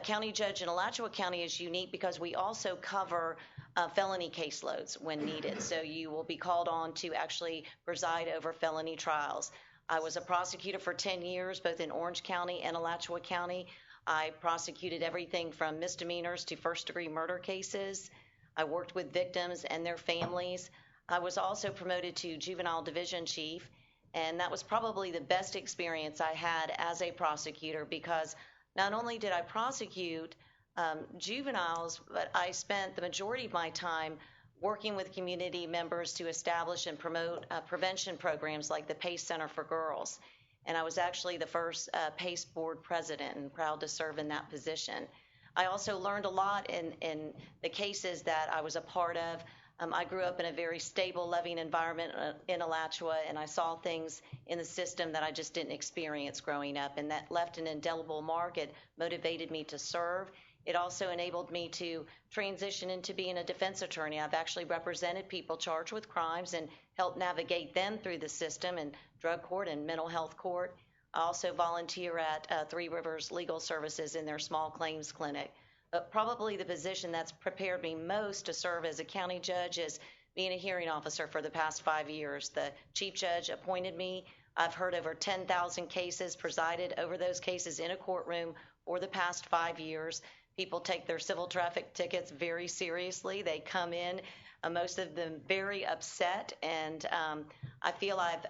county judge in Alachua County is unique because we also cover felony caseloads when needed. So you will be called on to actually preside over felony trials. I was a prosecutor for 10 years, both in Orange County and Alachua County. I prosecuted everything from misdemeanors to first-degree murder cases. I worked with victims and their families. I was also promoted to juvenile division chief, and that was probably the best experience I had as a prosecutor because not only did I prosecute juveniles, but I spent the majority of my time working with community members to establish and promote prevention programs like the PACE Center for Girls. And I was actually the first PACE board president and proud to serve in that position. I also learned a lot in the cases that I was a part of. I grew up in a very stable, loving environment in Alachua, and I saw things in the system that I just didn't experience growing up, and that left an indelible mark. It motivated me to serve. It also enabled me to transition into being a defense attorney. I've actually represented people charged with crimes and helped navigate them through the system in drug court and mental health court. I also volunteer at Three Rivers Legal Services in their small claims clinic. But probably the position that's prepared me most to serve as a county judge is being a hearing officer for the past 5 years. The chief judge appointed me. I've heard over 10,000 cases, presided over those cases in a courtroom for the past 5 years. People take their civil traffic tickets very seriously. They come in, most of them very upset, and I feel I've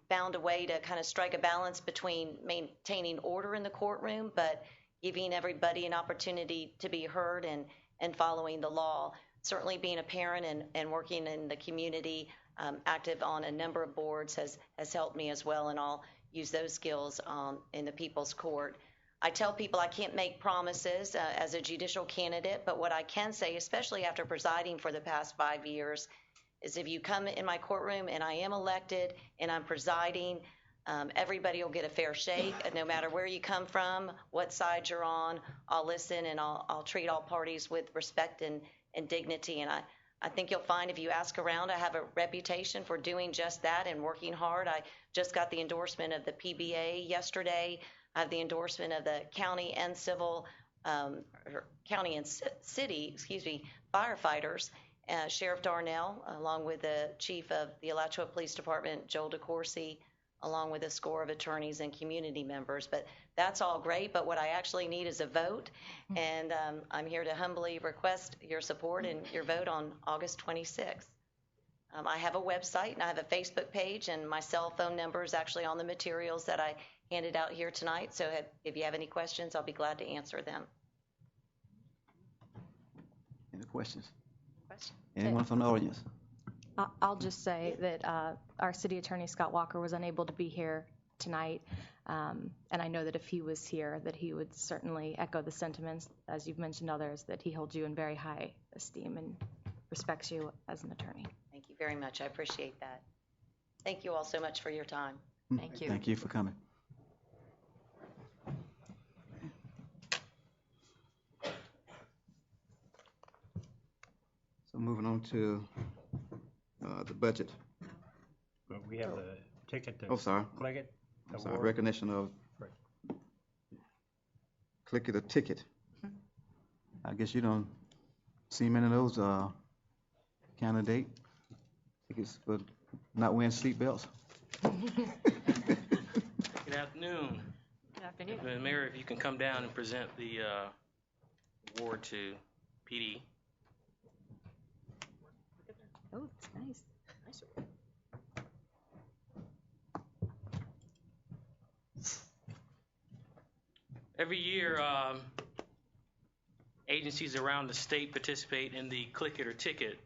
found a way to kind of strike a balance between maintaining order in the courtroom, but giving everybody an opportunity to be heard and following the law. Certainly being a parent and working in the community, active on a number of boards has helped me as well, and I'll use those skills in the People's Court. I tell people I can't make promises as a judicial candidate, but what I can say, especially after presiding for the past 5 years, is if you come in my courtroom and I am elected and I'm presiding, everybody will get a fair shake. No matter where you come from, what side you're on, I'll listen and I'll treat all parties with respect and dignity. And I think you'll find if you ask around, I have a reputation for doing just that and working hard. I just got the endorsement of the PBA yesterday. I have the endorsement of the county and civil, county and city, firefighters, Sheriff Darnell, along with the chief of the Alachua Police Department, Joel DeCourcy, along with a score of attorneys and community members. But that's all great, but what I actually need is a vote, and I'm here to humbly request your support and your vote on August 26th. I have a website and I have a Facebook page, and my cell phone number is actually on the materials that I handed out here tonight. So if you have any questions, I'll be glad to answer them. Any questions? Anyone from the audience? I'll just say that our city attorney, Scott Walker, was unable to be here tonight. And I know that if he was here, that he would certainly echo the sentiments, as you've mentioned others, that he holds you in very high esteem and respects you as an attorney. Thank you very much. I appreciate that. Thank you all so much for your time. Thank you. Thank you for coming. So moving on to the budget. But we have the ticket to click it. Recognition of click it or ticket. I guess you don't see many of those candidate tickets for not wearing seatbelts. Good afternoon. Good afternoon. Mayor, if you can come down and present the award to PD. Oh, it's nice. Every year, agencies around the state participate in the Click It or Ticket.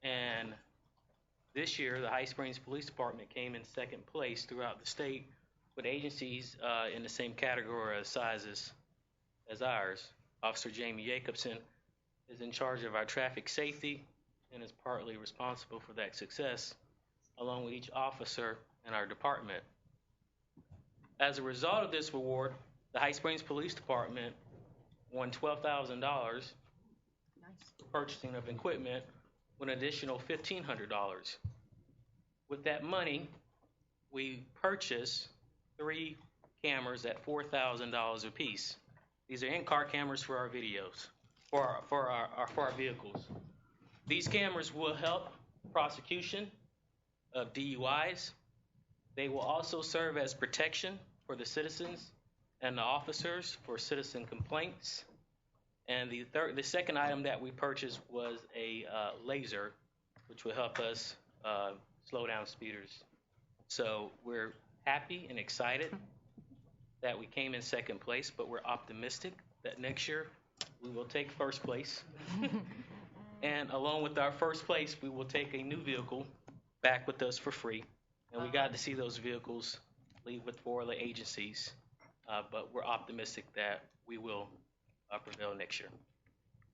And this year, the High Springs Police Department came in second place throughout the state, with agencies in the same category of sizes as ours. Officer Jamie Jacobson is in charge of our traffic safety and is partly responsible for that success, along with each officer in our department. As a result of this award, the High Springs Police Department won $12,000 for purchasing of equipment with an additional $1,500. With that money, we purchased 3 cameras at $4,000 apiece. These are in-car cameras for our videos, for our vehicles. These cameras will help prosecution of DUIs. They will also serve as protection for the citizens and the officers for citizen complaints. And the second item that we purchased was a laser, which will help us slow down speeders. So we're happy and excited that we came in second place, but we're optimistic that next year we will take first place. And along with our first place, we will take a new vehicle back with us for free. And we got to see those vehicles leave with 4 other agencies. But we're optimistic that we will prevail next year.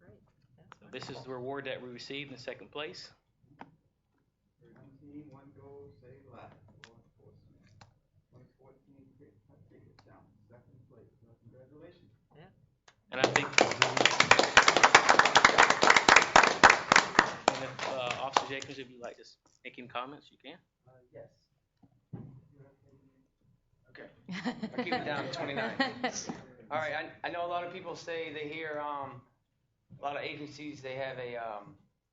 So this is the reward that we received in second place. One goal, save lives. 2014 tickets down, second place. Congratulations. And I think, and if Officer Jacobs, if you'd like to make any comments, you can. Yes. Okay. I'll keep it down to 29. All right. I know a lot of people say they hear a lot of agencies, they have a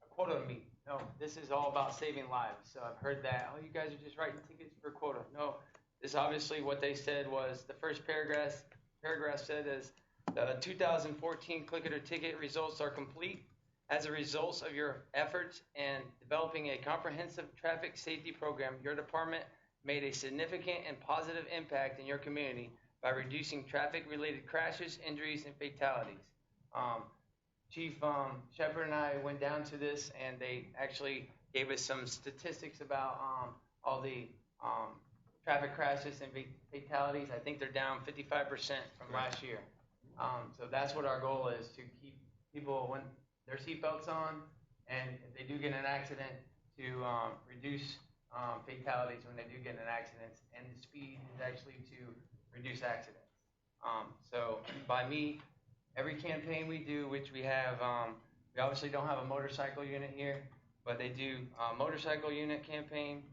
quota to meet. No, this is all about saving lives. So I've heard that, oh, you guys are just writing tickets for quota. No, this obviously what they said was the first paragraph said is the 2014 Click It or Ticket results are complete. As a result of your efforts and developing a comprehensive traffic safety program, your department made a significant and positive impact in your community by reducing traffic-related crashes, injuries, and fatalities. Chief Shepard and I went down to this, and they actually gave us some statistics about all the traffic crashes and fatalities. I think they're down 55% from last year. So that's what our goal is, to keep people when their seatbelts on, and if they do get in an accident, to reduce fatalities when they do get in an accident, and the speed is actually to reduce accidents. So by me, every campaign we do, which we have, we obviously don't have a motorcycle unit here, but they do a motorcycle unit campaign,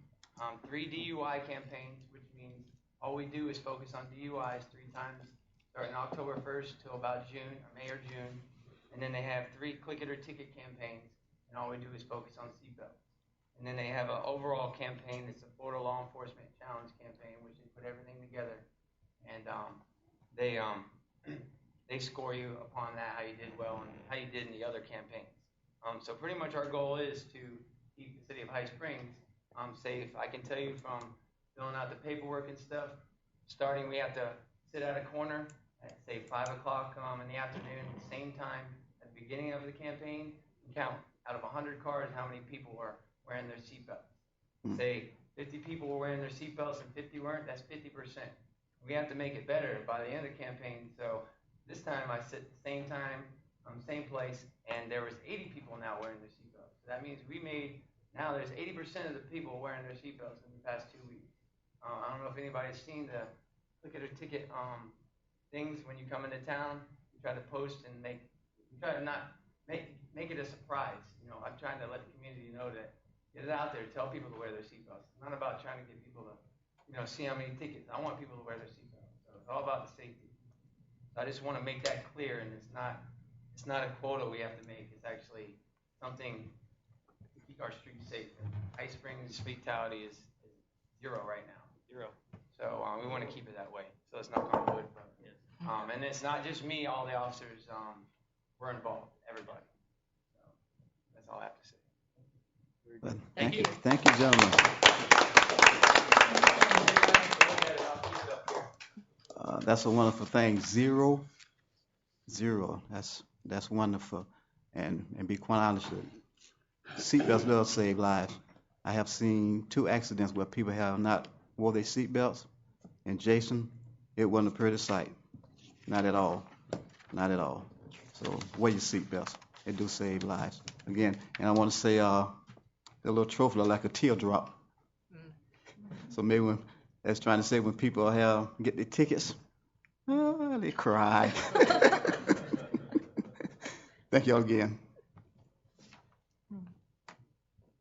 3 DUI campaigns, which means all we do is focus on DUIs 3 times, starting October 1st till about June, or May or June. And then they have 3 Click It or Ticket campaigns, and all we do is focus on seatbelts. And then they have an overall campaign. It's a Florida Law Enforcement Challenge campaign, which they put everything together, and they score you upon that, how you did well and how you did in the other campaigns. So pretty much our goal is to keep the city of High Springs safe. I can tell you from filling out the paperwork and stuff, starting we have to sit at a corner at say 5 o'clock in the afternoon, same time at the beginning of the campaign, and count out of 100 cars how many people were wearing their seatbelts. Say 50 people were wearing their seatbelts and 50 weren't, that's 50%. We have to make it better by the end of the campaign. So this time I sit the same time, same place, and there was 80 people now wearing their seatbelts. So that means now there's 80% of the people wearing their seatbelts in the past 2 weeks. I don't know if anybody's seen the Click It or Ticket things when you come into town. You try to post and try to not make it a surprise. You know, I'm trying to let the community know that, get it out there, tell people to wear their seatbelts. It's not about trying to get people to, see how many tickets. I want people to wear their seatbelts. So it's all about the safety. So I just want to make that clear, and it's not a quota we have to make. It's actually something to keep our streets safe. And High Springs fatality is 0 right now. 0. So we want to keep it that way. So it's not going to wood. And it's not just me. All the officers were involved. Everybody. So that's all I have to say. Thank you. Thank you, gentlemen. That's a wonderful thing. 0. That's wonderful. And be quite honest with you, seatbelts does save lives. I have seen 2 accidents where people have not wore their seatbelts. And Jason, it wasn't a pretty sight. Not at all. Not at all. So wear your seatbelts. It do save lives. Again, and I want to say the little trophy look like a teardrop. So maybe that's trying to say when people get their tickets, they cry. Thank y'all again.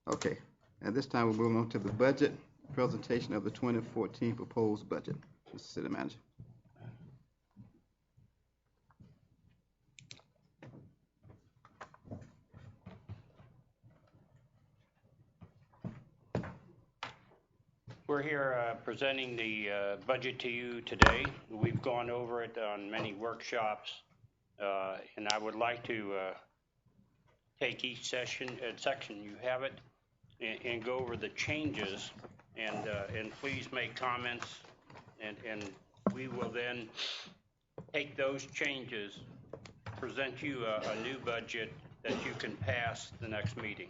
Okay. At this time, we're moving on to the budget presentation of the 2014 proposed budget. Mr. City Manager. We're here presenting the budget to you today. We've gone over it on many workshops, and I would like to take each section, you have it, and go over the changes, and please make comments, and we will then take those changes, present you a new budget that you can pass the next meeting.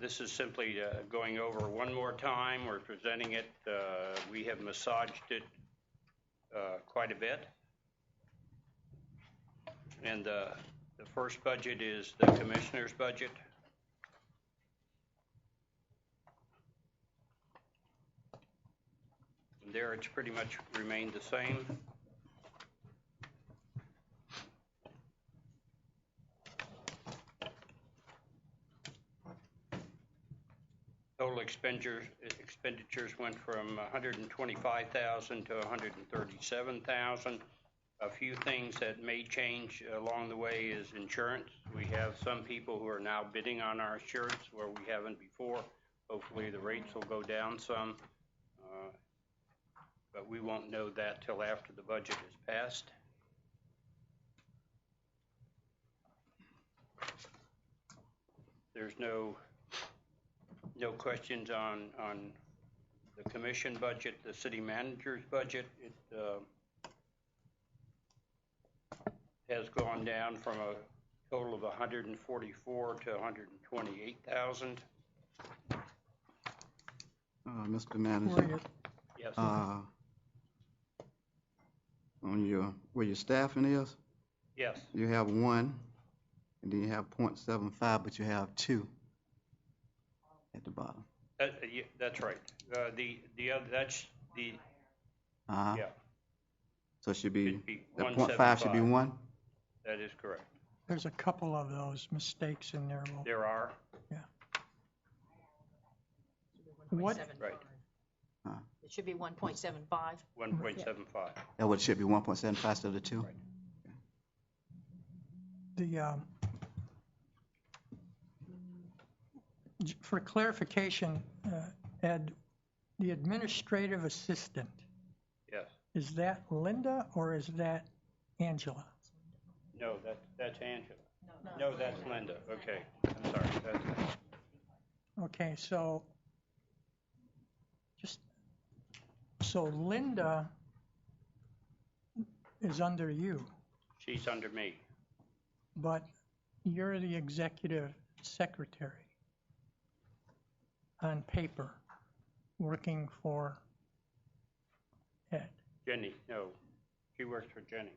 This is simply going over one more time. We're presenting it. We have massaged it quite a bit. And the first budget is the commissioner's budget. And there it's pretty much remained the same. Total expenditures went from 125,000 to 137,000. A few things that may change along the way is insurance. We have some people who are now bidding on our insurance where we haven't before. Hopefully the rates will go down some, but we won't know that till after the budget is passed. There's no questions on the commission budget, the city manager's budget. It has gone down from a total of 144 to 128,000. Mr. Manager. Yes. On where your staffing is, Yes. you have 1, and then you have 0.75, but you have 2 at the bottom. Yeah, that's right. The other, that's the yeah. So it should be, the 175. 0.5 should be 1. That is correct. There's a couple of those mistakes in there. There are. Yeah. What? Right. It should be 1.75. 1.75. That what it should be, 1.75 instead of the 2. Right. For clarification, Ed, the administrative assistant, Yes. is that Linda or is that Angela? No, that's Angela. No, that's Linda. Okay. I'm sorry. That's Okay, so Linda is under you, she's under me. but you're the executive secretary on paper, working for Ed. Jenny, no. She works for Jenny.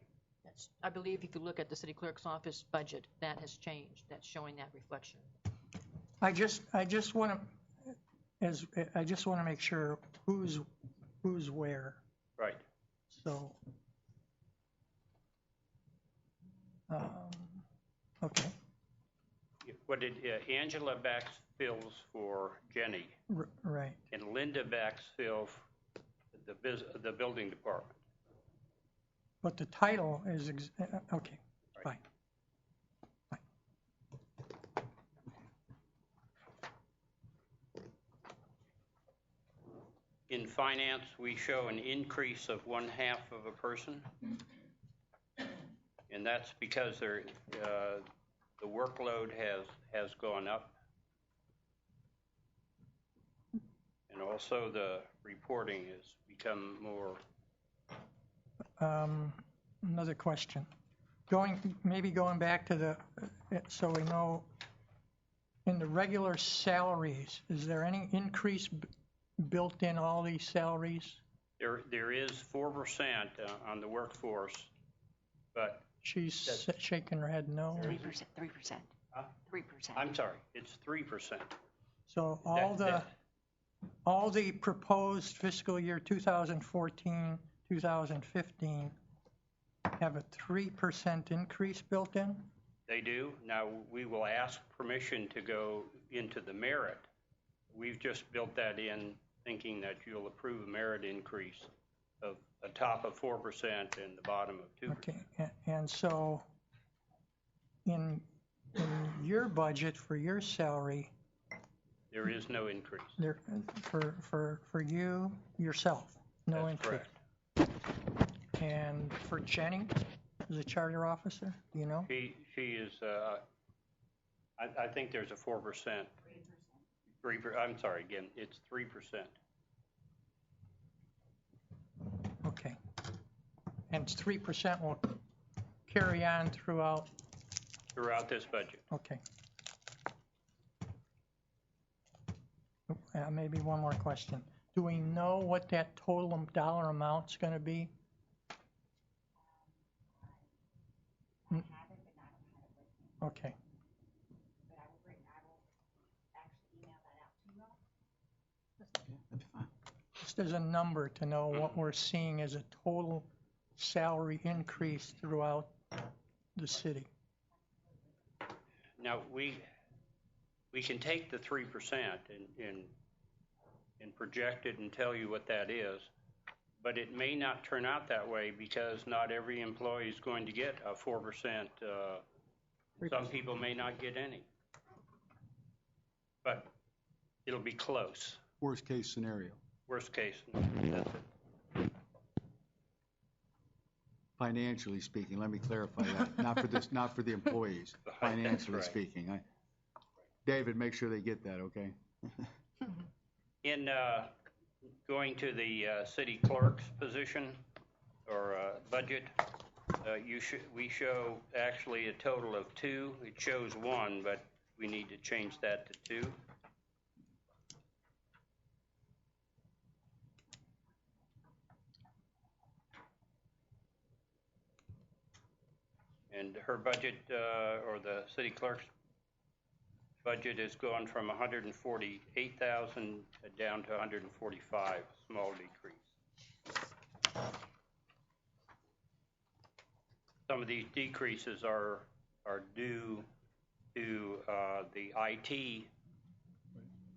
I believe if you look at the city clerk's office budget, that has changed. That's showing that reflection. I just want to make sure who's where. Right. So, okay, What did Angela backfills for Jenny, right. and Linda backfills the building department. But the title is okay. Right. Fine. In finance, we show an increase of 1/2 of a person, and that's because the workload has gone up, and also the reporting has become more. Another question. Going back to the, so we know, in the regular salaries, is there any increase built in all these salaries? There is 4% on the workforce, but She's shaking her head no. 3%. 3%. Huh? 3%. I'm sorry, it's 3%. So all the proposed fiscal year 2014, 2015 have a 3% increase built in? They do. Now, we will ask permission to go into the merit. We've just built that in thinking that you'll approve a merit increase of a top of 4% and the bottom of 2%. Okay, and so in your budget for your salary, There is no increase. There, for you, yourself, no That's increase? correct. And for Jenny, as a charter officer, do you know? She is, I think there's a 4%. 3%. I'm sorry, again, it's 3%. Okay. And 3% will carry on throughout, This budget. okay. Maybe one more question. Do we know what that total dollar amount's going to be? Okay. That'd be fine. Just as a number to know what we're seeing as a total salary increase throughout the city. Now, we can take the 3% and project it and tell you what that is, but it may not turn out that way because not every employee is going to get a 4%. Some people may not get any. But it'll be close. Worst case scenario. Worst case, that's it. Financially speaking, let me clarify that. Not for the employees. Financially speaking. David, make sure they get that, okay? In going to the city clerk's position or budget, we show actually a total of 2. It shows 1, but we need to change that to 2. And her budget, or the city clerk's budget, has gone from 148,000 down to 145, small decrease. Some of these decreases are due to the IT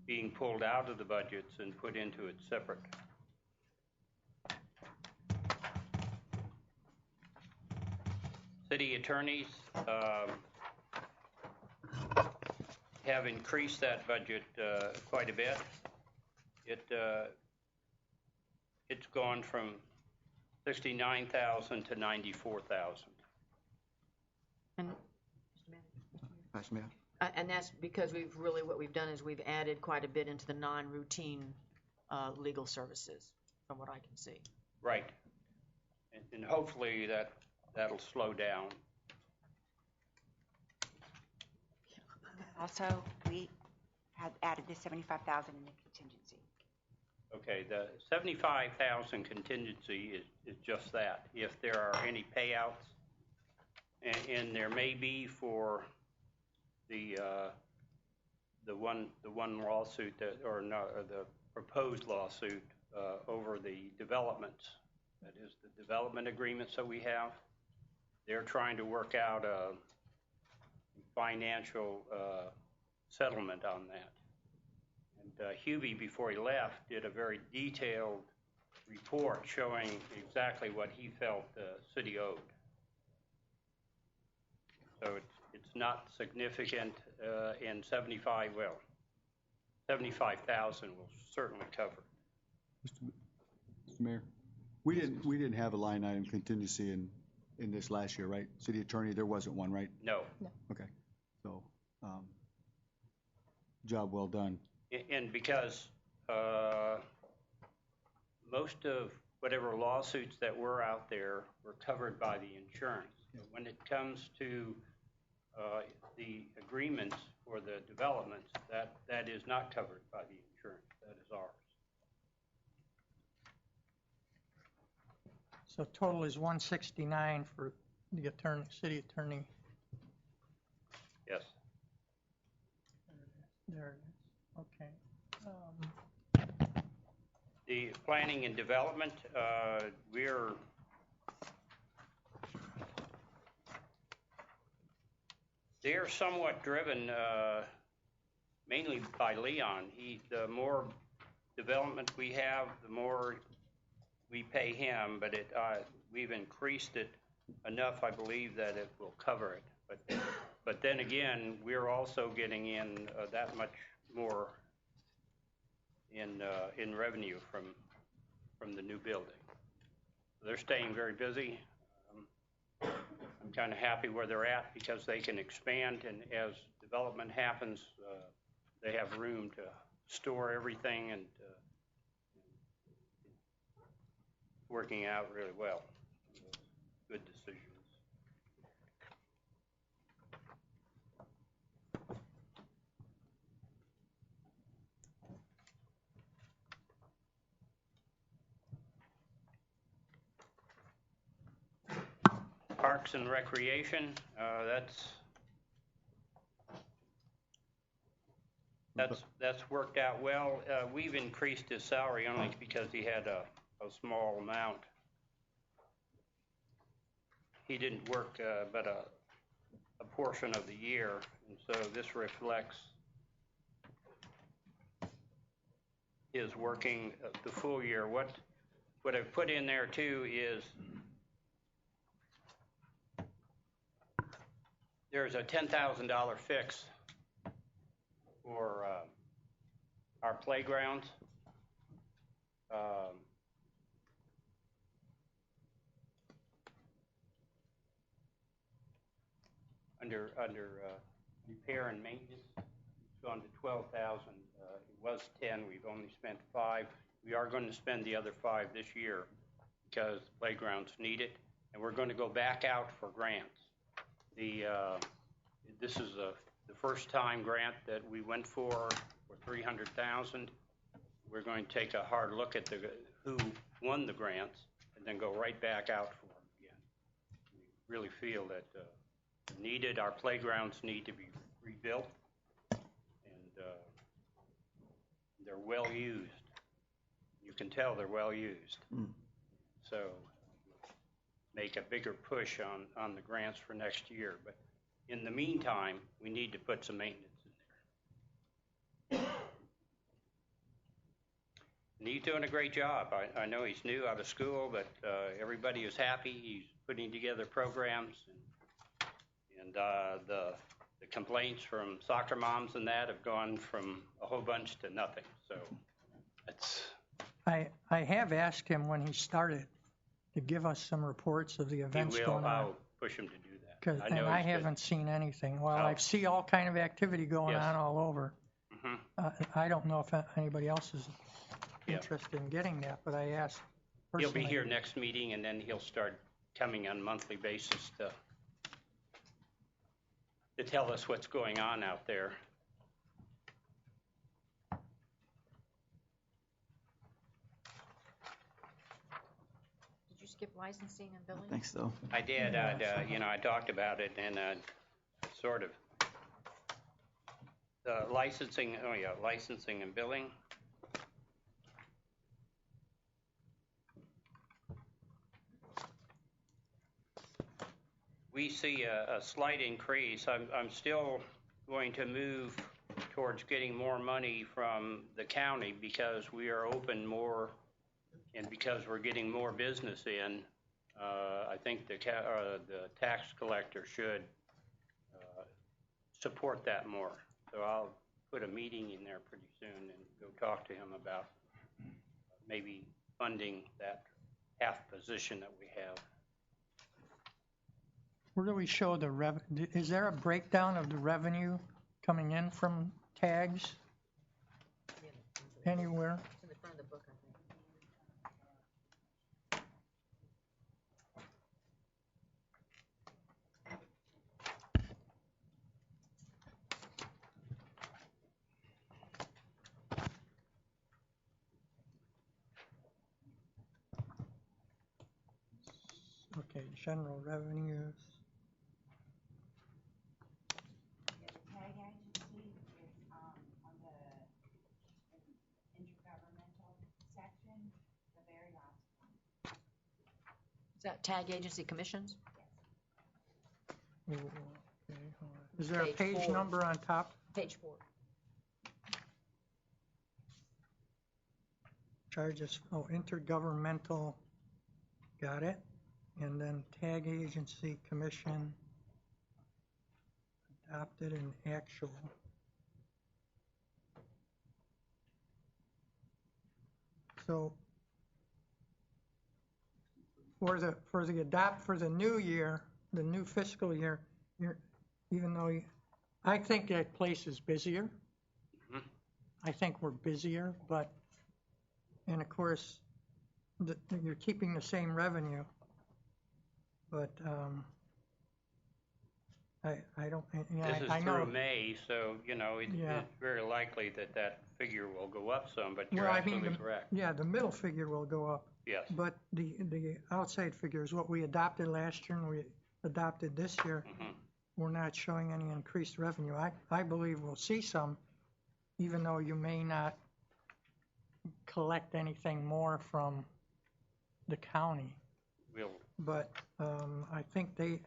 being pulled out of the budgets and put into it separate. City attorneys have increased that budget quite a bit. It's gone from 69,000 to 94,000. And, Vice Mayor? and that's because what we've done is we've added quite a bit into the non-routine legal services, from what I can see. Right. And hopefully that'll slow down. Also, we had added the $75,000 in the contingency. Okay, the 75,000 contingency is just that. If there are any payouts, and there may be for the one lawsuit or the proposed lawsuit over the developments, that is the development agreements that we have. They're trying to work out a financial settlement on that. And Hubie, before he left, did a very detailed report showing exactly what he felt the city owed. So it's not significant, and 75,000 will certainly cover. Mr. Mayor, we didn't have a line item contingency in this last year, right? City attorney, there wasn't one, right? No. Okay. So, job well done. And because most of whatever lawsuits that were out there were covered by the insurance. When it comes to the agreements for the developments, that is not covered by the insurance. That is ours. So total is 169 for the city attorney. Yes. There it is. Okay. The planning and development, they're somewhat driven mainly by Leon. The more development we have, the more we pay him, but we've increased it enough, I believe, that it will cover it. But then again, we're also getting in that much more in revenue from the new building. They're staying very busy. I'm kind of happy where they're at because they can expand, and as development happens, they have room to store everything, and working out really well. Good decisions. Parks and Recreation, that's worked out well. We've increased his salary only because he had a small amount. He didn't work but a portion of the year, and so this reflects his working the full year. What I've put in there too is there's a $10,000 fix for our playgrounds. Under repair and maintenance, it's gone to $12,000. It was 10. We've only spent 5. We are going to spend the other 5 this year because playgrounds need it, and we're going to go back out for grants. This is the first time grant that we went for $300,000. We're going to take a hard look at who won the grants and then go right back out for them again. We really feel that needed. Our playgrounds need to be rebuilt, and they're well used. You can tell they're well used. So make a bigger push on the grants for next year. But in the meantime, we need to put some maintenance in there. And he's doing a great job. I know he's new out of school, but everybody is happy. He's putting together programs, and the complaints from soccer moms and that have gone from a whole bunch to nothing. So that's. I have asked him when he started to give us some reports of the events going on. I'll push him to do that. And I haven't seen anything. Well, I see all kind of activity going on all over. I don't know if anybody else is interested in getting that, but I asked personally. He'll be here next meeting, and then he'll start coming on a monthly basis to tell us what's going on out there. Did you skip licensing and billing? I think so. I did. I talked about it, and sort of licensing. Oh yeah, licensing and billing. We see a slight increase. I'm still going to move towards getting more money from the county because we are open more, and because we're getting more business in. I think the tax collector should support that more. So I'll put a meeting in there pretty soon and go talk to him about maybe funding that half position that we have. Where do we show the revenue? Is there a breakdown of the revenue coming in from tags anywhere? It's in the front of the book, I think. Okay, general revenues. Tag agency is on the intergovernmental section, the very last one. Is that tag agency commissions? Oh, okay, hold on. Is there a Page page 4. number on top? Page 4. Charges, intergovernmental, got it. And then tag agency commission, adopted and actual. So for the new year, the new fiscal year, even though I think that place is busier. I think we're busier, and of course, you're keeping the same revenue, but I don't. This is I know. through May, so it's very likely that figure will go up some. But you're Well, absolutely correct. Yeah, the middle figure will go up. Yes. But the outside figure is what we adopted last year and we adopted this year. We're not showing any increased revenue. I believe we'll see some, even though you may not collect anything more from the county. But I think they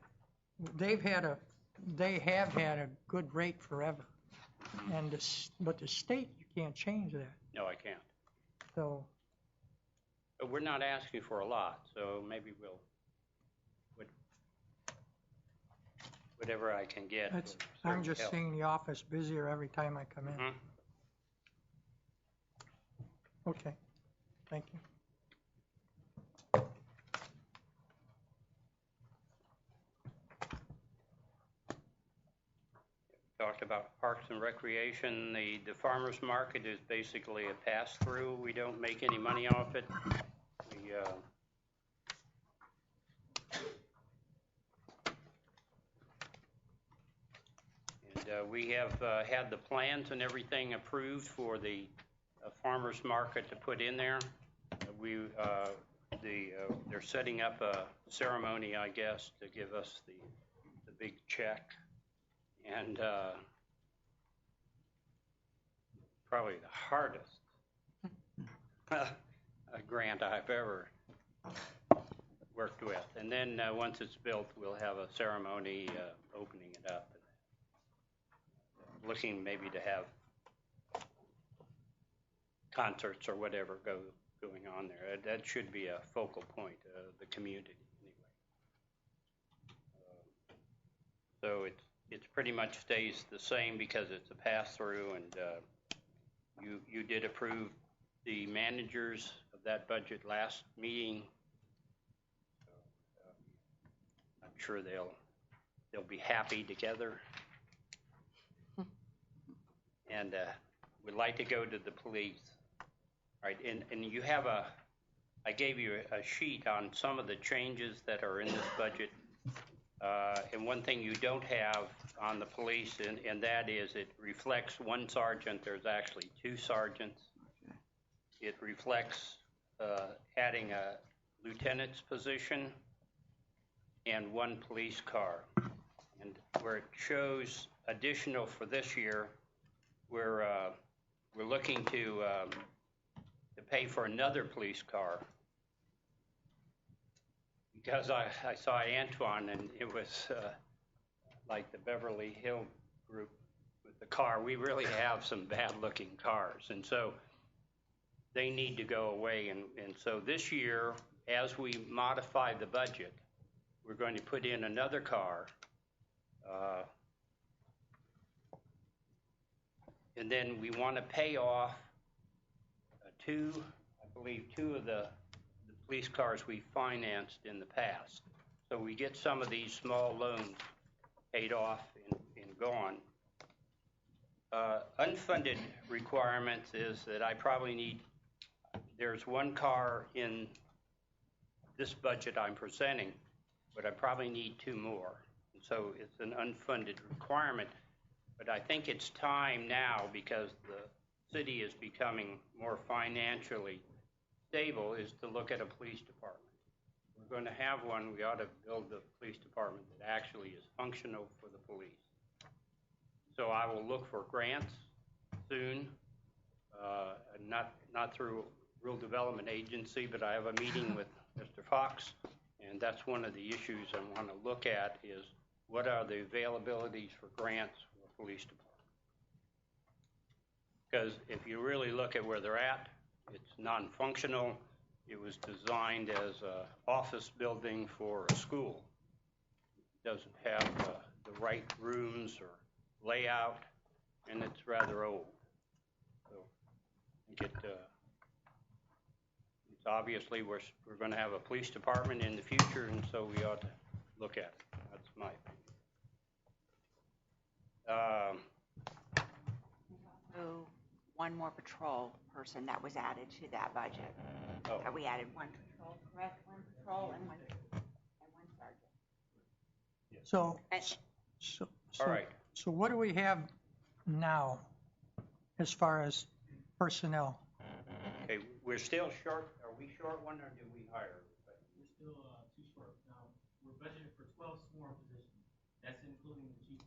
have had a good rate forever, but the state, you can't change that. No, I can't. So. But we're not asking for a lot, so maybe whatever I can get. I'm just seeing the office busier every time I come in. Okay, thank you. Talked about Parks and Recreation. The farmers market is basically a pass-through. We don't make any money off it. We have had the plans and everything approved for the farmers market to put in there. They're setting up a ceremony, I guess, to give us the big check. And probably the hardest grant I've ever worked with. And then once it's built, we'll have a ceremony opening it up. Looking maybe to have concerts or whatever going on there. That should be a focal point of the community anyway. So it's pretty much stays the same because it's a pass-through, and you did approve the managers of that budget last meeting. So, I'm sure they'll be happy together. And we'd like to go to the police. Right, and you have I gave you a sheet on some of the changes that are in this budget. And one thing you don't have on the police, and that is it reflects one sergeant. There's actually two sergeants. It reflects adding a lieutenant's position and one police car. And where it shows additional for this year, we're looking to pay for another police car. Because I saw Antoine, and it was like the Beverly Hill group with the car. We really have some bad-looking cars, and so they need to go away. And so this year, as we modify the budget, we're going to put in another car, and then we want to pay off two of the police cars we financed in the past. So we get some of these small loans paid off and gone. Unfunded requirements is that I probably need, there's one car in this budget I'm presenting, but I probably need two more. And so it's an unfunded requirement. But I think it's time now, because the city is becoming more financially stable, is to look at a police department. We're going to have one. We ought to build the police department that actually is functional for the police. So I will look for grants soon, not through Rural Development Agency, but I have a meeting with Mr. Fox, and that's one of the issues I want to look at is what are the availabilities for grants for police department. Because if you really look at where they're at, it's non-functional. It was designed as an office building for a school. It doesn't have the right rooms or layout, and it's rather old. So obviously we're going to have a police department in the future, and so we ought to look at it. That's my opinion. So one more patrol person that was added to that budget. Oh. We added one patrol, correct? One patrol and one sergeant. So, And- so, All right. so what do we have now as far as personnel? Okay, we're still short. Are we short one, or did we hire? We're still too short. Now, we're budgeted for 12 sworn positions. That's including the chief of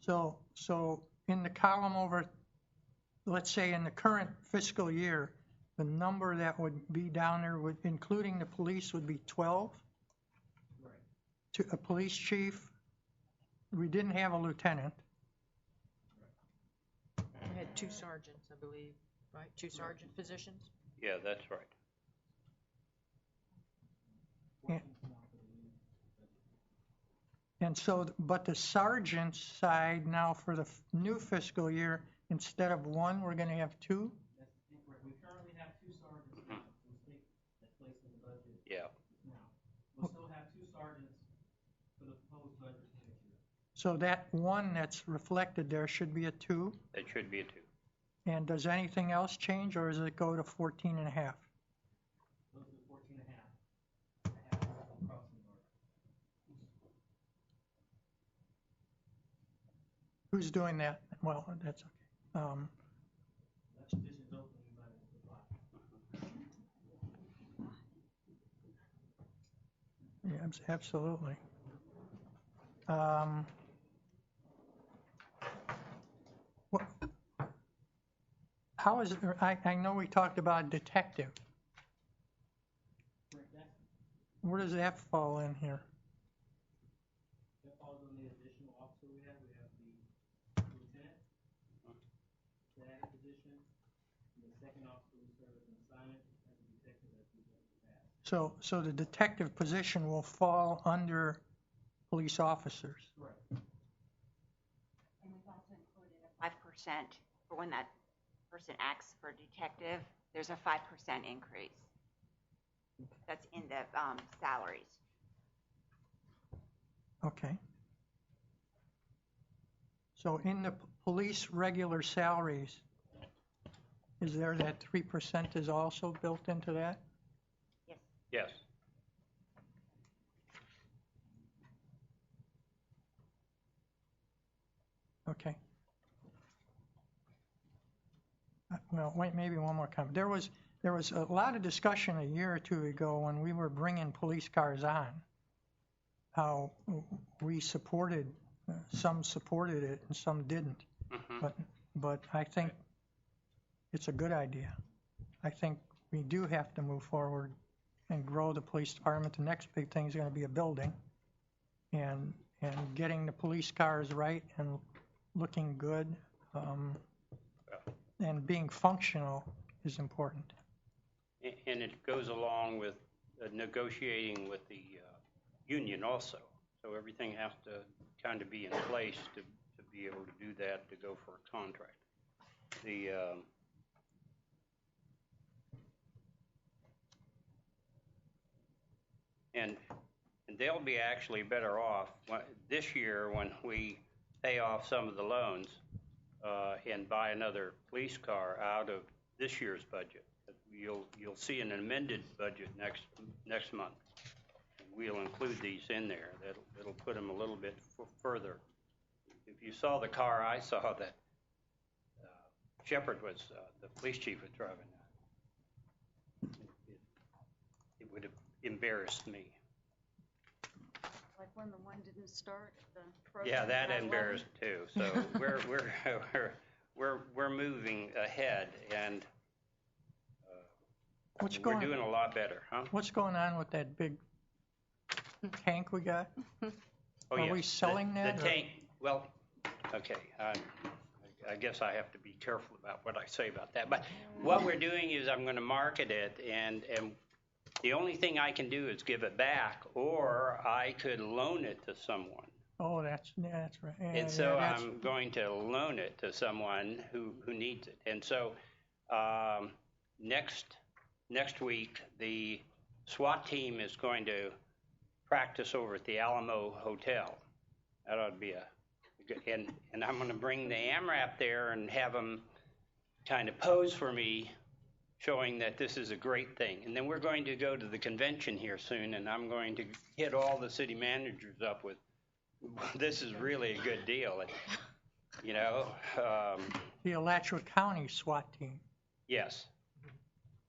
police. So in the column over, let's say in the current fiscal year, the number that would be down there, would, including the police, would be 12? Right. To a police chief. We didn't have a lieutenant. We had 2 sergeants, I believe, right? 2 sergeant positions? Yeah, that's right. And so, but the sergeant side now for the new fiscal year, instead of 1, we're going to have 2? That's incorrect. We currently have 2 sergeants now. The state has placed in the budget Yeah. now. We'll still have 2 sergeants for the proposed budget next year. So that 1 that's reflected there should be a 2? That should be a 2. And does anything else change, or does it go to 14 and a half? Those are 14 and a half. Half is crossing guard. Who's doing that? Well, that's okay. That position's open, anybody can apply. Yeah, absolutely. What, how is it, I know we talked about detective. Where does that fall in here? That falls on the additional officer we have. We have the lieutenant, the added position, and the second officer we serve as an assignment as a detective as we've done in the past. So the detective position will fall under police officers. Correct. And we've also included a 5% for when that person acts for detective. There's a 5% increase. That's in the salaries. Okay. So in the police regular salaries, is there that 3% is also built into that? Yes. Yes. Okay. Well, wait, maybe one more comment. There was a lot of discussion a year or 2 ago when we were bringing police cars on, how we supported, some supported it and some didn't. Mm-hmm. But I think it's a good idea. I think we do have to move forward and grow the police department. The next big thing is going to be a building, and getting the police cars right and looking good, and being functional is important. And it goes along with negotiating with the union also. So everything has to kind of be in place to be able to do that, to go for a contract. And they'll be actually better off this year when we pay off some of the loans and buy another police car out of this year's budget. You'll see an amended budget next month. We'll include these in there. That'll put them a little bit further. If you saw the car I saw that Shepard was, the police chief was driving that, it would have embarrassed me. Like when the one didn't start, the program. Yeah, that embarrassed too. So we're moving ahead, and we're doing a lot better, huh? What's going on with that big tank we got? Oh, Are yes. we selling that? The tank, well, okay, I guess I have to be careful about what I say about that. But what we're doing is I'm going to market it, and the only thing I can do is give it back, or I could loan it to someone. Oh, that's right. Yeah, And so yeah, I'm going to loan it to someone who needs it. And so next next week, the SWAT team is going to practice over at the Alamo Hotel. That ought to be and I'm going to bring the AMRAP there and have them kind of pose for me, showing that this is a great thing. And then we're going to go to the convention here soon, and I'm going to hit all the city managers up with, this is really a good deal. You know, The Alachua County SWAT team yes,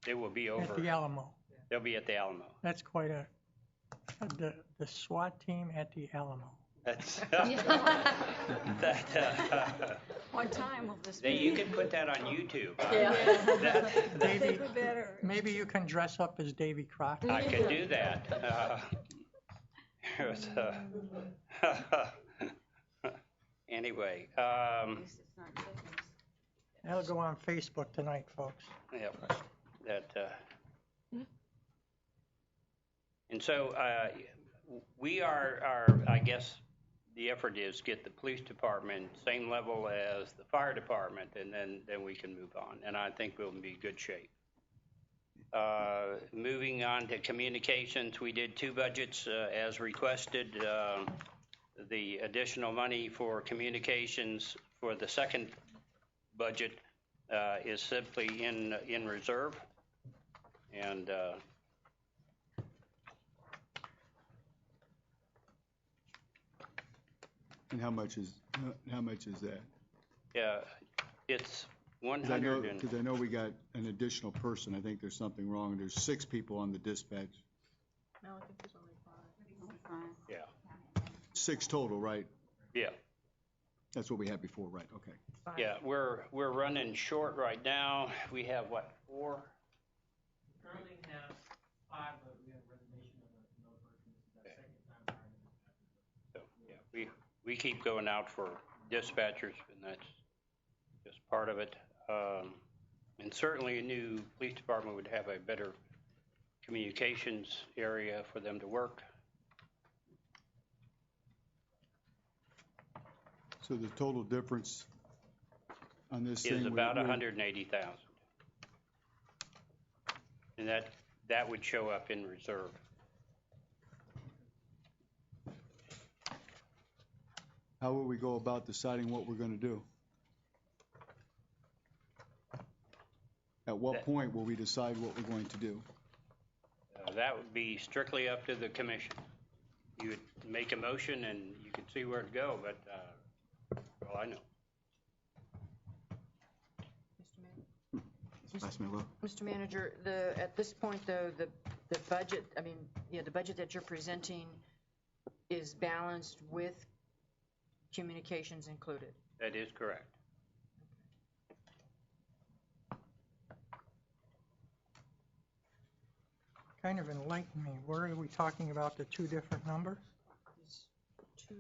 it will be over. at the Alamo. They'll be at the Alamo. That's quite the SWAT team at the Alamo. That's What time will this you be? can put that on YouTube. Davy, Better. maybe you can dress up as Davy Crockett. I could do that. Anyway, At least it's not Christmas. That'll go on Facebook tonight, folks. yep, and so we are, I guess, the effort is get the police department same level as the fire department, and then we can move on. And I think we'll be in good shape. Moving on to communications, we did 2 budgets as requested. The additional money for communications for the second budget is simply in reserve, and And how much is that? yeah, it's 'Cause 100 and I know we got an additional person. I think there's something wrong. There's 6 people on the dispatch. No, I think there's only 5. Fine. yeah, 6 total, right? yeah. That's what we had before, right? Okay. Yeah, we're running short right now. We have what, 4? Currently have 5, but we have a resignation of another person. This is our second time hiring a dispatcher. So, yeah, we keep going out for dispatchers, and that's just part of it. And certainly a new police department would have a better communications area for them to work. So the total difference on this thing Is about we're- 180,000. And that would show up in reserve. How will we go about deciding what we're going to do? At what point will we decide what we're going to do? That would be strictly up to the commission. You would make a motion and you could see where it go, but, well, I know. Vice Mayor Love. Mr. Manager, at this point, though, the budget, the budget that you're presenting is balanced with communications included. That is correct. Kind of enlighten me. Where are we talking about the 2 different numbers? There's 2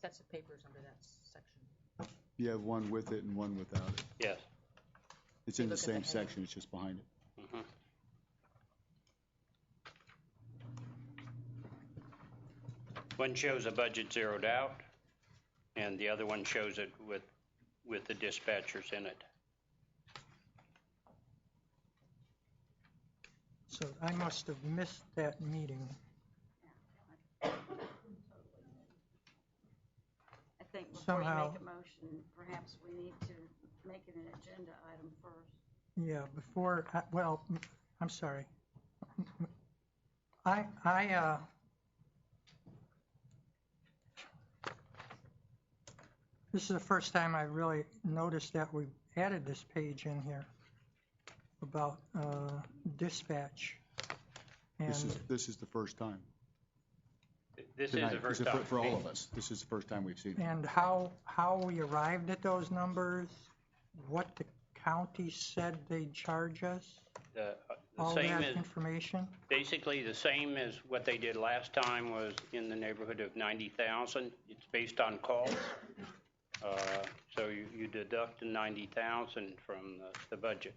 sets of papers under that section. You have one with it and one without it. Yes. It's in the look at the same heading. section, it's just behind it. Mhm. One shows a budget zeroed out, and the other one shows it with the dispatchers in it. So I must have missed that meeting. I think before you Somehow- make a motion, perhaps we need to make it an agenda item first. Yeah, before, well, I'm sorry. This is the first time I really noticed that we added this page in here about dispatch. This And is the first time. This is Tonight, the first this is time. for all of us. This is the first time we've seen it. and how we arrived at those numbers, what the county said they'd charge us, The all same that as, information. basically the same as what they did last time was in the neighborhood of 90,000. It's based on calls. So you deduct the 90,000 from the budget.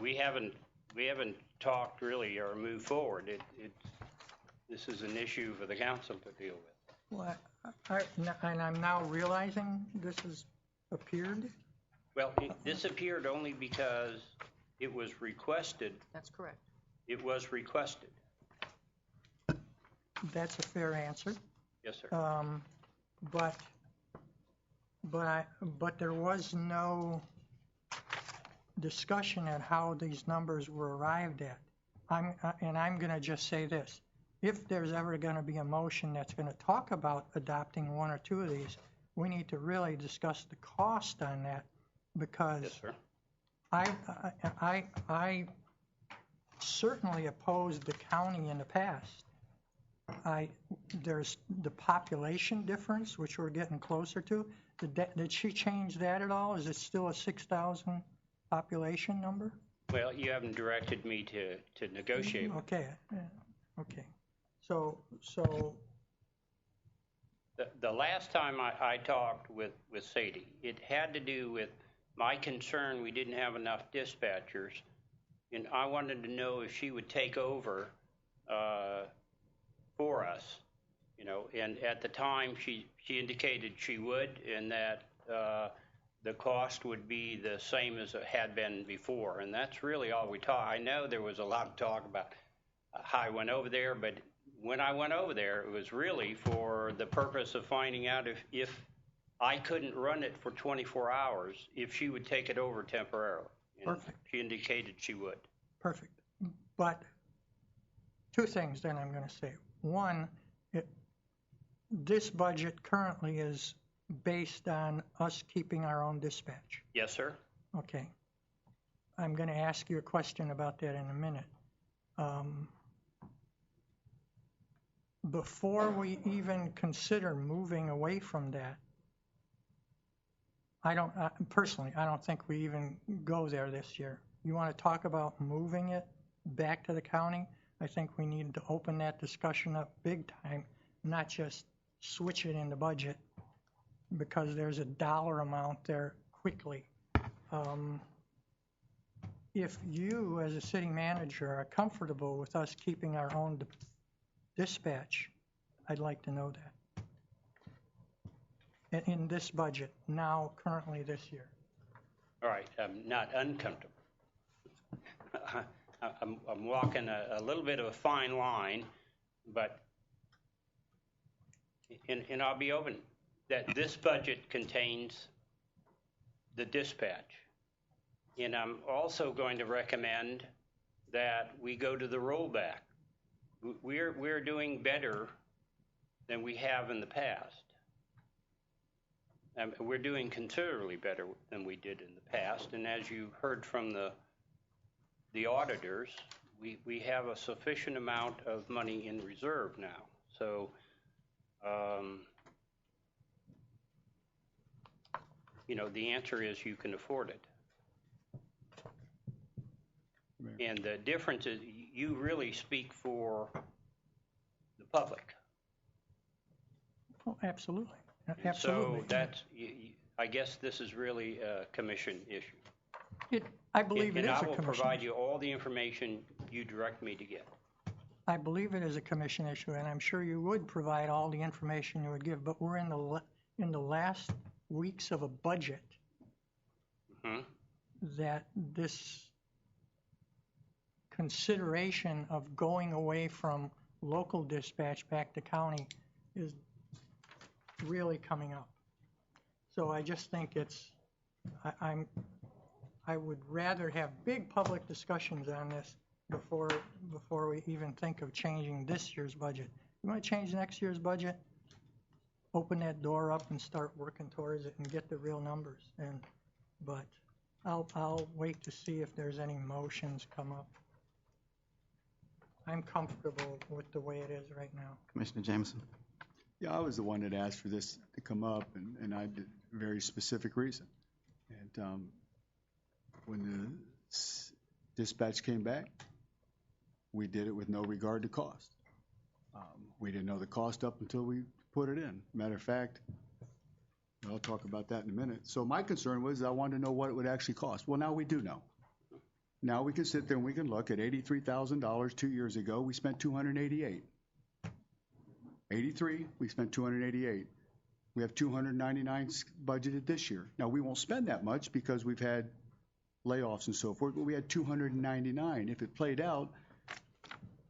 We haven't talked really or moved forward. This is an issue for the council to deal with. Well, and I'm now realizing this has appeared. Well, this appeared only because it was requested. That's correct. It was requested. That's a fair answer. Yes, sir. But there was no discussion at how these numbers were arrived at. I'm going to just say this. If there's ever going to be a motion that's going to talk about adopting one or two of these, we need to really discuss the cost on that, because Yes, sir. I certainly opposed the county in the past. There's the population difference, which we're getting closer to. Did she change that at all? Is it still a 6,000 population number? Well, you haven't directed me to negotiate. Okay, okay. So the last time I talked with Sadie, it had to do with my concern we didn't have enough dispatchers, and I wanted to know if she would take over for us, you know. And at the time, she indicated she would, and that the cost would be the same as it had been before, and that's really all we talked. I know there was a lot of talk about how I went over there, but when I went over there, it was really for the purpose of finding out if I couldn't run it for 24 hours, if she would take it over temporarily. And perfect. She indicated she would. Perfect. But two things then I'm going to say. One, this budget currently is based on us keeping our own dispatch. Yes, sir. Okay. I'm going to ask you a question about that in a minute. Before we even consider moving away from that, personally, I don't think we even go there this year. You want to talk about moving it back to the county? I think we need to open that discussion up big time, not just switch it in the budget because there's a dollar amount there quickly. If you, as a city manager, are comfortable with us keeping our own dispatch, I'd like to know that. In this budget, now, currently this year. All right, I'm not uncomfortable. I'm walking a little bit of a fine line, but, and I'll be open, that this budget contains the dispatch. And I'm also going to recommend that we go to the rollback. We're doing better than we have in the past. We're doing considerably better than we did in the past. And as you heard from the auditors, we have a sufficient amount of money in reserve now. So, you know, the answer is you can afford it. And the difference is you really speak for the public. Oh, absolutely. Absolutely. So that's, I guess this is really a commission issue. I believe it is a commission. And I will provide you all the information you direct me to get. I believe it is a commission issue, and I'm sure you would provide all the information you would give, but we're in the last weeks of a budget that this consideration of going away from local dispatch back to county is really coming up. So I just think I would rather have big public discussions on this before we even think of changing this year's budget. You want to change next year's budget? Open that door up and start working towards it and get the real numbers. But I'll wait to see if there's any motions come up. I'm comfortable with the way it is right now. Commissioner Jameson. Yeah, I was the one that asked for this to come up, and I did a very specific reason. And when the dispatch came back, we did it with no regard to cost. We didn't know the cost up until we put it in. Matter of fact, I'll talk about that in a minute. So my concern was I wanted to know what it would actually cost. Well, now we do know. Now we can sit there and we can look at $83,000 2 years ago. We spent $288. 83, we spent 288. We have 299 budgeted this year. Now, we won't spend that much because we've had layoffs and so forth, but we had 299 if it played out.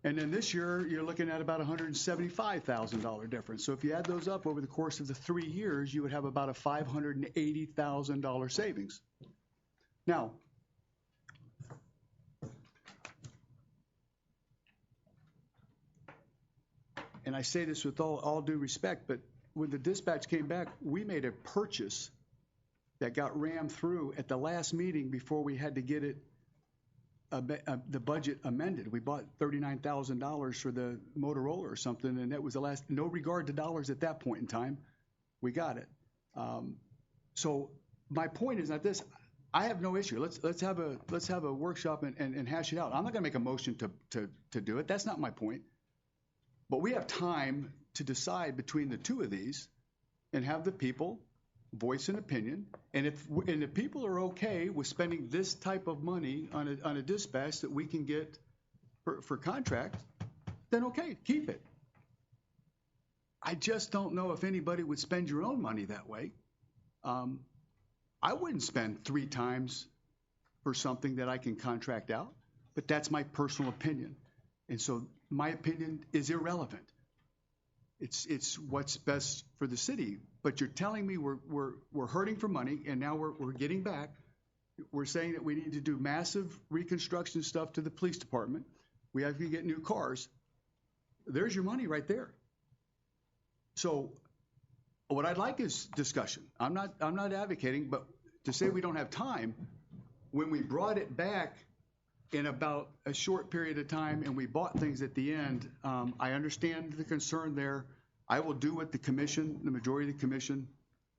And then this year, you're looking at about $175,000 difference. So if you add those up over the course of the 3 years, you would have about a $580,000 savings. Now, and I say this with all due respect, but when the dispatch came back, we made a purchase that got rammed through at the last meeting before we had to get it the budget amended. We bought $39,000 for the Motorola or something, and that was the last. No regard to dollars at that point in time, we got it. So my point is not this. I have no issue. Let's have a workshop and hash it out. I'm not going to make a motion to do it. That's not my point. But we have time to decide between the two of these, and have the people voice an opinion, and if people are okay with spending this type of money on a dispatch that we can get for contract, then okay, keep it. I just don't know if anybody would spend your own money that way. I wouldn't spend 3 times for something that I can contract out, but that's my personal opinion, and so my opinion is irrelevant. It's what's best for the city. But you're telling me we're hurting for money, and now we're getting back. We're saying that we need to do massive reconstruction stuff to the police department. We have to get new cars. There's your money right there. So what I'd like is discussion. I'm not advocating, but to say we don't have time, when we brought it back in about a short period of time and we bought things at the end, I understand the concern there. I will do what the majority of the commission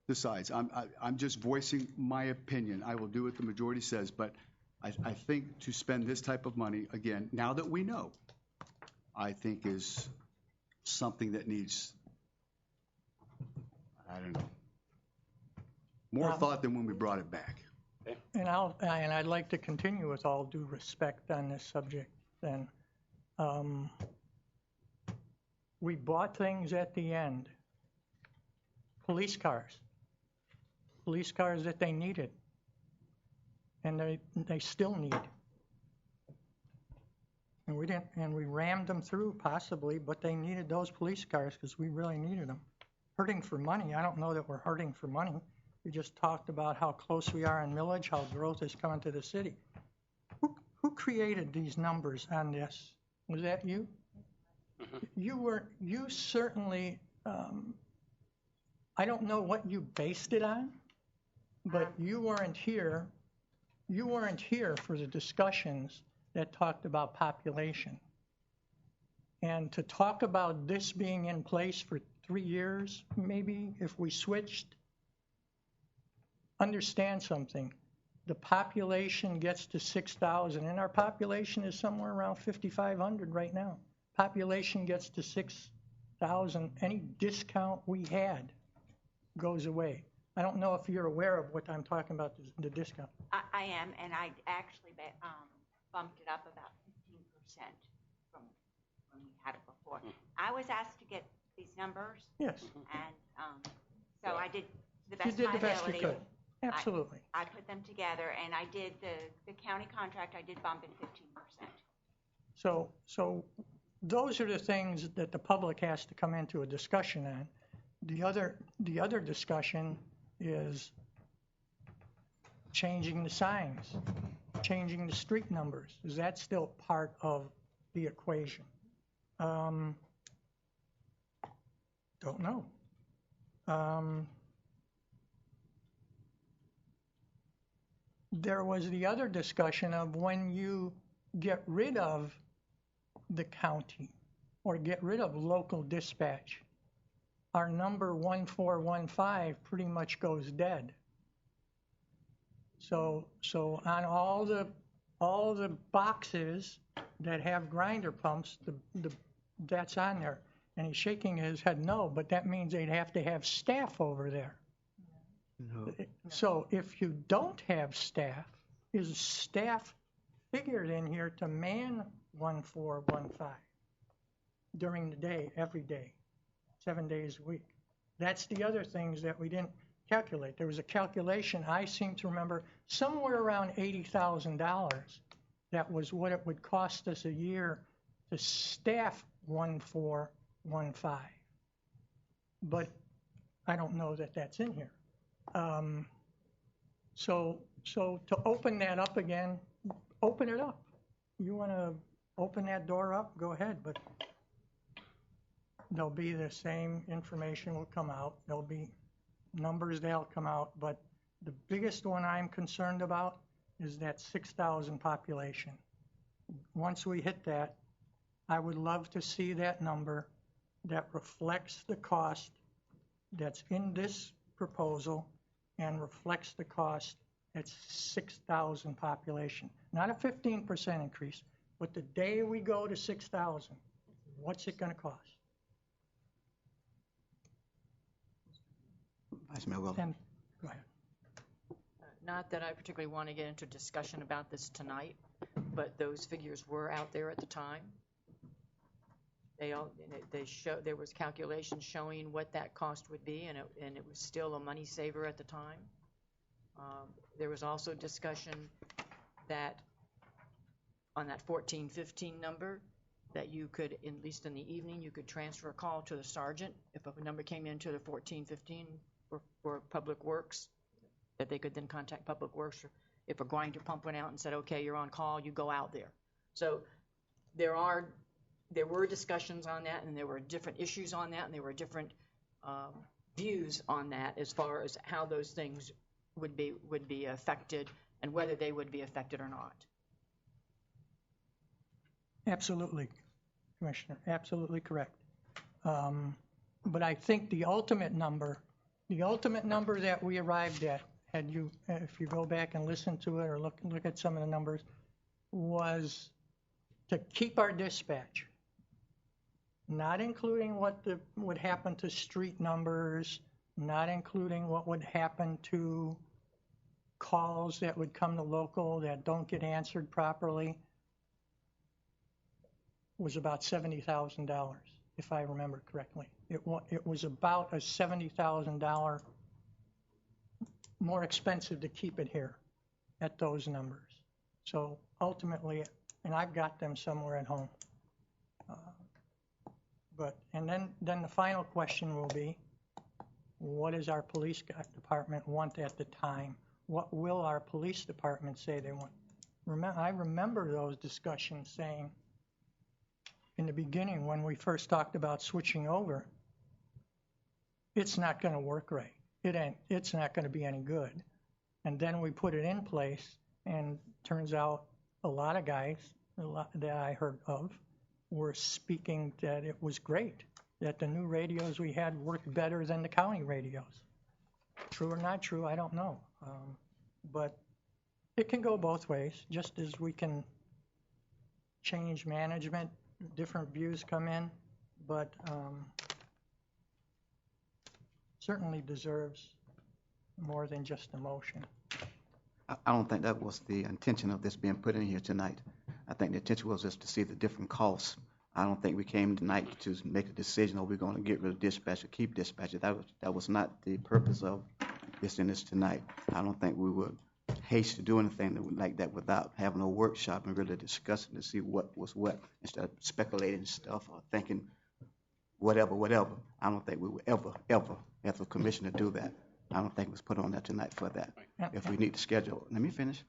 decides. I'm just voicing my opinion. I will do what the majority says, but I think to spend this type of money, again, now that we know, I think is something that needs, I don't know, more thought than when we brought it back. And I'd like to continue with all due respect on this subject then. We bought things at the end. Police cars that they needed. And they still need. And we rammed them through possibly, but they needed those police cars because we really needed them. Hurting for money, I don't know that we're hurting for money. We just talked about how close we are in millage, how growth is coming to the city. Who created these numbers on this? Was that you? You certainly, I don't know what you based it on, but you weren't here for the discussions that talked about population. And to talk about this being in place for 3 years, maybe if we switched, understand something. The population gets to 6,000, and our population is somewhere around 5,500 right now. Population gets to 6,000, any discount we had goes away. I don't know if you're aware of what I'm talking about, the discount. I am, and I actually bumped it up about 15% from when we had it before. I was asked to get these numbers. Yes. And so I did the best of my ability. You did the best you could. Absolutely. I put them together, and I did the county contract, I did bump it 15%. So those are the things that the public has to come into a discussion on. The other discussion is changing the signs, changing the street numbers. Is that still part of the equation? Don't know. There was the other discussion of when you get rid of the county or get rid of local dispatch, our number 1415 pretty much goes dead. So on all the boxes that have grinder pumps, that's on there. And he's shaking his head no, but that means they'd have to have staff over there. No. So if you don't have staff, is staff figured in here to man 1415 during the day, every day, 7 days a week? That's the other things that we didn't calculate. There was a calculation, I seem to remember, somewhere around $80,000. That was what it would cost us a year to staff 1415. But I don't know that that's in here. So to open that up again, open it up. You want to open that door up, go ahead, but there'll be the same information will come out. There'll be numbers that'll come out, but the biggest one I'm concerned about is that 6,000 population. Once we hit that, I would love to see that number that reflects the cost that's in this proposal and reflects the cost at 6,000 population. Not a 15% increase, but the day we go to 6,000, what's it going to cost? Vice Mayor Willis. And, go ahead. Not that I particularly want to get into discussion about this tonight, but those figures were out there at the time. There was calculations showing what that cost would be, and it was still a money saver at the time. There was also discussion that on that 1415 number, that you could, at least in the evening, you could transfer a call to the sergeant if a number came into the 1415 for Public Works, that they could then contact Public Works if a grinder pump went out and said, okay, you're on call, you go out there. So there were discussions on that, and there were different issues on that, and there were different views on that as far as how those things would be affected and whether they would be affected or not. Absolutely, Commissioner, absolutely correct. But I think the ultimate number that we arrived at, if you go back and listen to it or look at some of the numbers, was to keep our dispatch, not including what would happen to street numbers, not including what would happen to calls that would come to local that don't get answered properly, was about $70,000, if I remember correctly. It was about a $70,000 more expensive to keep it here at those numbers. So ultimately, and I've got them somewhere at home. And then the final question will be, what does our police department want at the time? What will our police department say they want? I remember those discussions saying, in the beginning when we first talked about switching over, it's not going to work right. It's not going to be any good. And then we put it in place, and turns out a lot of guys that I heard of were speaking that it was great, that the new radios we had worked better than the county radios. True or not true, I don't know. But it can go both ways, just as we can change management, different views come in, but certainly deserves more than just a motion. I don't think that was the intention of this being put in here tonight. I think the intention was just to see the different costs. I don't think we came tonight to make a decision, or we're going to get rid of dispatch or keep dispatch. That was not the purpose of this in this tonight. I don't think we would haste to do anything like that without having a workshop and really discussing to see what was what, instead of speculating stuff or thinking whatever. I don't think we would ever, as a commissioner, do that. I don't think it was put on there tonight for that. If we need to schedule, let me finish.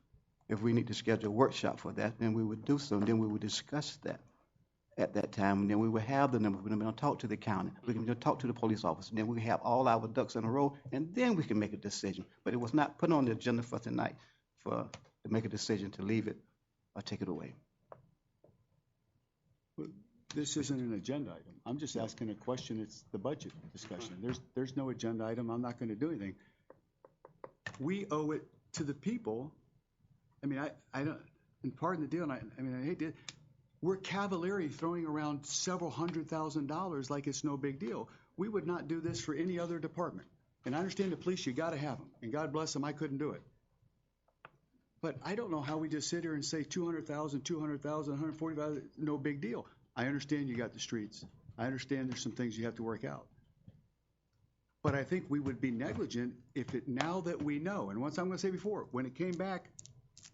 If we need to schedule a workshop for that, then we would do so, and then we would discuss that at that time, and then we would have the numbers. We're going to talk to the county. We're going to talk to the police officer, and then we have all our ducks in a row, and then we can make a decision. But it was not put on the agenda for tonight to make a decision to leave it or take it away. This isn't an agenda item. I'm just asking a question. It's the budget discussion. There's no agenda item. I'm not going to do anything. We owe it to the people. I mean, I don't, and pardon the deal, and I hate to, we're cavalierly throwing around several $100,000 like it's no big deal. We would not do this for any other department. And I understand the police, you got to have them. And God bless them, I couldn't do it. But I don't know how we just sit here and say 200,000, 200,000, 140,000, no big deal. I understand you got the streets. I understand there's some things you have to work out. But I think we would be negligent if it, now that we know, and once I'm going to say before, when it came back,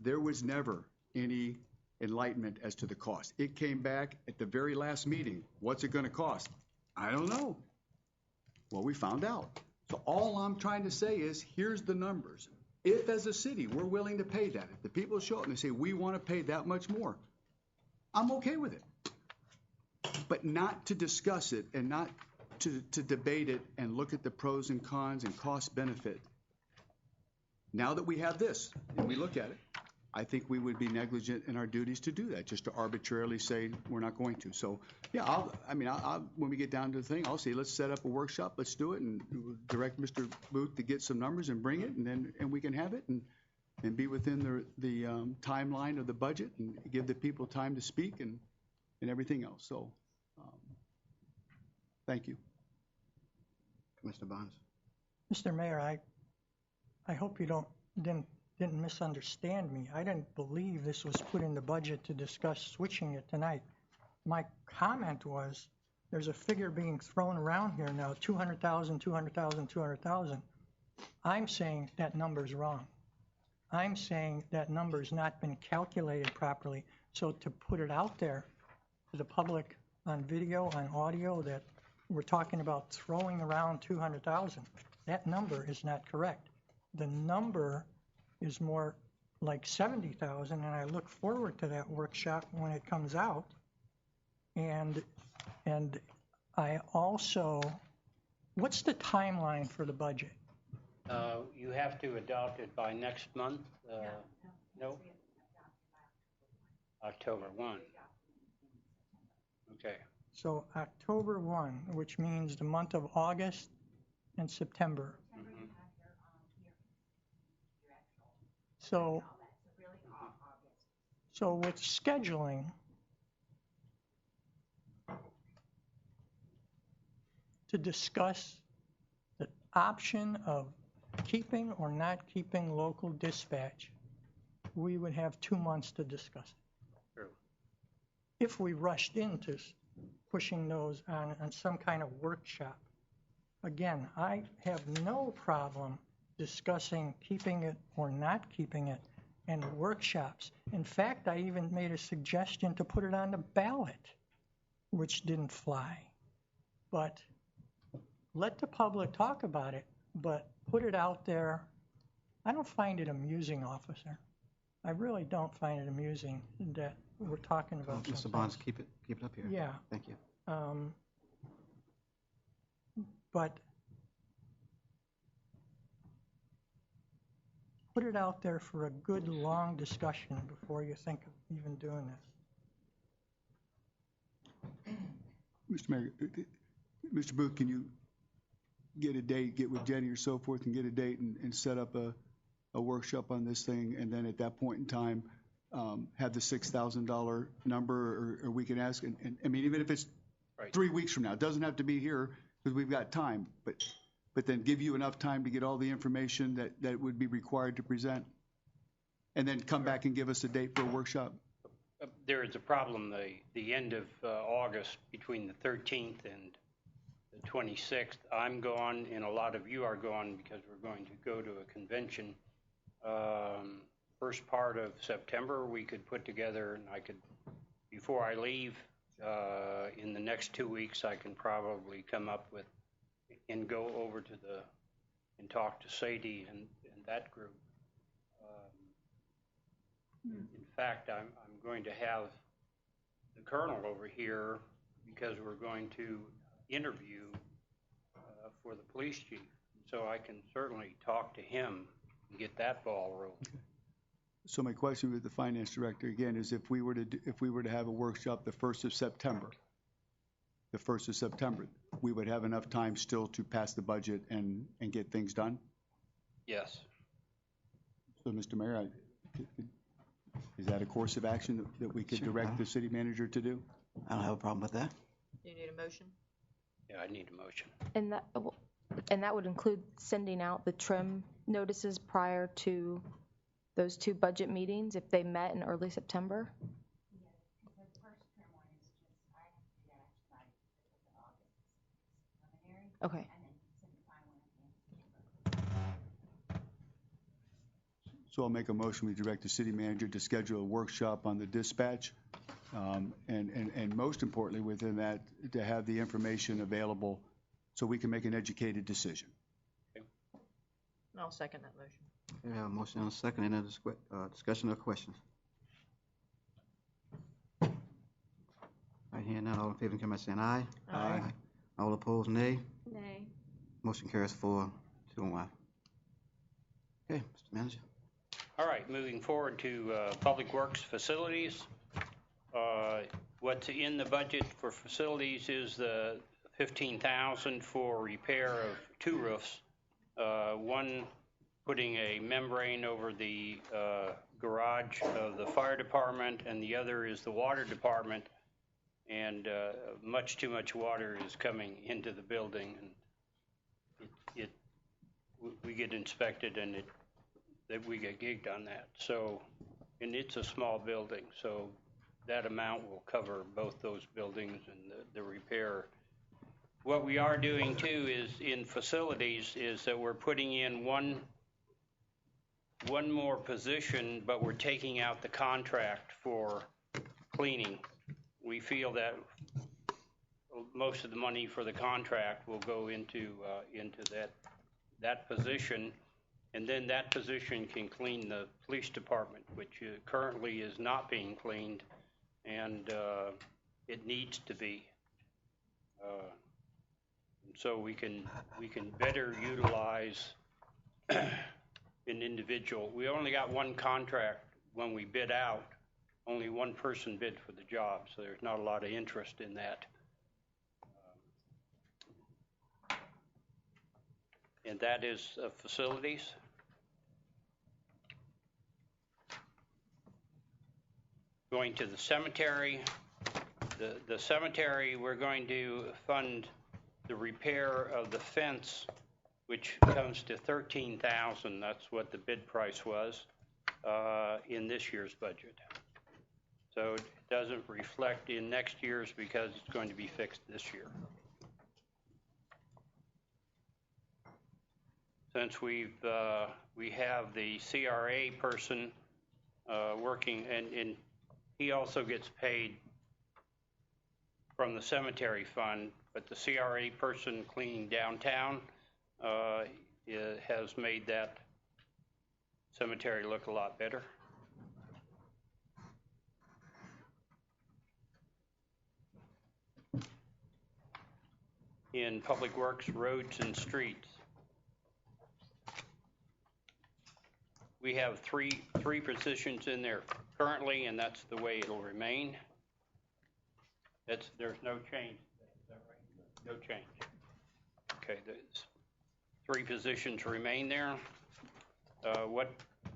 there was never any enlightenment as to the cost. It came back at the very last meeting. What's it going to cost? I don't know. Well, we found out. So all I'm trying to say is, here's the numbers. If as a city, we're willing to pay that, if the people show up and they say, we want to pay that much more, I'm okay with it. But not to discuss it and not to debate it and look at the pros and cons and cost benefit. Now that we have this and we look at it, I think we would be negligent in our duties to do that, just to arbitrarily say we're not going to. So, yeah, I'll when we get down to the thing, I'll say, let's set up a workshop, let's do it, and direct Mr. Booth to get some numbers and bring it, and we can have it and be within the timeline of the budget and give the people time to speak and everything else. So, thank you. Commissioner Barnes. Mr. Mayor, I hope you didn't misunderstand me. I didn't believe this was put in the budget to discuss switching it tonight. My comment was, there's a figure being thrown around here now, 200,000, 200,000, 200,000. I'm saying that number's wrong. I'm saying that number's not been calculated properly. So to put it out there to the public on video, on audio, that we're talking about throwing around 200,000, that number is not correct. The number is more like 70,000, and I look forward to that workshop when it comes out. And I also, what's the timeline for the budget? You have to adopt it by next month? No? October 1. Okay. So October 1, which means the month of August and September. Mm-hmm. So with scheduling, to discuss the option of keeping or not keeping local dispatch, we would have 2 months to discuss it. True. If we rushed into pushing those on some kind of workshop, again, I have no problem discussing keeping it or not keeping it in workshops. In fact, I even made a suggestion to put it on the ballot, which didn't fly. But let the public talk about it, but put it out there. I don't find it amusing, officer. I really don't find it amusing that we're talking about Mr. something. Barnes, keep it up here. Yeah. Thank you. But put it out there for a good, long discussion before you think of even doing this. Mr. Mayor, Mr. Booth, can you get a date, get with Jenny or so forth, and get a date and set up a workshop on this thing, and then at that point in time, have the $6,000 number, or we can ask, and I mean, even if it's Right. 3 weeks from now, it doesn't have to be here because we've got time, but then give you enough time to get all the information that would be required to present, and then come back and give us a date for a workshop. There is a problem, the end of August, between the 13th and the 26th. I'm gone, and a lot of you are gone because we're going to go to a convention. First part of September, we could put together, and I could, before I leave, in the next 2 weeks, I can probably come up with and go over to and talk to Sadie and that group. In fact, I'm going to have the colonel over here because we're going to interview for the police chief. So I can certainly talk to him and get that ball rolling. So my question with the finance director again is, if we were to have a workshop the 1st of September, we would have enough time still to pass the budget and get things done? Yes. So, Mr. Mayor, is that a course of action that we could direct the city manager to do? I don't have a problem with that. Do you need a motion? Yeah, I need a motion. And that would include sending out the trim notices prior to those 2 budget meetings if they met in early September? Okay. So I'll make a motion, we direct the city manager to schedule a workshop on the dispatch. And most importantly within that, to have the information available so we can make an educated decision. I'll second that motion. Okay, we have a motion and a second. Any discussion or questions? Right here now, all in favor, come by saying aye. Aye. All opposed, nay. Nay. Motion carries 4-2-1. Okay, Mr. Manager. All right, moving forward to Public Works Facilities. What's in the budget for facilities is the $15,000 for repair of 2 roofs. One putting a membrane over the garage of the fire department, and the other is the water department. And much too much water is coming into the building, and we get inspected, and we get gigged on that. So, and it's a small building, so that amount will cover both those buildings and the repair. What we are doing too is in facilities is that we're putting in one more position, but we're taking out the contract for cleaning. We feel that most of the money for the contract will go into that position, and then that position can clean the police department, which currently is not being cleaned, and it needs to be. So we can better utilize an individual. We only got one contract when we bid out. Only one person bid for the job, so there's not a lot of interest in that. And that is facilities. Going to the cemetery. The cemetery, we're going to fund the repair of the fence, which comes to $13,000. That's what the bid price was in this year's budget. So it doesn't reflect in next year's because it's going to be fixed this year. Since we have the CRA person working, and he also gets paid from the cemetery fund, but the CRA person cleaning downtown has made that cemetery look a lot better. In Public Works, Roads and Streets, we have three positions in there currently, and that's the way it'll remain. There's no change. Is that right? No change. Okay, there's 3 positions remain there.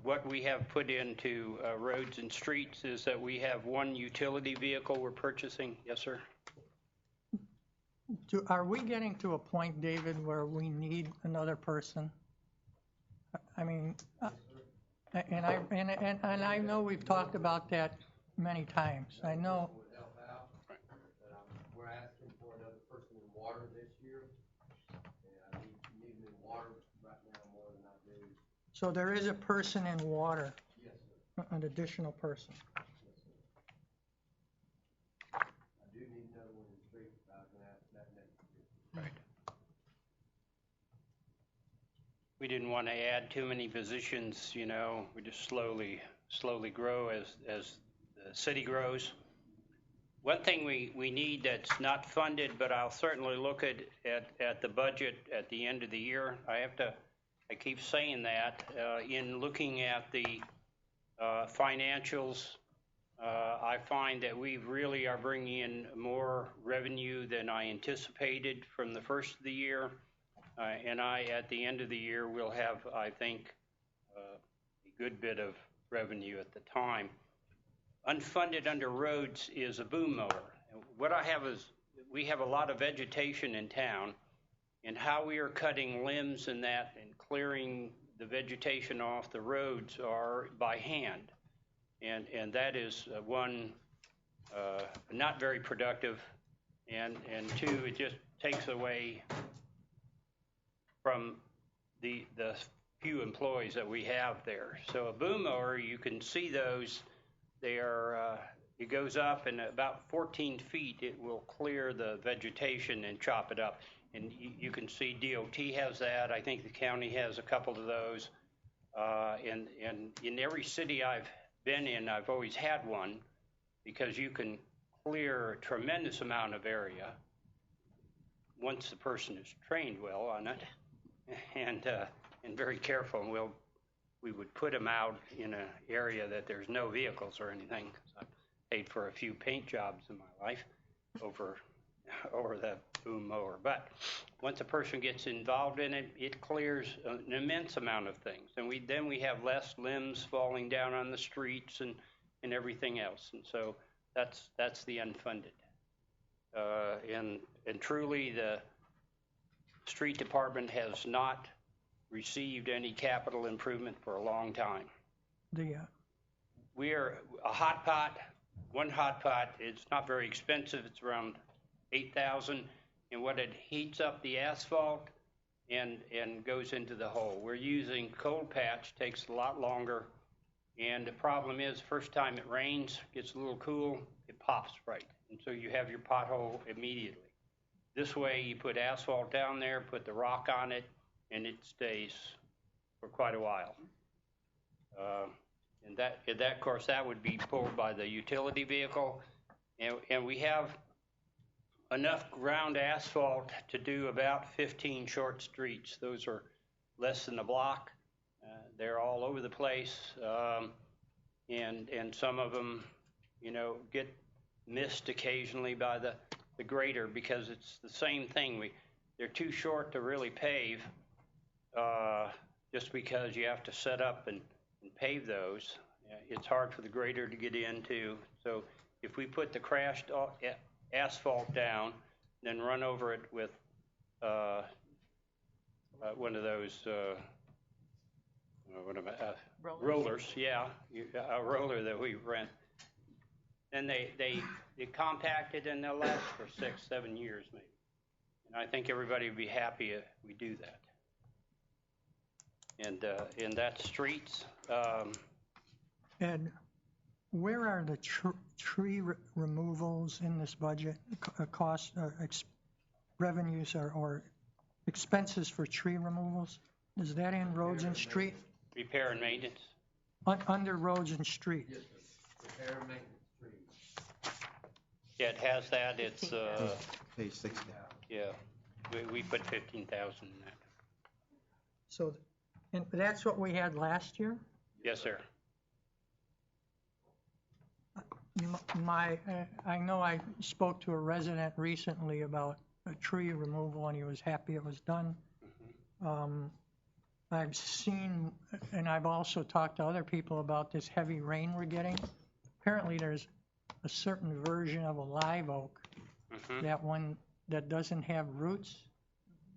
What we have put into Roads and Streets is that we have 1 utility vehicle we're purchasing. Yes, sir. Are we getting to a point, David, where we need another person? I mean, and I know we've talked about that many times. I know. We're asking for another person in water this year, and I need them in water right now more than I do. So there is a person in water. Yes, sir. An additional person. Yes, sir. I do need another one in the street. I was going to ask that next year. Right. We didn't want to add too many positions, you know. We just slowly grow as the city grows. One thing we need that's not funded, but I'll certainly look at the budget at the end of the year. I keep saying that in looking at the financials, I find that we really are bringing in more revenue than I anticipated from the first of the year. And at the end of the year, will have, I think, a good bit of revenue at the time. Unfunded under roads is a boom mower. What I have is, we have a lot of vegetation in town, and how we are cutting limbs and that and clearing the vegetation off the roads are by hand. And that is one, not very productive, and 2, it just takes away from the few employees that we have there. So a boom mower, you can see those. They are, it goes up, and about 14 feet, it will clear the vegetation and chop it up. And you can see DOT has that. I think the county has a couple of those. And in every city I've been in, I've always had one, because you can clear a tremendous amount of area once the person is trained well on it and very careful. And we would put them out in an area that there's no vehicles or anything. 'Cause I've paid for a few paint jobs in my life over the boom mower. But once a person gets involved in it, it clears an immense amount of things. And then we have less limbs falling down on the streets and everything else. And so that's the unfunded. And truly, the street department has not received any capital improvement for a long time. We are a hot pot. One hot pot, it's not very expensive. It's around $8,000, and what it heats up the asphalt and goes into the hole. We're using cold patch, takes a lot longer, and the problem is, first time it rains, gets a little cool, it pops right, and so you have your pothole immediately. This way, you put asphalt down there, put the rock on it, and it stays for quite a while. And that, of course, that would be pulled by the utility vehicle, and we have enough ground asphalt to do about 15 short streets. Those are less than a block. They're all over the place, and some of them, get missed occasionally by the grader, because it's the same thing. They're too short to really pave, just because you have to set up and pave those. It's hard for the grader to get into. So if we put the crashed asphalt down, then run over it with one of those rollers. Yeah, a roller that we rent. Then they compact it, and they'll last for 6-7 years maybe. And I think everybody would be happy if we do that. And that's streets. Ed, where are the tree removals in this budget? Cost, revenues, or expenses for tree removals? Is that in roads and street? Repair and maintenance. Under roads and street? Yes, sir. Repair and maintenance trees. Yeah, it has that. It's Page 60. yeah. We put 15,000 in that. So, and that's what we had last year? Yes, sir. I know I spoke to a resident recently about a tree removal, and he was happy it was done. I've seen, and I've also talked to other people about this heavy rain we're getting. Apparently there's a certain version of a live oak that doesn't have roots,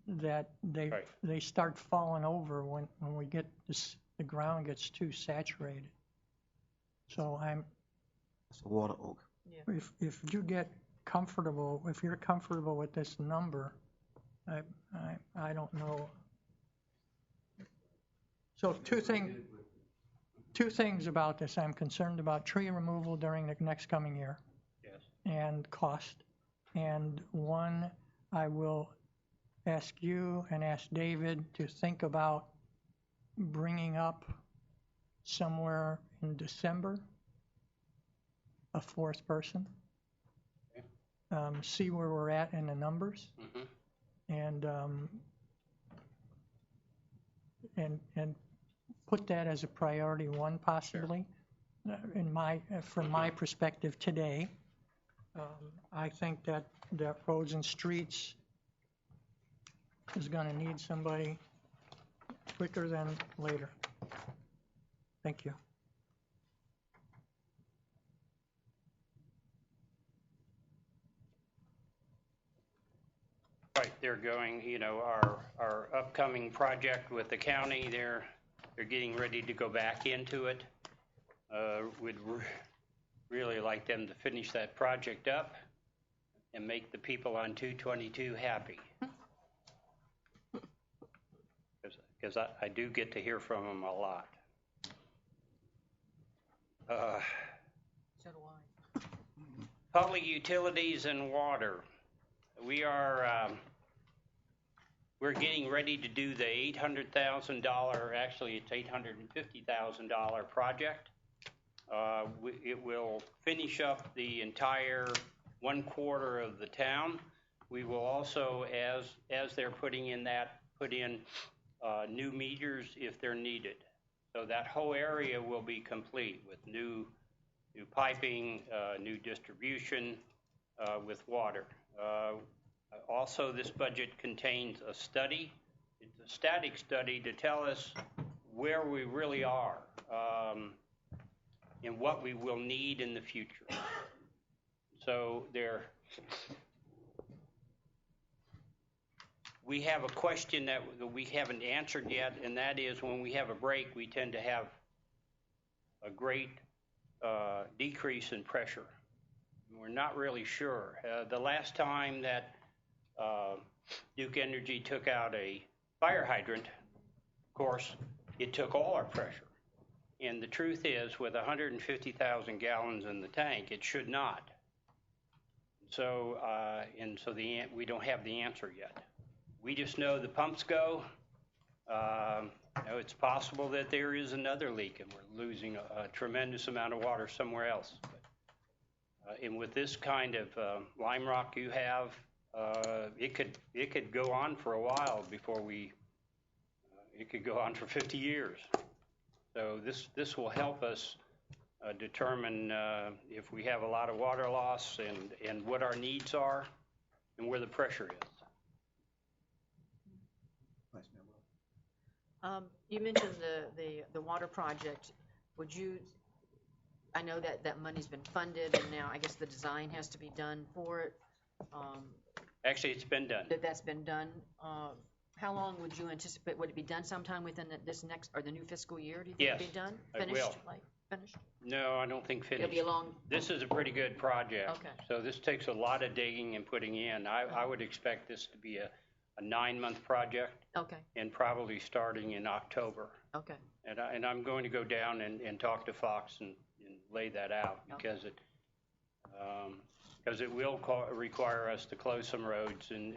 that they start falling over when we get the ground gets too saturated. So It's a water oak. if you get comfortable, if you're comfortable with this number, I don't know. So two things about this. I'm concerned about tree removal during the next coming year. Yes. And cost. And one, I will ask you and ask David to think about bringing up somewhere in December a fourth person. Okay. See where we're at in the numbers. And put that as a priority one, possibly. From my perspective today, I think that roads and streets is going to need somebody quicker than later. Thank you. Right, they're going, our upcoming project with the county, they're getting ready to go back into it. We'd really like them to finish that project up and make the people on 222 happy. because I do get to hear from them a lot. So do I. Public utilities and water. We're getting ready to do the $800,000, actually it's $850,000 project. It will finish up the entire 1/4 of the town. We will also, as they're putting in that, put in new meters if they're needed. So that whole area will be complete with new piping, new distribution with water. Also, this budget contains a study. It's a static study to tell us where we really are and what we will need in the future. So we have a question that we haven't answered yet, and that is when we have a break, we tend to have a great decrease in pressure. We're not really sure. The last time that Duke Energy took out a fire hydrant, of course, it took all our pressure. And the truth is, with 150,000 gallons in the tank, it should not. So, we don't have the answer yet. We just know the pumps go. It's possible that there is another leak and we're losing a tremendous amount of water somewhere else. And with this kind of lime rock you have, it could go on for a while before it could go on for 50 years. So this will help us determine if we have a lot of water loss and what our needs are and where the pressure is. You mentioned the water project. I know that money's been funded, and now I guess the design has to be done for it. Actually, it's been done. That's been done. How long would you anticipate? Would it be done sometime within this next or the new fiscal year? Do you think it'll be done? Finished? It will. Finished? No, I don't think finished. It'll be a long. This is a pretty good project. Okay. So this takes a lot of digging and putting in. I would expect this to be a 9-month project. Okay. And probably starting in October. Okay. And I'm going to go down and talk to Fox and lay that out because it will require us to close some roads and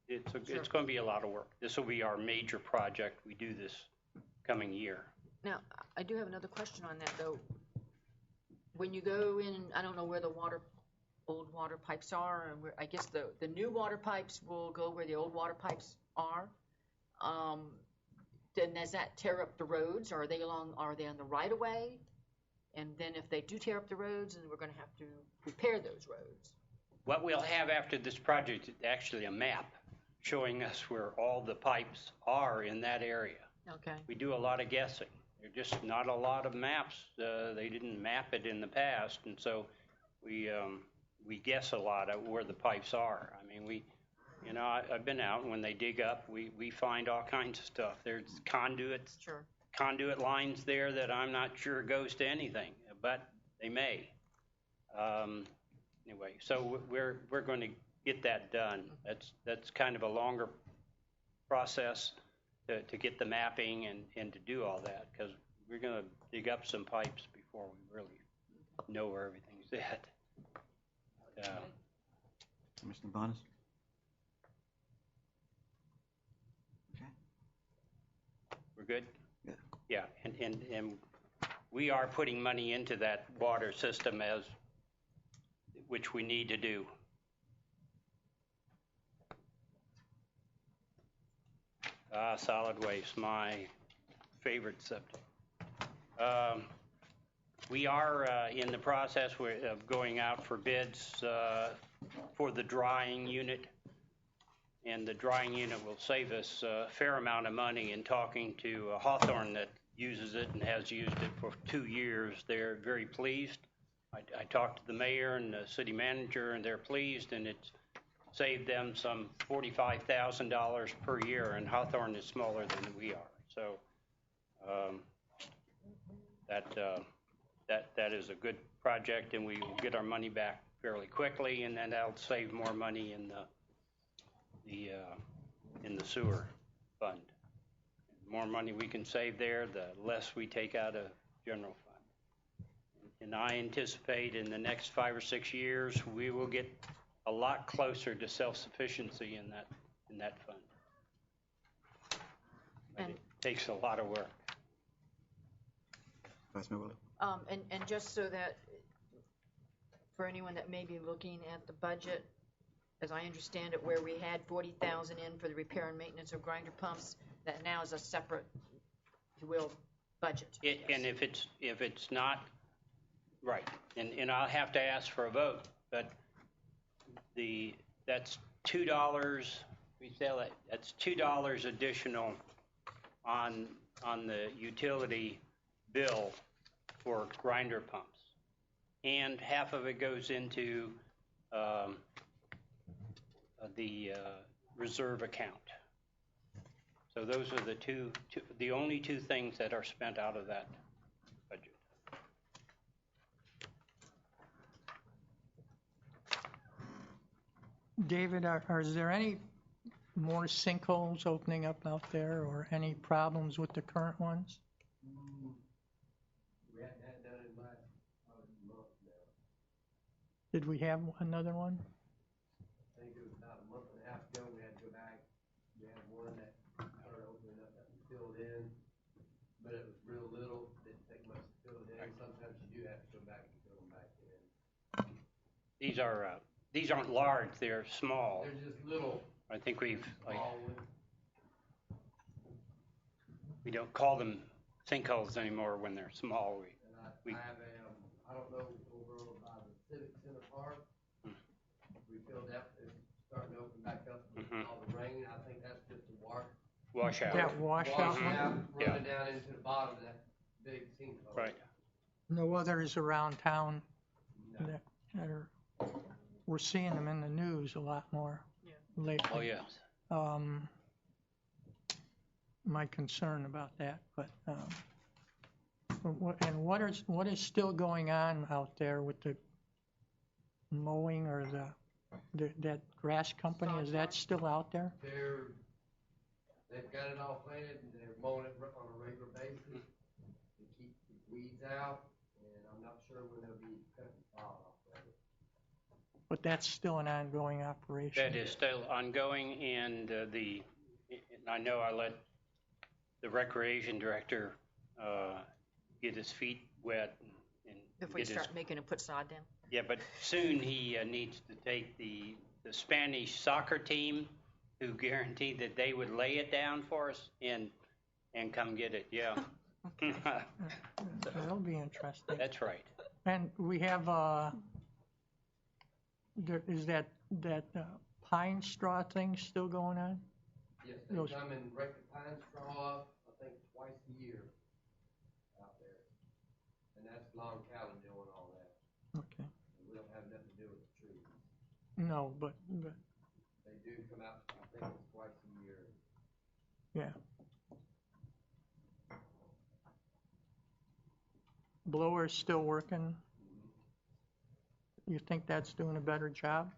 it's going to be a lot of work. This will be our major project. We do this coming year. Now, I do have another question on that though. When you go in, I don't know where the old water pipes are, and I guess the new water pipes will go where the old water pipes are. Then does that tear up the roads? Are they on the right of way? And then if they do tear up the roads, then we're going to have to repair those roads. What we'll have after this project is actually a map showing us where all the pipes are in that area. Okay. We do a lot of guessing. There's just not a lot of maps. They didn't map it in the past, and so we guess a lot at where the pipes are. I mean, I've been out, and when they dig up, we find all kinds of stuff. There's conduits, conduit lines there that I'm not sure goes to anything, but they may. Anyway, so we're going to get that done. That's kind of a longer process to get the mapping and to do all that, because we're going to dig up some pipes before we really know where everything's at. Commissioner Bonus? Okay. We're good? Yeah. Yeah, and we are putting money into that water system which we need to do. Solid waste, my favorite subject. We are in the process of going out for bids for the drying unit, and the drying unit will save us a fair amount of money. In talking to Hawthorne that uses it and has used it for 2 years, they're very pleased. I talked to the mayor and the city manager, and they're pleased, and it's saved them some $45,000 per year, and Hawthorne is smaller than we are. So that is a good project, and we will get our money back fairly quickly, and then that'll save more money in the sewer fund. The more money we can save there, the less we take out of general fund. And I anticipate in the next 5 or 6 years, we will get a lot closer to self-sufficiency in that fund. But it takes a lot of work. Vice Mayor Willett. And just so that, for anyone that may be looking at the budget, as I understand it, where we had 40,000 in for the repair and maintenance of grinder pumps, that now is a separate, if you will, budget. And if it's not, right, and I'll have to ask for a vote, but that's $2, we sell it, that's $2 additional on the utility bill for grinder pumps. And half of it goes into the reserve account. So those are the only two things that are spent out of that budget. David, is there any more sinkholes opening up out there or any problems with the current ones? We hadn't had done in the last month now. Did we have another one? I think it was about a month and a half ago, we had to go back. We had one that started opening up that was filled in, but it was real little, didn't take much to fill it in. Sometimes you do have to go back and fill them back in. These aren't large, they're small. They're just little, I think small ones. we don't call them sinkholes anymore when they're small. And I have I don't know, over by the Civic Center Park, we filled that, it's starting to open back up with all the rain. I think that's just a washout. That washout one? Running down into the bottom of that big sinkhole. Right. No others around town No. that are, we're seeing them in the news a lot more lately. Oh, yeah. My concern about that, but what is still going on out there with the mowing or that grass company? Is that still out there? They've got it all planted and they're mowing it on a regular basis to keep the weeds out, and I'm not sure when they'll be cutting the fall off of it. But that's still an ongoing operation. That is still ongoing, and I know I let the recreation director get his feet wet and Before you start making him put sod down? Yeah, but soon he needs to take the Spanish soccer team, who guaranteed that they would lay it down for us and come get it. Yeah. That'll be interesting. That's right. And we have is that pine straw thing still going on? Yes, they come and break the pine straw up, I think twice a year out there. And that's Long Callan doing all that. Okay. We don't have nothing to do with the trees. No, but They do come out, I think it's twice a year. yeah. Blower's still working? You think that's doing a better job?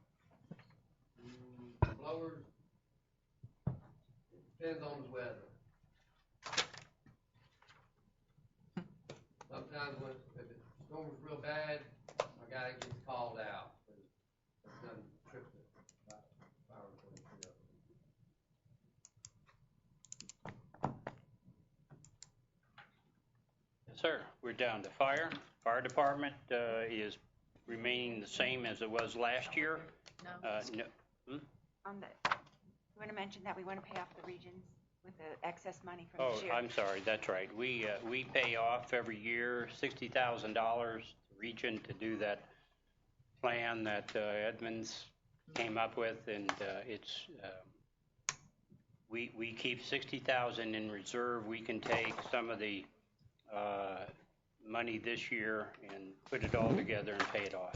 Blowers, it depends on the weather. Sometimes if it storms real bad, my guy gets called out. It's done tripped it. Fire department. Yes, sir. We're down to fire. Fire department is remaining the same as it was last year. No. No. You want to mention that we want to pay off the regions with the excess money from Oh, this year? I'm sorry. That's right. We pay off every year $60,000 to region to do that plan that Edmonds came up with, and it's we keep $60,000 in reserve. We can take some of the money this year and put it all together and pay it off,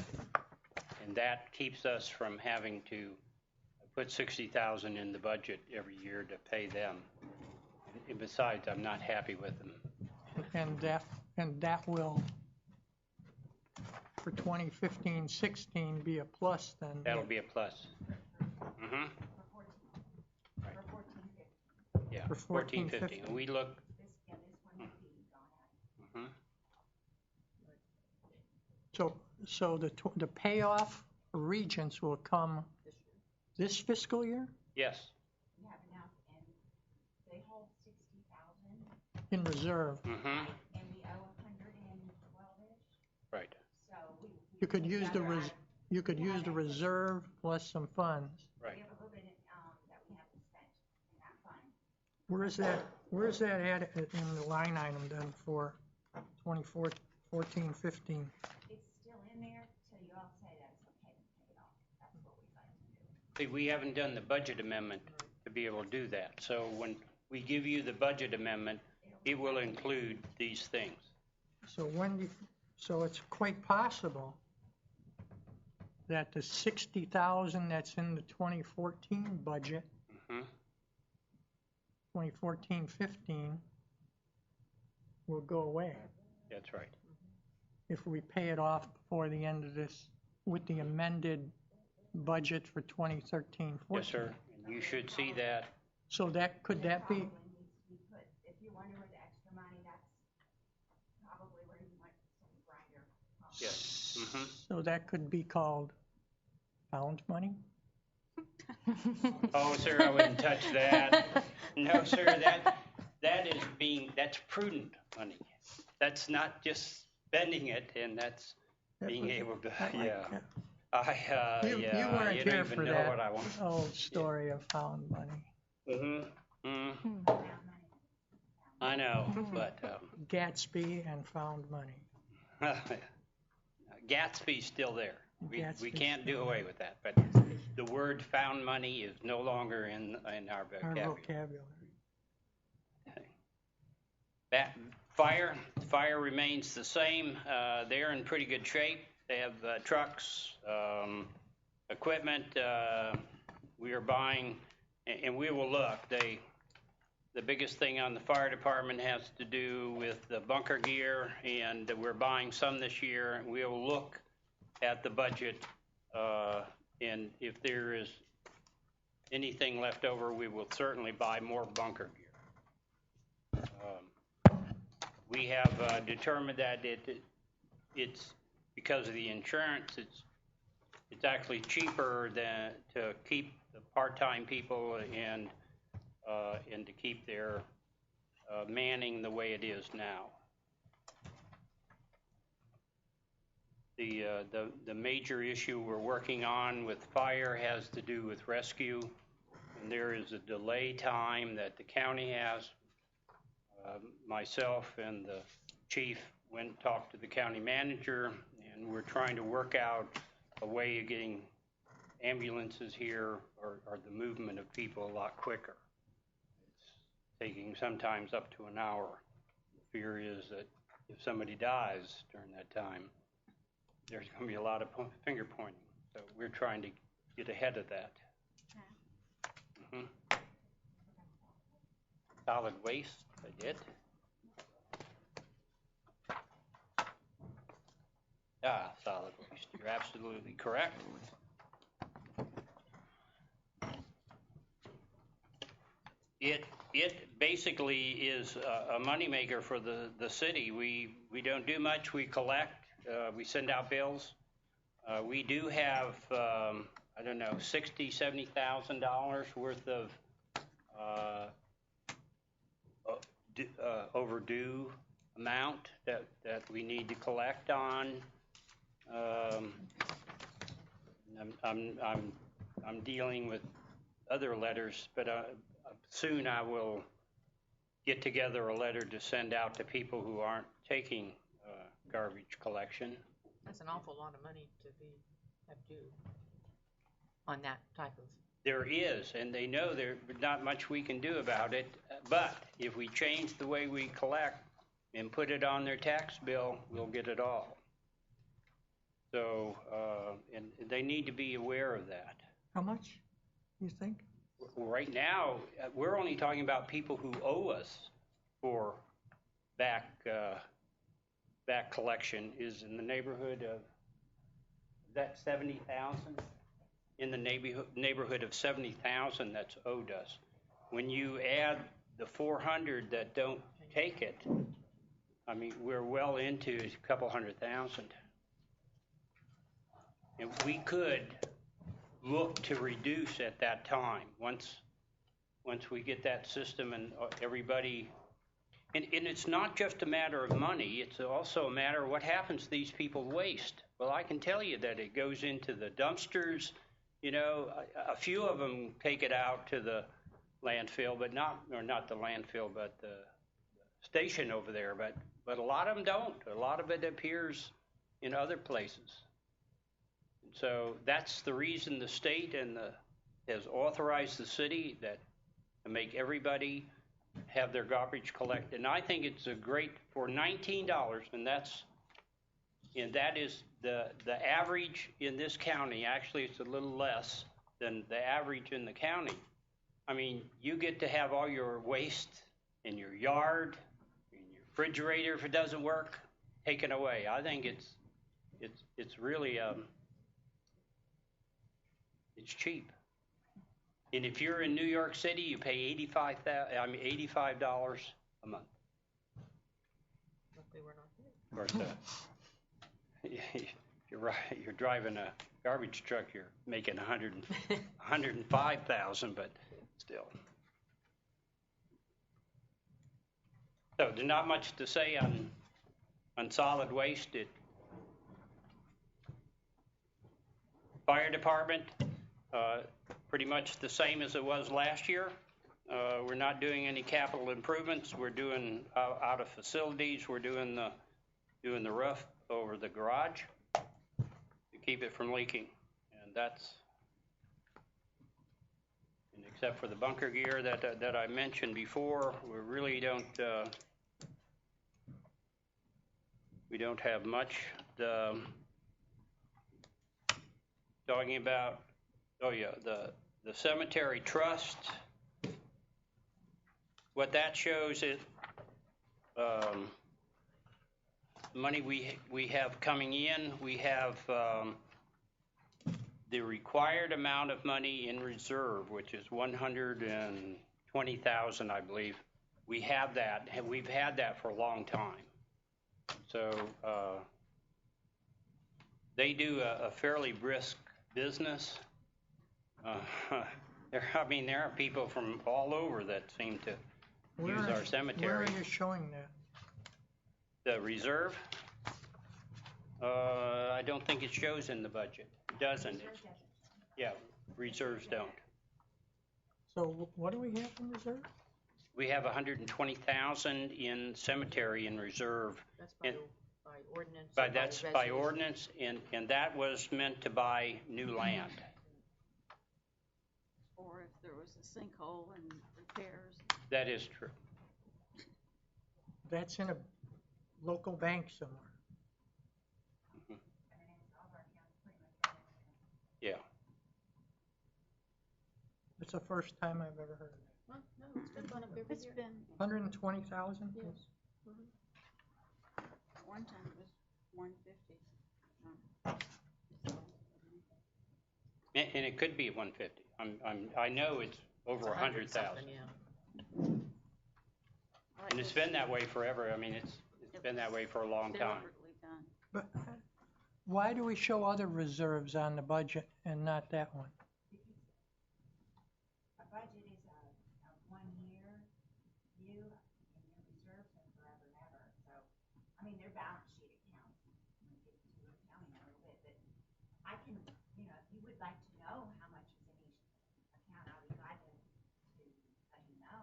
and that keeps us from having to put $60,000 in the budget every year to pay them. And besides, I'm not happy with them. And that will, for 2015-16, be a plus then? That'll be a plus. Mm-hmm. Yeah, For 14, 14, 15. We look, mhm. So the payoff for Regents will come this fiscal year Yes, We have enough, and they hold 60,000, in reserve? mhm, and we owe 112-ish, right. so we. You could use the you could use the reserve plus some funds. Right. We have a little bit, that we haven't spent in that fund. Where's that at in the line item then for 2014, 15? It's still in there till you all say that it's okay to pay it off. That's what we'd like to do. See, we haven't done the budget amendment to be able to do that. So when we give you the budget amendment, it will include these things. So it's quite possible that the 60,000 that's in the 2014 budget, Mhm. 2014-15, will go away That's right. if we pay it off before the end of this with the amended budget for 2013-14. Yes, sir. And you should see that. So could that be? If you wonder where the extra money, that's probably where you might some grinder. Yes. Mhm. So that could be called found money? Oh, sir, I wouldn't touch that. No, sir, that's prudent money. That's not just spending it, and that's being able to, yeah. You Yeah, weren't you here don't for even know that what I want. old story of found money. Mm-hmm. Mm. I know, but Gatsby and found money. Gatsby's still there. We Gatsby's can't do away with that. But the word "found money" is no longer in our Our vocabulary. vocabulary. Fire remains the same. They're in pretty good shape. They have trucks, equipment. We are buying, and we will look. The biggest thing on the fire department has to do with the bunker gear, and we're buying some this year. We'll look at the budget, and if there is anything left over, we will certainly buy more bunker gear. We have determined that it's because of the insurance. It's actually cheaper than to keep the part-time people and to keep their manning the way it is now. The major issue we're working on with fire has to do with rescue, and there is a delay time that the county has. Myself and the chief went and talked to the county manager, and we're trying to work out a way of getting ambulances here or the movement of people a lot quicker. It's taking sometimes up to an hour. The fear is that if somebody dies during that time, there's going to be a lot of finger pointing. So we're trying to get ahead of that. Mm-hmm. Solid waste, I did. Solid waste. You're absolutely correct. It basically is a moneymaker for the city. We don't do much. We collect. We send out bills. We do have I don't know, $60,000, $70,000 worth of overdue amount that we need to collect on. I'm dealing with other letters, but soon I will get together a letter to send out to people who aren't taking garbage collection. That's an awful lot of money to have due on that type of. There is, and they know there's not much we can do about it. But if we change the way we collect and put it on their tax bill, we'll get it all. So, and they need to be aware of that. How much, you think? Right now, we're only talking about people who owe us for back collection is in the neighborhood of, is that 70,000? In the neighborhood of 70,000 that's owed us. When you add the 400 that don't take it, I mean, we're well into a couple 100,000. And we could look to reduce at that time, once we get that system and everybody, and it's not just a matter of money, it's also a matter of what happens to these people waste. Well, I can tell you that it goes into the dumpsters, you know, a few of them take it out to the landfill, but not the landfill, but the station over there, but a lot of them don't. A lot of it appears in other places. So that's the reason the state has authorized the city to make everybody have their garbage collected. And I think it's a great, for $19, and that is the average in this county. Actually, it's a little less than the average in the county. I mean, you get to have all your waste in your yard, in your refrigerator if it doesn't work, taken away. I think it's really it's cheap. And if you're in New York City, you pay $85 a month. Luckily, we're not here. Of course, you're right. You're driving a garbage truck. You're making 105,000, but still. So there's not much to say on solid waste. Fire department. Pretty much the same as it was last year. We're not doing any capital improvements. We're doing out of facilities. We're doing the roof over the garage to keep it from leaking, and except for the bunker gear that I mentioned before, we really don't have much. Talking about. Oh yeah, the cemetery trust. What that shows is money we have coming in. We have the required amount of money in reserve, which is $120,000, I believe. We have that, and we've had that for a long time. So they do a fairly brisk business. There are people from all over that seem to use our cemetery. Where are you showing that? The reserve? I don't think it shows in the budget. It doesn't. Yeah, reserves don't. So what do we have in reserve? We have 120,000 in cemetery in reserve. That's by ordinance. That's by ordinance, and that was meant to buy new land. Or if there was a sinkhole and repairs. That is true. That's in a local bank somewhere. Mm-hmm. Yeah. It's the first time I've ever heard of that. Well, no, it's been gone up every It's year. been, 120,000? Yes. one time it was 150. And it could be 150. I know it's over 100,000. Yeah. And it's been that way forever. I mean, it's been that way for a long time. Deliberately done. But why do we show other reserves on the budget and not that one? Our budget is a 1-year view, and your reserves are forever and ever. So, I mean, they're balance sheet accounts. We'll get to accounting in a little bit, but I can, if you would like to know how much is in each account, I'll be glad to let you know.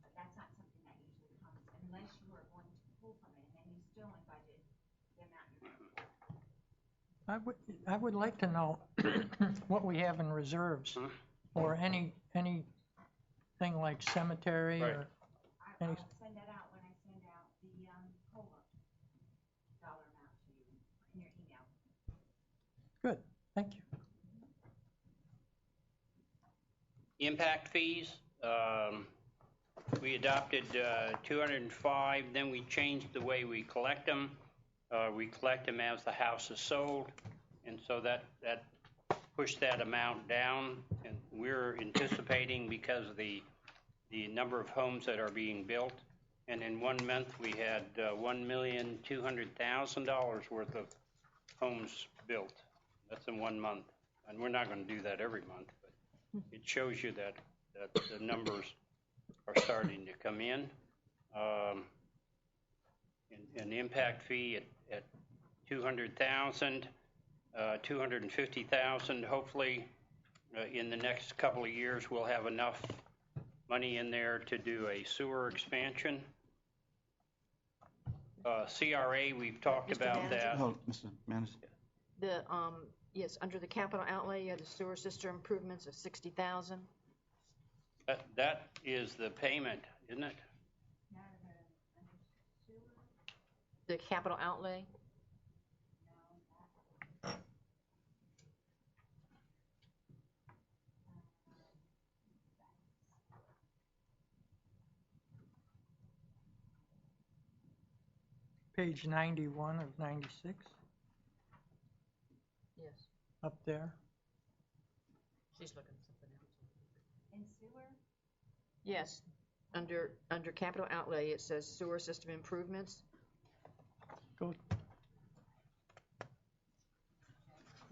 But that's not something that usually comes unless you are going to pull from it, and then you still only budget the amount you're going to pull. I would like to know what we have in reserves or anything like cemetery or I any. will send that out when I send out the COLA dollar amount to you in your email. Good, thank you. Impact fees, we adopted 205, then we changed the way we collect them. We collect them as the house is sold, and so that pushed that amount down. And we're anticipating, because of the the number of homes that are being built. And in 1 month, we had $1,200,000 worth of homes built. That's in 1 month. And we're not going to do that every month, but it shows you that the numbers are starting to come in. An impact fee at $200,000, $250,000. Hopefully, in the next couple of years, we'll have enough money in there to do a sewer expansion. CRA, we've talked Mr. about Manager? that. Oh, Mr. Manager. The, yes, under the capital outlay, you had the sewer system improvements of 60,000. That is the payment, isn't it? The capital outlay? Page 91 of 96, Yes. up there. She's looking at something else. In sewer? Yes, under capital outlay, it says sewer system improvements. Go.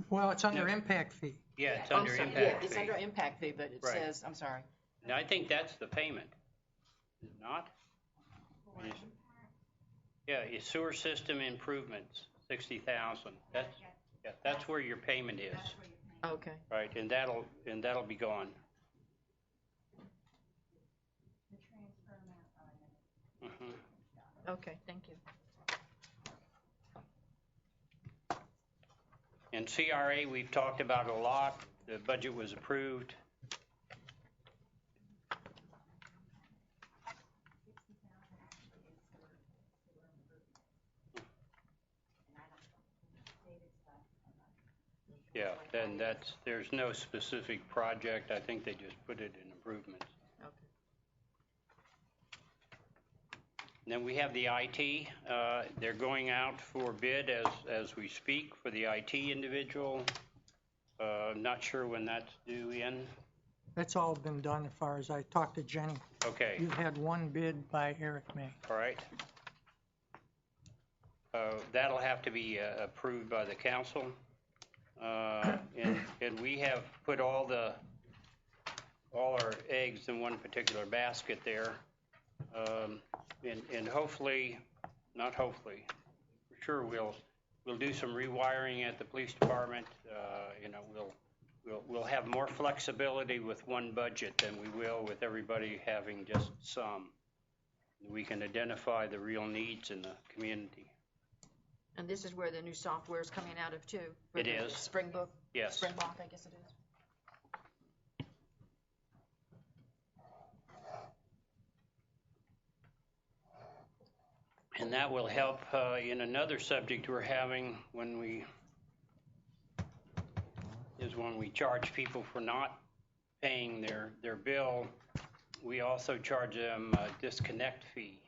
Well, it's under No. impact fee. Yeah, it's I'm under sorry, impact yeah, it's fee. under impact fee, but it Right. says, I'm sorry. And I think that's the payment, is it not? Yeah, it's sewer system improvements, 60,000. That's where your payment is, Okay. right? And that'll be gone. The transfer amount on it. Okay, thank you. And CRA, we've talked about a lot. The budget was approved. Yeah, then there's no specific project. I think they just put it in improvements. Okay. And then we have the IT. They're going out for bid as we speak for the IT individual. Not sure when that's due in. That's all been done as far as I talked to Jenny. Okay. You had one bid by Eric May. All right. That'll have to be approved by the council. And we have put all our eggs in one particular basket there. And hopefully, not hopefully, for sure we'll do some rewiring at the police department. We'll have more flexibility with one budget than we will with everybody having just some. We can identify the real needs in the community. And this is where the new software is coming out of too? It is. Springbok? Yes. Springbok, I guess it is. And that will help in another subject we're having when we charge people for not paying their bill. We also charge them a disconnect fee.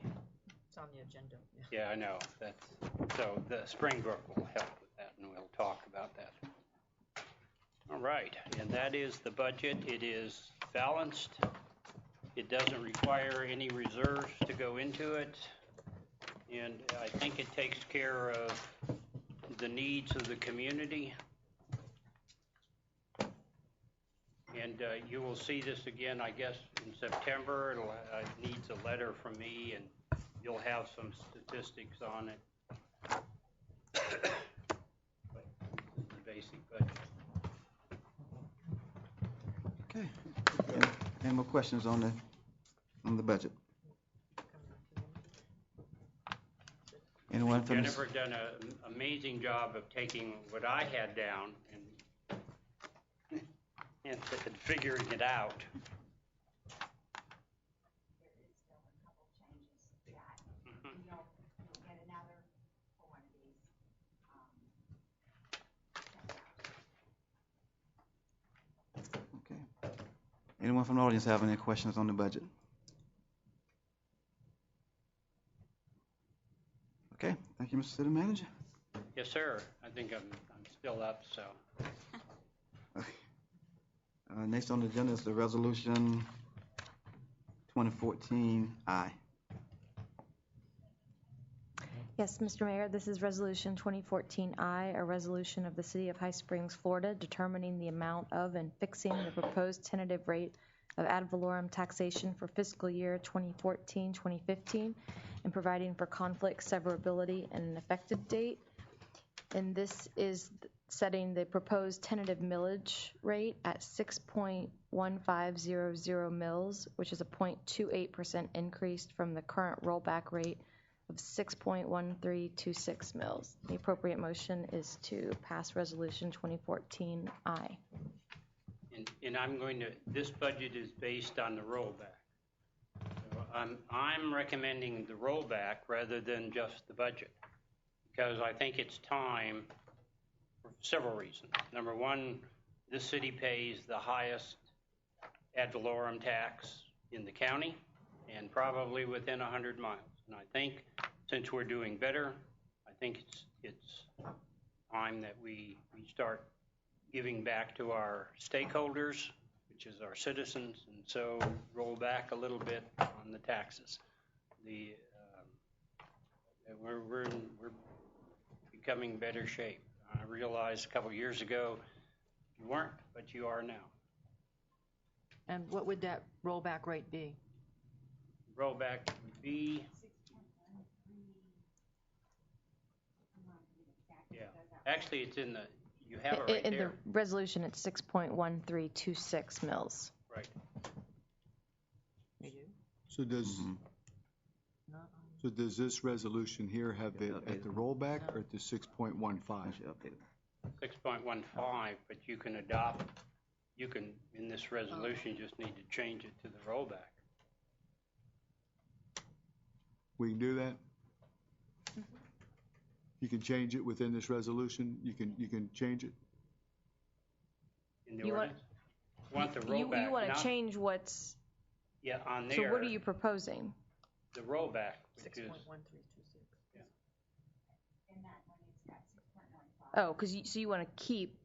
It's on the agenda. Yeah, I know. So the Springbrook will help with that, and we'll talk about that. All right, and that is the budget. It is balanced. It doesn't require any reserves to go into it. And I think it takes care of the needs of the community. And you will see this again, I guess, in September. It needs a letter from me, and you'll have some statistics on it. But the basic budget. Okay. Any more questions on the budget? Anyone from the... Jennifer done an amazing job of taking what I had down and figuring it out. There is still a couple changes that you'll get another for one of these. Okay. Anyone from the audience have any questions on the budget? Okay, thank you, Mr. City Manager. Yes, sir. I think I'm still up, so. Next on the agenda is the resolution 2014 I. Yes, Mr. Mayor, this is Resolution 2014I, a resolution of the City of High Springs, Florida, determining the amount of and fixing the proposed tentative rate of ad valorem taxation for fiscal year 2014-2015, and providing for conflict severability and an effective date. And this is setting the proposed tentative millage rate at 6.1500 mils, which is a 0.28% increase from the current rollback rate of 6.1326 mils. The appropriate motion is to pass Resolution 2014I. And I'm going to, this budget is based on the rollback. So I'm recommending the rollback rather than just the budget, because I think it's time for several reasons. Number one, this city pays the highest ad valorem tax in the county and probably within 100 miles. And I think since we're doing better, I think it's time that we start giving back to our stakeholders, which is our citizens, and so roll back a little bit on the taxes. We're becoming better shape. I realized a couple years ago you weren't, but you are now. And what would that rollback rate be? Rollback would be, yeah, actually it's in the, you have it right In there. the resolution, it's 6.1326 mils. Right. You do? So does this resolution here have it at the rollback or at the 6.15? 6.15, but you can adopt, you can, in this resolution, just need to change it to the rollback. We can do that? You can change it within this resolution? You can change it? In the You want- ordinance? Want the rollback. You want not- to change what's, Yeah, on so there. what are you proposing? The rollback, which is, 6.1326. In that one, it's got 6.15. Oh, because so you want to keep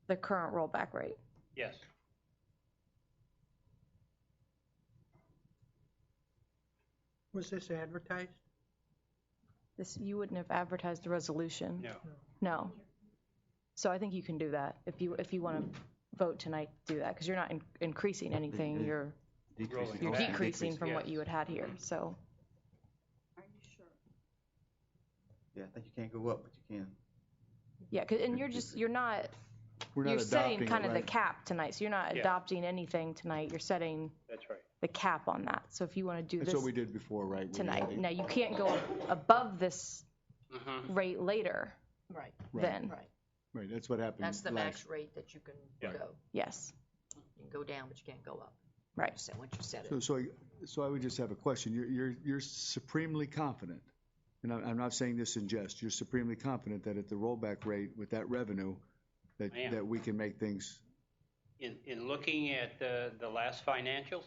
the current rollback rate. yes. Was this advertised? You wouldn't have advertised the resolution. No. No. So I think you can do that if you want to vote tonight. Do that because you're not increasing anything. You're Decreasing. you're Okay. decreasing from what yes. you had here. So Are you sure? Yeah, I think you can't go up, but you can. yeah, and you're not. We're not You're setting adopting it, kind of the right? cap tonight. So you're not Yeah. adopting anything tonight. You're setting That's right. the cap on that. So if you want to do That's this what we did before, right? We tonight, had it. now you can't go above this Mm-hmm. rate later. Right, Then right. Right, that's what happened. That's the last- max rate that you can Yeah. go. yes, You can go down, but you can't go up. right. Once you set it. So I would just have a question. You're supremely confident, and I'm not saying this in jest, you're supremely confident that at the rollback rate with that revenue, I am. that we can make things, In looking at the last financials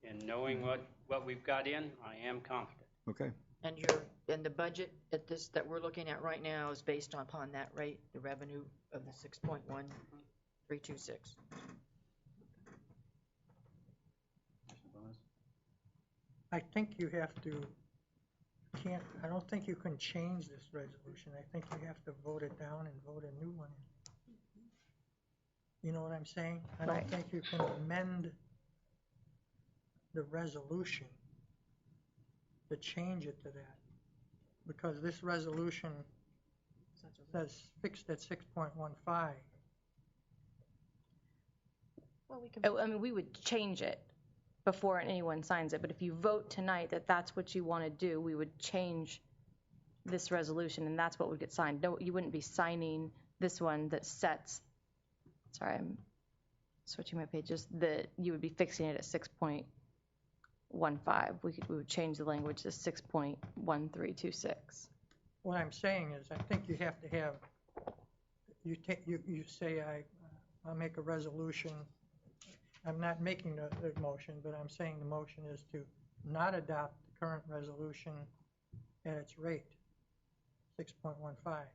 and knowing what we've got in, I am confident. okay? And the budget that we're looking at right now is based upon that rate, the revenue of the 6.1326. I think you have to, I don't think you can change this resolution. I think you have to vote it down and vote a new one in. You know what I'm saying? I don't Right. think you can amend the resolution to change it to that. Because this resolution says fixed at 6.15. Well, we can. I mean, we would change it before anyone signs it, but if you vote tonight that that's what you want to do, we would change this resolution, and that's what would get signed. No, you wouldn't be signing this one that sets, sorry, I'm switching my pages, that you would be fixing it at 6.15. We would change the language to 6.1326. What I'm saying is, I think you have to have, you say, I'll make a resolution. I'm not making the motion, but I'm saying the motion is to not adopt the current resolution at its rate, 6.15.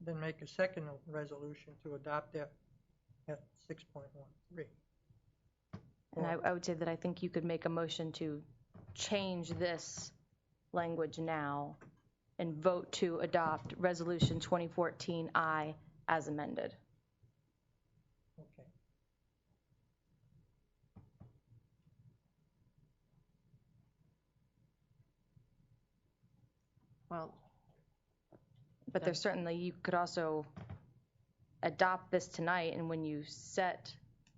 Then make a second resolution to adopt it at 6.13. And I would say that I think you could make a motion to change this language now and vote to adopt Resolution 2014I as amended. Okay. Well, But there's certainly, you could also adopt this tonight, and when you set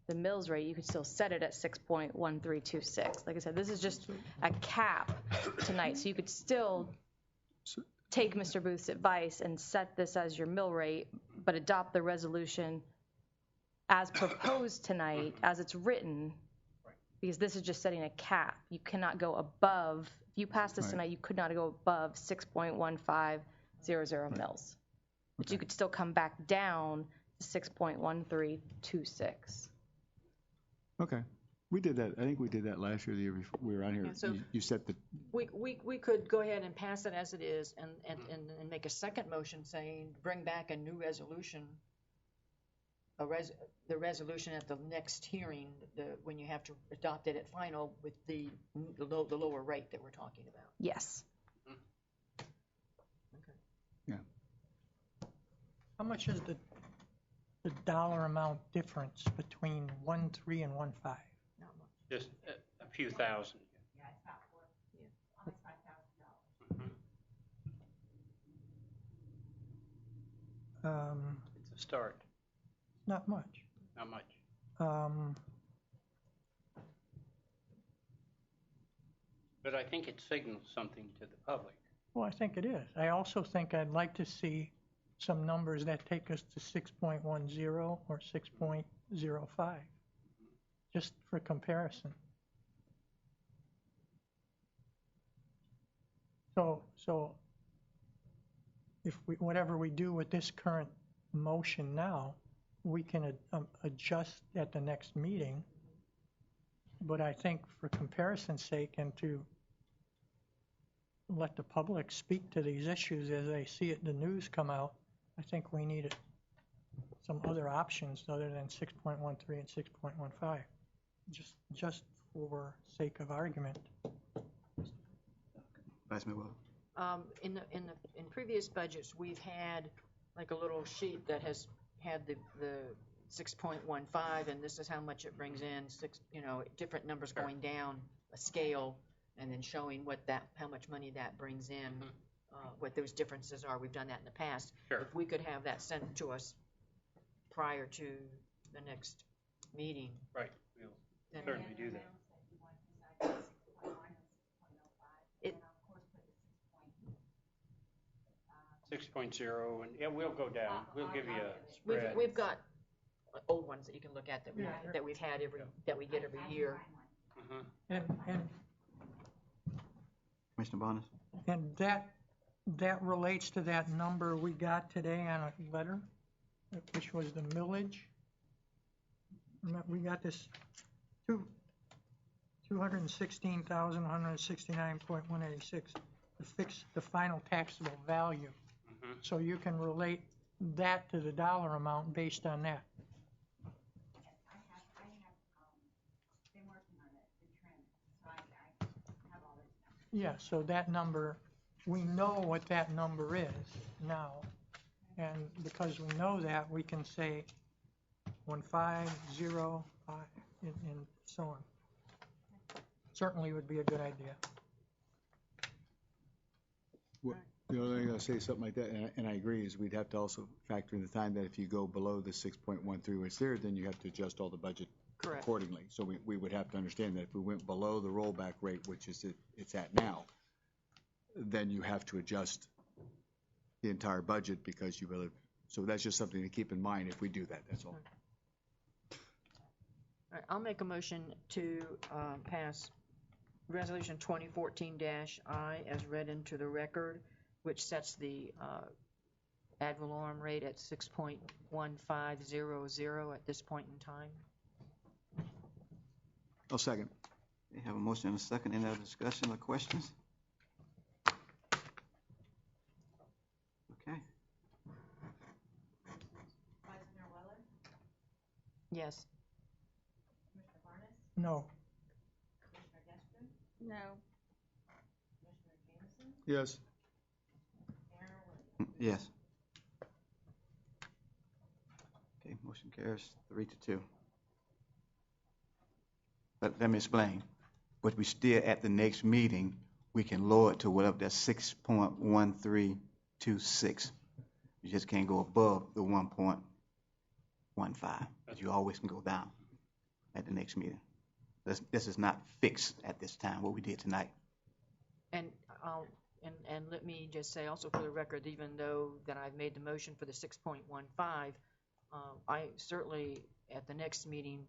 the mills rate, you could still set it at 6.1326. Like I said, this is just a cap tonight, so you could still take Mr. Booth's advice and set this as your mill rate, but adopt the resolution as proposed tonight, as it's written, because this is just setting a cap. You cannot go above, if you pass this tonight, you could not go above 6.1500 mils. But you could still come back down to 6.1326. Okay. We did that. I think we did that last year, the year before we were on here. Yeah, so You set the, we could go ahead and pass it as it is and make a second motion saying, bring back a new resolution, the resolution at the next hearing, when you have to adopt it at final with the lower rate that we're talking about. Yes. yeah. How much is the dollar amount difference between 1.3 and 1.5? Not much. Just a few thousand. Yeah, it's about almost $5,000. It's a start, Not much. not much. But I think it signals something to the public. Well, I think it is. I also think I'd like to see some numbers that take us to 6.10 or 6.05, just for comparison. So if whatever we do with this current motion now, we can adjust at the next meeting. But I think for comparison's sake and to let the public speak to these issues as they see it in the news come out, I think we need some other options other than 6.13 and 6.15, just for sake of argument. Vice Mayor Wells. In previous budgets, we've had like a little sheet that has had the 6.15, and this is how much it brings in, different numbers going down a scale, and then showing how much money that brings in, what those differences are. We've done that in the past. Sure. If we could have that sent to us prior to the next meeting. Right, we'll then- certainly do that. It- 6.0, and yeah, we'll go down. We'll give you a spread. We've got old ones that you can look at that we've had that we get every year. And Commissioner Barnes. And that relates to that number we got today on a letter, which was the millage. We got this 216,169.186 to fix the final taxable value. So you can relate that to the dollar amount based on that. I have been working on the trend, so I have all those numbers. Yeah, so that number, we know what that number is now. And because we know that, we can say 1505 and so on. Certainly would be a good idea. The only thing I'll say something like that, and I agree, is we'd have to also factor in the time that if you go below the 6.13 what's there, then you have to adjust all the budget Correct. accordingly. So we would have to understand that if we went below the rollback rate, which is it's at now, then you have to adjust the entire budget because you will. So that's just something to keep in mind if we do that. That's all. All right, I'll make a motion to pass Resolution 2014-I as read into the record, which sets the ad valorem rate at 6.1500 at this point in time. I'll second. We have a motion and a second. Any other discussion or questions? Okay. Vice Mayor Weller? Yes. Commissioner Barnes? No. Commissioner Destin, No. Commissioner Jameson, Yes. Mayor Williams. Yes. Okay, motion carries 3-2. But let me explain. But we still, at the next meeting, we can lower it to whatever that's 6.1326. You just can't go above the 1.15. But you always can go down at the next meeting. This is not fixed at this time, what we did tonight. And and let me just say also for the record, even though that I've made the motion for the 6.15, I certainly at the next meeting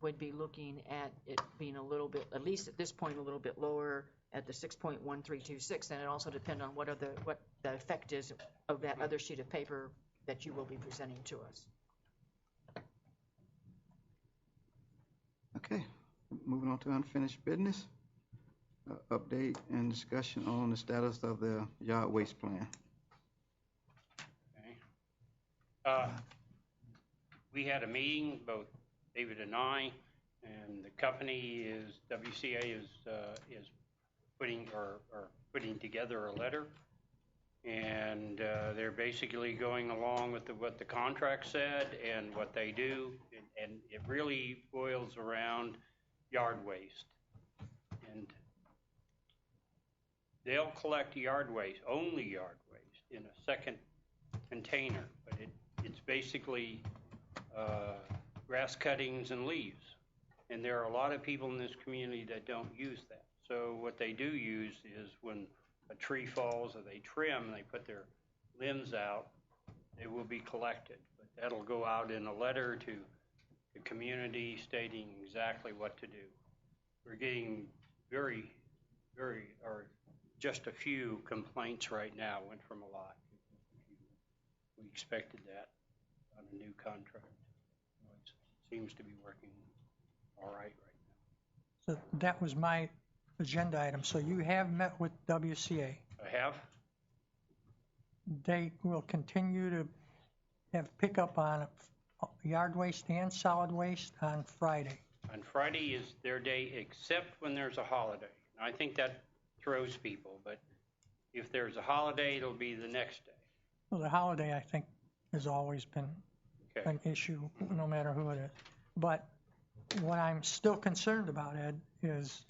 would be looking at it being a little bit, at least at this point, a little bit lower at the 6.1326. And it also depends on what the effect is of that other sheet of paper that you will be presenting to us. Okay, moving on to unfinished business. Update and discussion on the status of the yard waste plan. Okay. We had a meeting, both David and I, and the company is, WCA is putting together a letter. And they're basically going along with what the contract said and what they do. And it really boils around yard waste. And they'll collect yard waste, only yard waste, in a second container. But it's basically grass cuttings and leaves. And there are a lot of people in this community that don't use that. So what they do use is when a tree falls or they trim and they put their limbs out, they will be collected. But that'll go out in a letter to the community stating exactly what to do. We're getting just a few complaints right now, went from a lot. We expected that on a new contract. It seems to be working all right now. So that was my agenda item. So you have met with WCA. I have. They will continue to have pickup on yard waste and solid waste on Friday. On Friday is their day, except when there's a holiday. I think that throws people, but if there's a holiday, it'll be the next day. Well, the holiday, I think, has always been an issue, no matter who it is. But what I'm still concerned about, Ed, is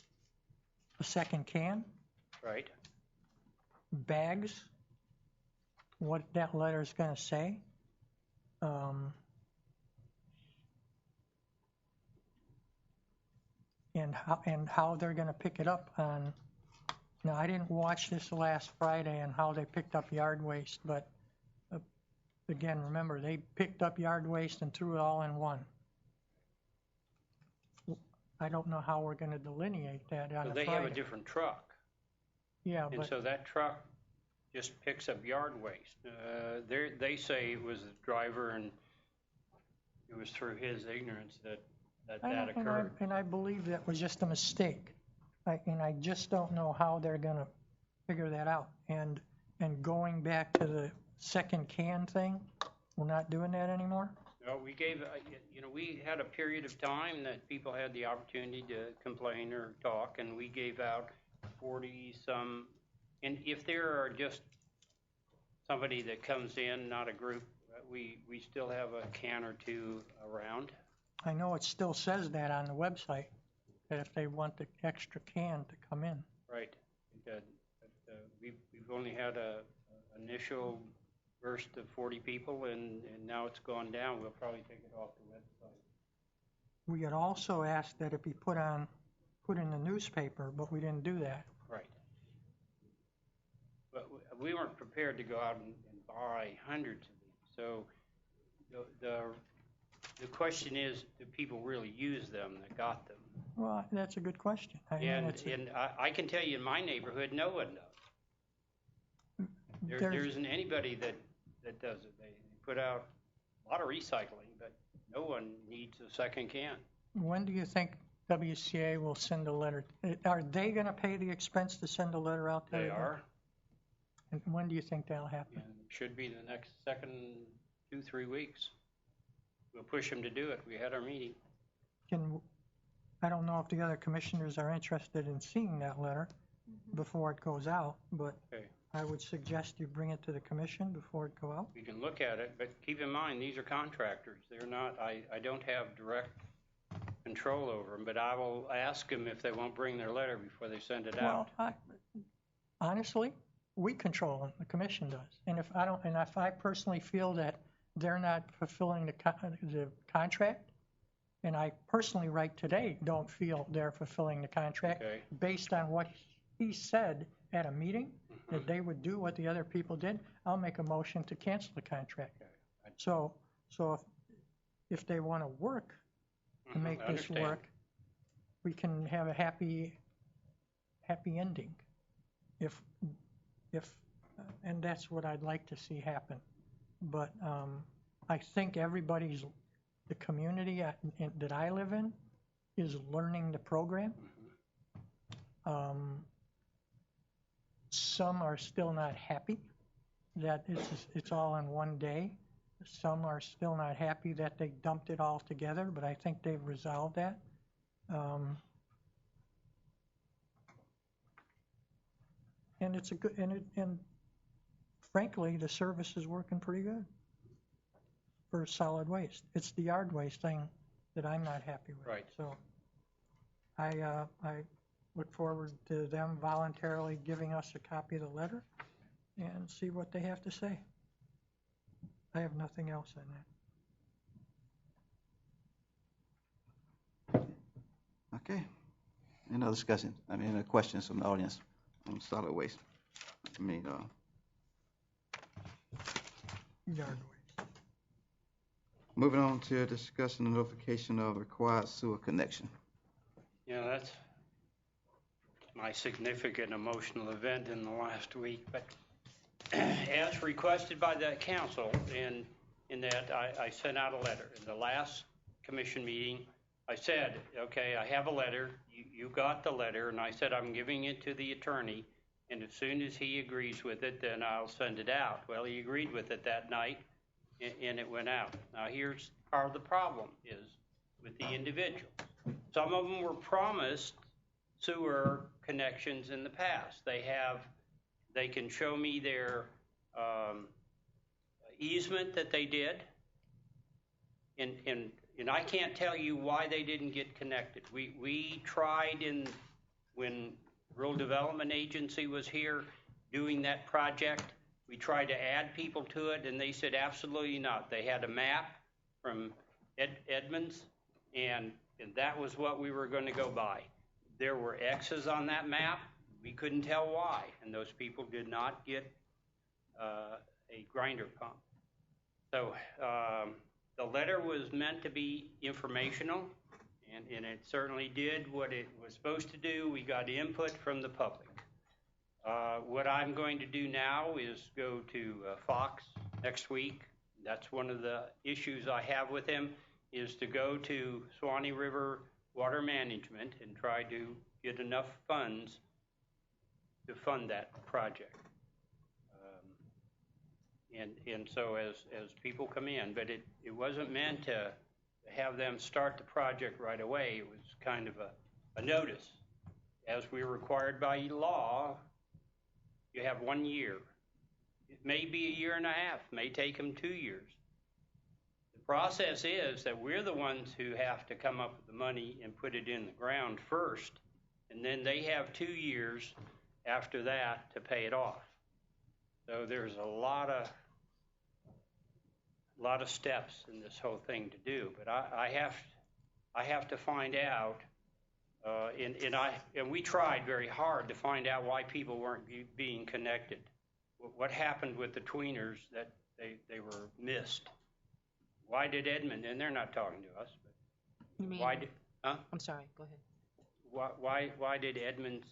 a second can. Right. Bags, what that letter is going to say. And how they're going to pick it up on. Now, I didn't watch this last Friday and how they picked up yard waste, but again, remember, they picked up yard waste and threw it all in one. I don't know how we're going to delineate that on a They Friday. have a different truck. Yeah, and but so that truck just picks up yard waste. They say it was the driver, and it was through his ignorance that occurred. And I believe that was just a mistake. And I just don't know how they're going to figure that out. And going back to the second can thing, we're not doing that anymore? No, we gave, we had a period of time that people had the opportunity to complain or talk, and we gave out 40-some. And if there are just somebody that comes in, not a group, we still have a can or two around. I know it still says that on the website, that if they want the extra can to come in. Right. We've only had an initial burst of 40 people, and now it's gone down. We'll probably take it off the website. We had also asked that it be put in the newspaper, but we didn't do that. Right. But we weren't prepared to go out and buy hundreds of these. So the question is, do people really use them that got them? Well, that's a good question. I can tell you in my neighborhood, no one does. There isn't anybody that does it. They put out a lot of recycling, but no one needs a second can. When do you think WCA will send a letter? Are they going to pay the expense to send a letter out there? They are. And when do you think that'll happen? And it should be the next 2-3 weeks. We'll push them to do it. We had our meeting. I don't know if the other commissioners are interested in seeing that letter before it goes out, but Okay. I would suggest you bring it to the commission before it go out. We can look at it, but keep in mind, these are contractors. They're not, I don't have direct control over them, but I will ask them if they won't bring their letter before they send it out. Well, honestly, we control them, the commission does. And if I personally feel that they're not fulfilling the contract, and I personally right today don't feel they're fulfilling the contract Okay. based on what he said at a meeting, that they would do what the other people did, I'll make a motion to cancel the contract. Okay. So if they want to work to make I this understand. work, we can have a happy ending. And that's what I'd like to see happen. But I think the community that I live in is learning the program. Some are still not happy that it's all in one day. Some are still not happy that they dumped it all together, but I think they've resolved that. And it's a good, and frankly, the service is working pretty good for solid waste. It's the yard waste thing that I'm not happy with. Right. So I look forward to them voluntarily giving us a copy of the letter and see what they have to say. I have nothing else on that. Okay. Any other discussion? Any questions from the audience on solid waste? Yard waste. Moving on to discussion and notification of required sewer connection. Yeah, that's my significant emotional event in the last week, but as requested by the council, in that I sent out a letter. In the last commission meeting, I said, okay, I have a letter, you got the letter, and I said I'm giving it to the attorney, and as soon as he agrees with it, then I'll send it out. Well, he agreed with it that night, and it went out. Now, here's part of the problem is with the individuals. Some of them were promised sewer connections in the past. They can show me their easement that they did, and I can't tell you why they didn't get connected. We tried when Rural Development Agency was here doing that project. We tried to add people to it, and they said absolutely not. They had a map from Edmonds, and that was what we were going to go by. There were X's on that map. We couldn't tell why, and those people did not get a grinder pump. So the letter was meant to be informational, and it certainly did what it was supposed to do. We got input from the public. What I'm going to do now is go to Fox next week. That's one of the issues I have with him, is to go to Swanee River Water Management and try to get enough funds to fund that project. And so as people come in, but it wasn't meant to have them start the project right away. It was kind of a notice. As we're required by law, you have 1 year. It may be a year and a half, may take them 2 years. The process is that we're the ones who have to come up with the money and put it in the ground first, and then they have 2 years after that to pay it off. So there's a lot of steps in this whole thing to do, but I have to find out, and we tried very hard to find out why people weren't being connected. What happened with the tweeners that they were missed? Why did Edmund, and they're not talking to us, but You mean, why did, huh? I'm sorry, go ahead. Why did Edmonds,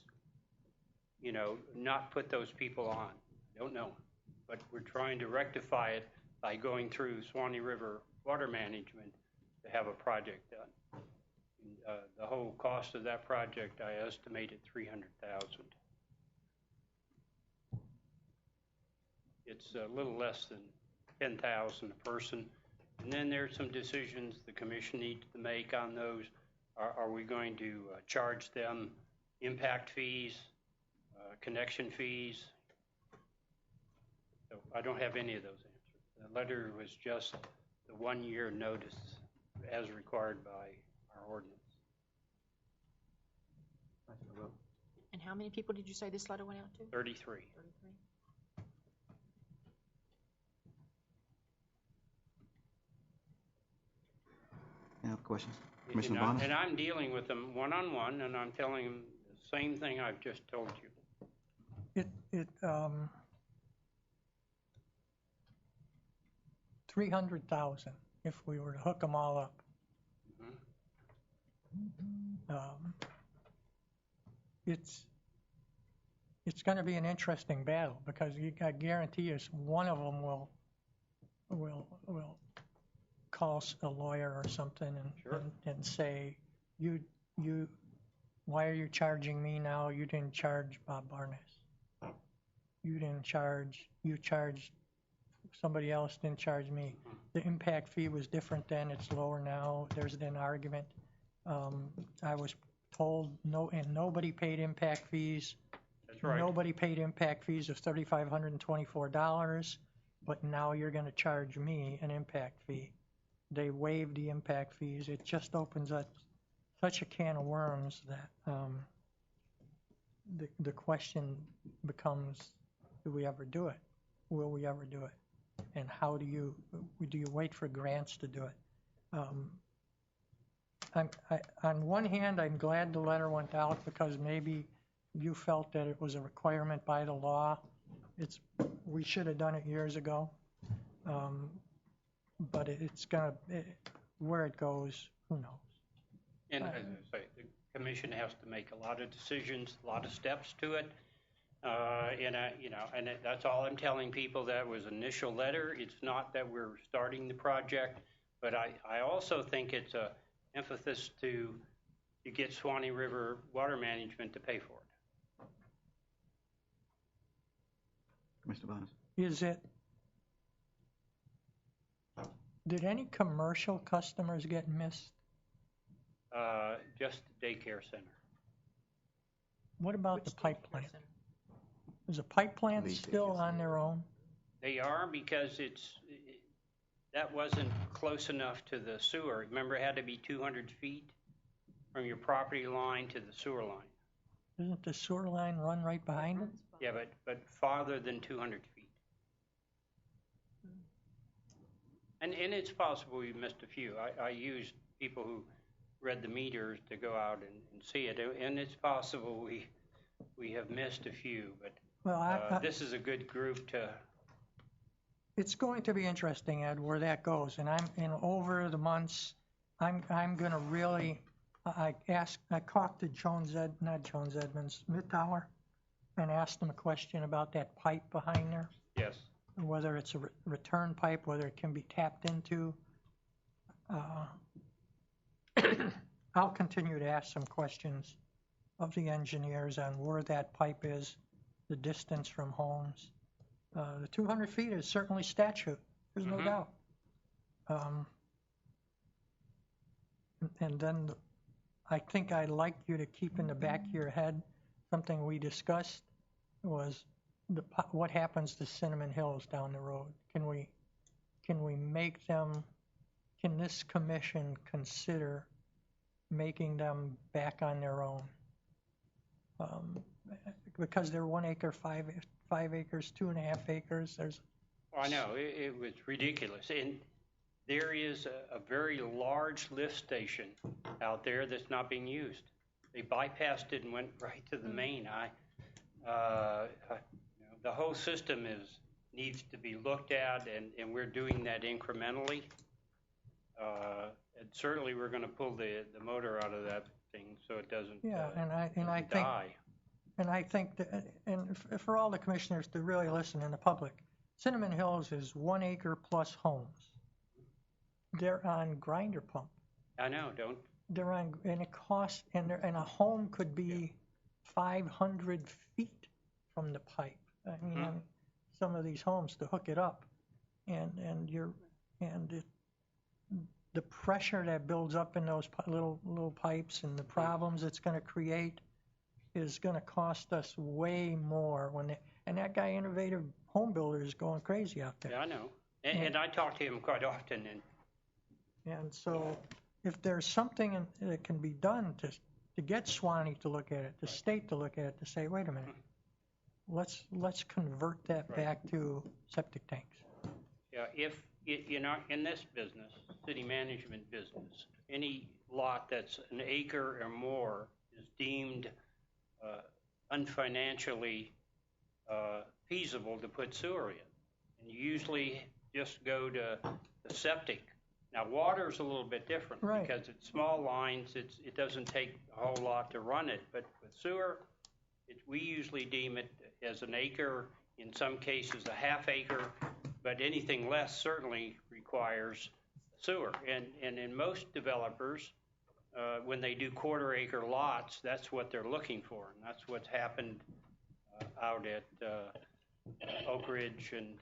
not put those people on? I don't know, but we're trying to rectify it by going through Swanee River Water Management to have a project done. The whole cost of that project, I estimated $300,000. It's a little less than $10,000 a person. And then there's some decisions the commission needs to make on those. Are we going to charge them impact fees, connection fees? So I don't have any of those answers. The letter was just the 1-year notice as required by our ordinance. And how many people did you say this letter went out to? 33. 33. Any other questions? Commissioner And Bonner? and I'm dealing with them one-on-one, and I'm telling them the same thing I've just told you. It 300,000 if we were to hook them all up. It's going to be an interesting battle because I guarantee you one of them will call a lawyer or something and say, why are you charging me now? You didn't charge Bob Barnes. You charged somebody else, didn't charge me. The impact fee was different then, it's lower now. There's an argument. I was told nobody paid impact fees. That's right. Nobody paid impact fees of $3,524, but now you're going to charge me an impact fee. They waived the impact fees. It just opens up such a can of worms that the question becomes, do we ever do it? Will we ever do it? And how do you wait for grants to do it? On one hand, I'm glad the letter went out because maybe you felt that it was a requirement by the law. We should have done it years ago. But where it goes, who knows? And as I say, the commission has to make a lot of decisions, a lot of steps to it. That's all I'm telling people. That was initial letter. It's not that we're starting the project, but I also think it's a emphasis to get Swanee River Water Management to pay for it. Mr. Bonner? Did any commercial customers get missed? Just the daycare center. What about the pipe plant? Is the pipe plant still on their own? They are because that wasn't close enough to the sewer. Remember, it had to be 200 feet from your property line to the sewer line. Doesn't the sewer line run right behind it? Yeah, but farther than 200 feet. And it's possible we missed a few. I used people who read the meters to go out and see it, and it's possible we have missed a few, but this is a good group to. It's going to be interesting, Ed, where that goes. And over the months, I'm going to really. I talked to Mittauer, and asked him a question about that pipe behind there. Yes. Whether it's a return pipe, whether it can be tapped into. I'll continue to ask some questions of the engineers on where that pipe is, the distance from homes. The 200 feet is certainly statute, there's no doubt. And then I think I'd like you to keep in the back of your head, something we discussed was what happens to Cinnamon Hills down the road. Can we make them, can this commission consider making them back on their own? Because they're 1 acre, 5 acres, 2.5 acres. I know, it was ridiculous. And there is a very large lift station out there that's not being used. They bypassed it and went right to the main. The whole system needs to be looked at, and we're doing that incrementally. And certainly, we're going to pull the motor out of that thing so it doesn't die. And I think that, and for all the commissioners to really listen in the public, Cinnamon Hills is 1 acre plus homes. They're on grinder pump. I know, They're on, and it costs, and a home could be 500 feet from the pipe. I mean, some of these homes to hook it up, and the pressure that builds up in those little pipes and the problems it's going to create is going to cost us way more and that guy, Innovative Home Builder, is going crazy out there. Yeah, I know. And I talk to him quite often. And so if there's something that can be done to get Swanee to look at it, the state to look at it, to say, wait a minute, let's convert that back to septic tanks. Yeah, if you're not in this business, city management business, any lot that's an acre or more is deemed unfinancially feasible to put sewer in. And you usually just go to the septic. Now, water's a little bit different because it's small lines. It doesn't take a whole lot to run it. But with sewer, we usually deem it as an acre, in some cases a half acre, but anything less certainly requires sewer. And in most developers, when they do quarter acre lots, that's what they're looking for. And that's what's happened out at Oak Ridge and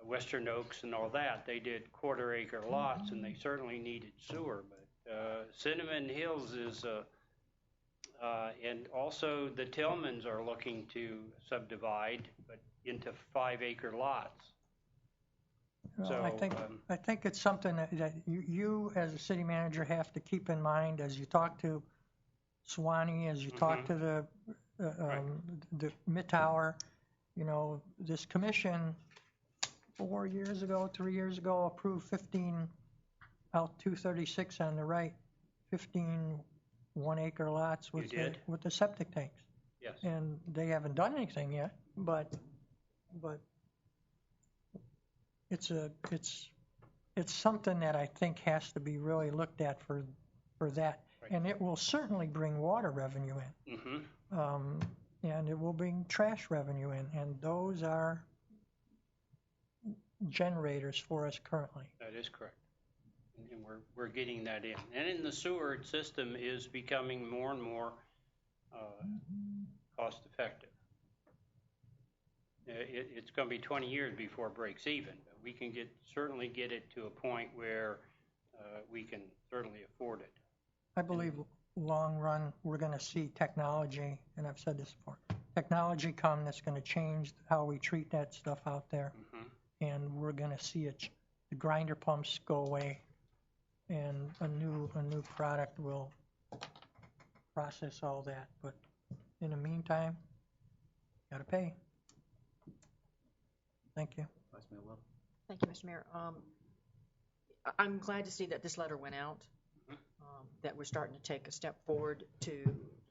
Western Oaks and all that. They did quarter acre lots and they certainly needed sewer. But Cinnamon Hills is, and also the Tillmans are looking to subdivide, but into 5 acre lots. Well, So I think it's something that you as a city manager have to keep in mind as you talk to Swanee, as you talk to the Mid-Tower. You know, this commission 3 years ago approved 15 out 236 on the right, 15 1-acre lots with the septic tanks. Yes. And they haven't done anything yet, but it's something that I think has to be really looked at for that, and it will certainly bring water revenue in, and it will bring trash revenue in, and those are generators for us currently. That is correct. And we're getting that in. And in the sewer system is becoming more and more cost effective. It's going to be 20 years before it breaks even, but we can certainly get it to a point where we can certainly afford it. I believe long run we're going to see technology, and I've said this before, technology come that's going to change how we treat that stuff out there. And we're going to see the grinder pumps go away, and a new product will process all that. But in the meantime, got to pay. Thank you. Vice Mayor Wells. Thank you, Mr. Mayor. I'm glad to see that this letter went out, that we're starting to take a step forward to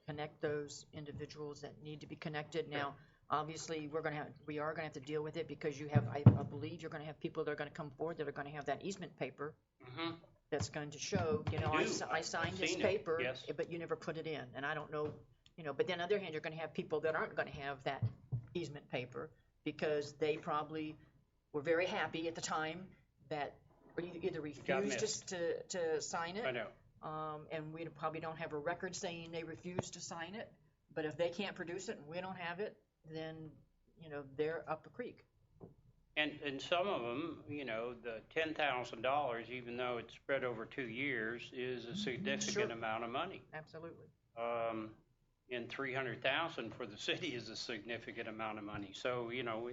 connect those individuals that need to be connected. Now, obviously, we are going to have to deal with it because you have, I believe you're going to have people that are going to come forward that are going to have that easement paper that's going to show, I signed this paper, but you never put it in. And I don't know, but then on the other hand, you're going to have people that aren't going to have that easement paper because they probably were very happy at the time that either refused to sign it. I know. And we probably don't have a record saying they refused to sign it. But if they can't produce it and we don't have it, then, they're up the creek. And some of them, the $10,000, even though it's spread over 2 years, is a significant amount of money. Absolutely. And $300,000 for the city is a significant amount of money. So,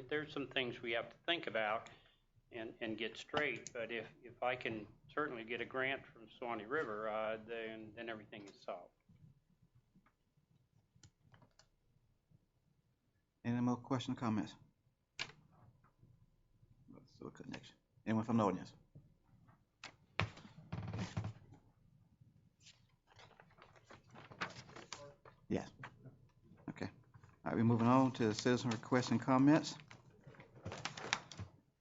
there's some things we have to think about and get straight. But if I can certainly get a grant from Swanee River, then everything is solved. Any more questions or comments? Sewer connection. Anyone from the audience? Yes. Okay. All right, we're moving on to citizen requests and comments.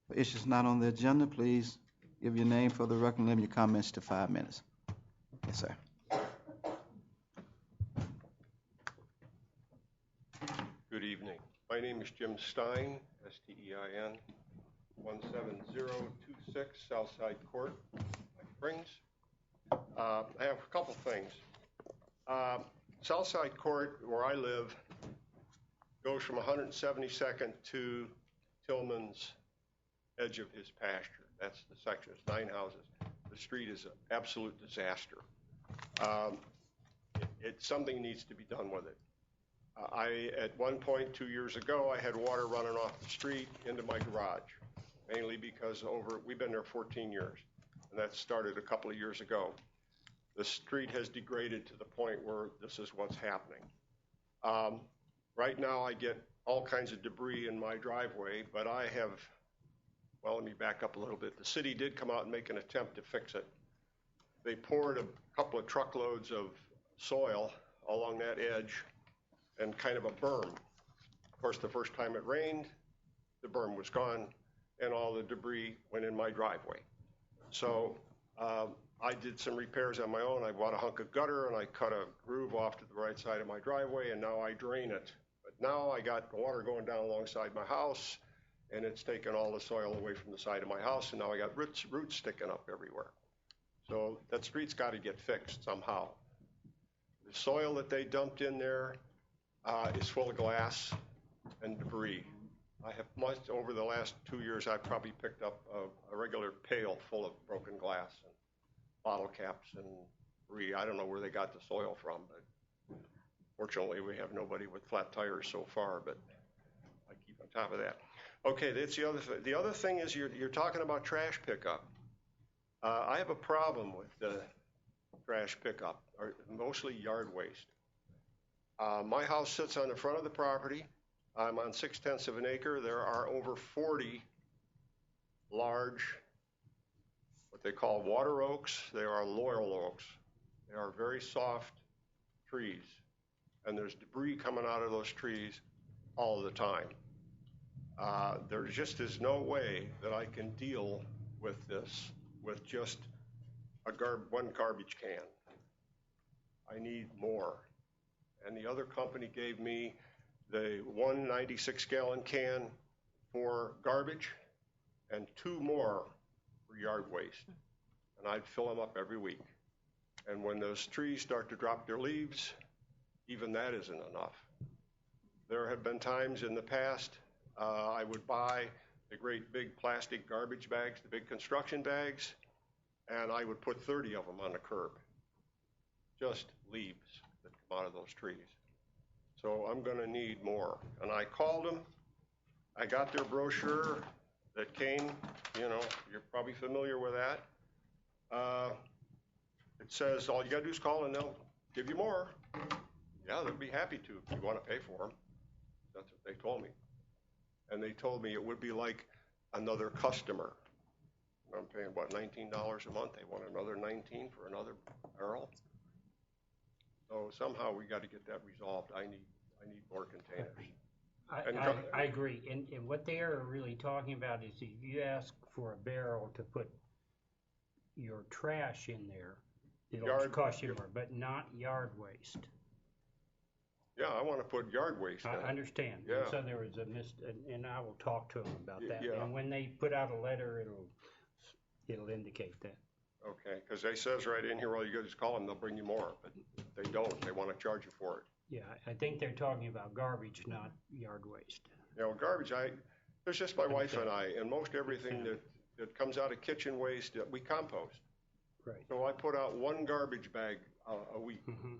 For issues not on the agenda, please give your name for the record and limit your comments to 5 minutes. Yes, sir. Good evening. My name is Jim Stein, S-T-E-I-N, 17026 Southside Court, Springs. I have a couple things. Southside Court, where I live, goes from 172nd to Tillman's edge of his pasture. That's the section. It's 9 houses. the street is an absolute disaster. Something needs to be done with it. At one point 2 years ago, I had water running off the street into my garage, mainly because we've been there 14 years, and that started a couple of years ago. The street has degraded to the point where this is what's happening. Right now, I get all kinds of debris in my driveway, but well, let me back up a little bit. The city did come out and make an attempt to fix it. They poured a couple of truckloads of soil along that edge and kind of a berm. Of course, the first time it rained, the berm was gone and all the debris went in my driveway. So I did some repairs on my own. I bought a hunk of gutter and I cut a groove off to the right side of my driveway, and now I drain it. But now I got water going down alongside my house, and it's taken all the soil away from the side of my house, and now I got roots sticking up everywhere. So that street's got to get fixed somehow. The soil that they dumped in there is full of glass and debris. Over the last 2 years, I've probably picked up a regular pail full of broken glass and bottle caps and debris. I don't know where they got the soil from, but fortunately, we have nobody with flat tires so far, but I keep on top of that. Okay, that's the other thing. The other thing is you're talking about trash pickup. I have a problem with the trash pickup, or mostly yard waste. My house sits on the front of the property. I'm on 6/10 of an acre. There are over 40 large, what they call water oaks. They are laurel oaks. They are very soft trees, and there's debris coming out of those trees all the time. There just is no way that I can deal with this with just one garbage can. I need more. And the other company gave me the 196-gallon can for garbage and 2 more for yard waste. And I'd fill them up every week. And when those trees start to drop their leaves, even that isn't enough. There have been times in the past I would buy the great big plastic garbage bags, the big construction bags, and I would put 30 of them on the curb. Just leaves that come out of those trees. So I'm going to need more. And I called them. I got their brochure that came, you're probably familiar with that. It says all you got to do is call and they'll give you more. Yeah, they'll be happy to if you want to pay for them. That's what they told me. And they told me it would be like another customer. I'm paying, $19 a month? They want another 19 for another barrel. So somehow we got to get that resolved. I need more containers. I agree. And what they are really talking about is if you ask for a barrel to put your trash in there, it'll cost you more, but not yard waste. Yeah, I want to put yard waste in. I understand. Yeah. And so there was and I will talk to them about that. Yeah. And when they put out a letter, it'll indicate that. Okay, because they says right in here, all you got to just call them, they'll bring you more. But they don't. They want to charge you for it. Yeah, I think they're talking about garbage, not yard waste. Garbage, there's just my wife and I, and most everything that comes out of kitchen waste, we compost. Right. So I put out 1 garbage bag a week. Mm-hmm.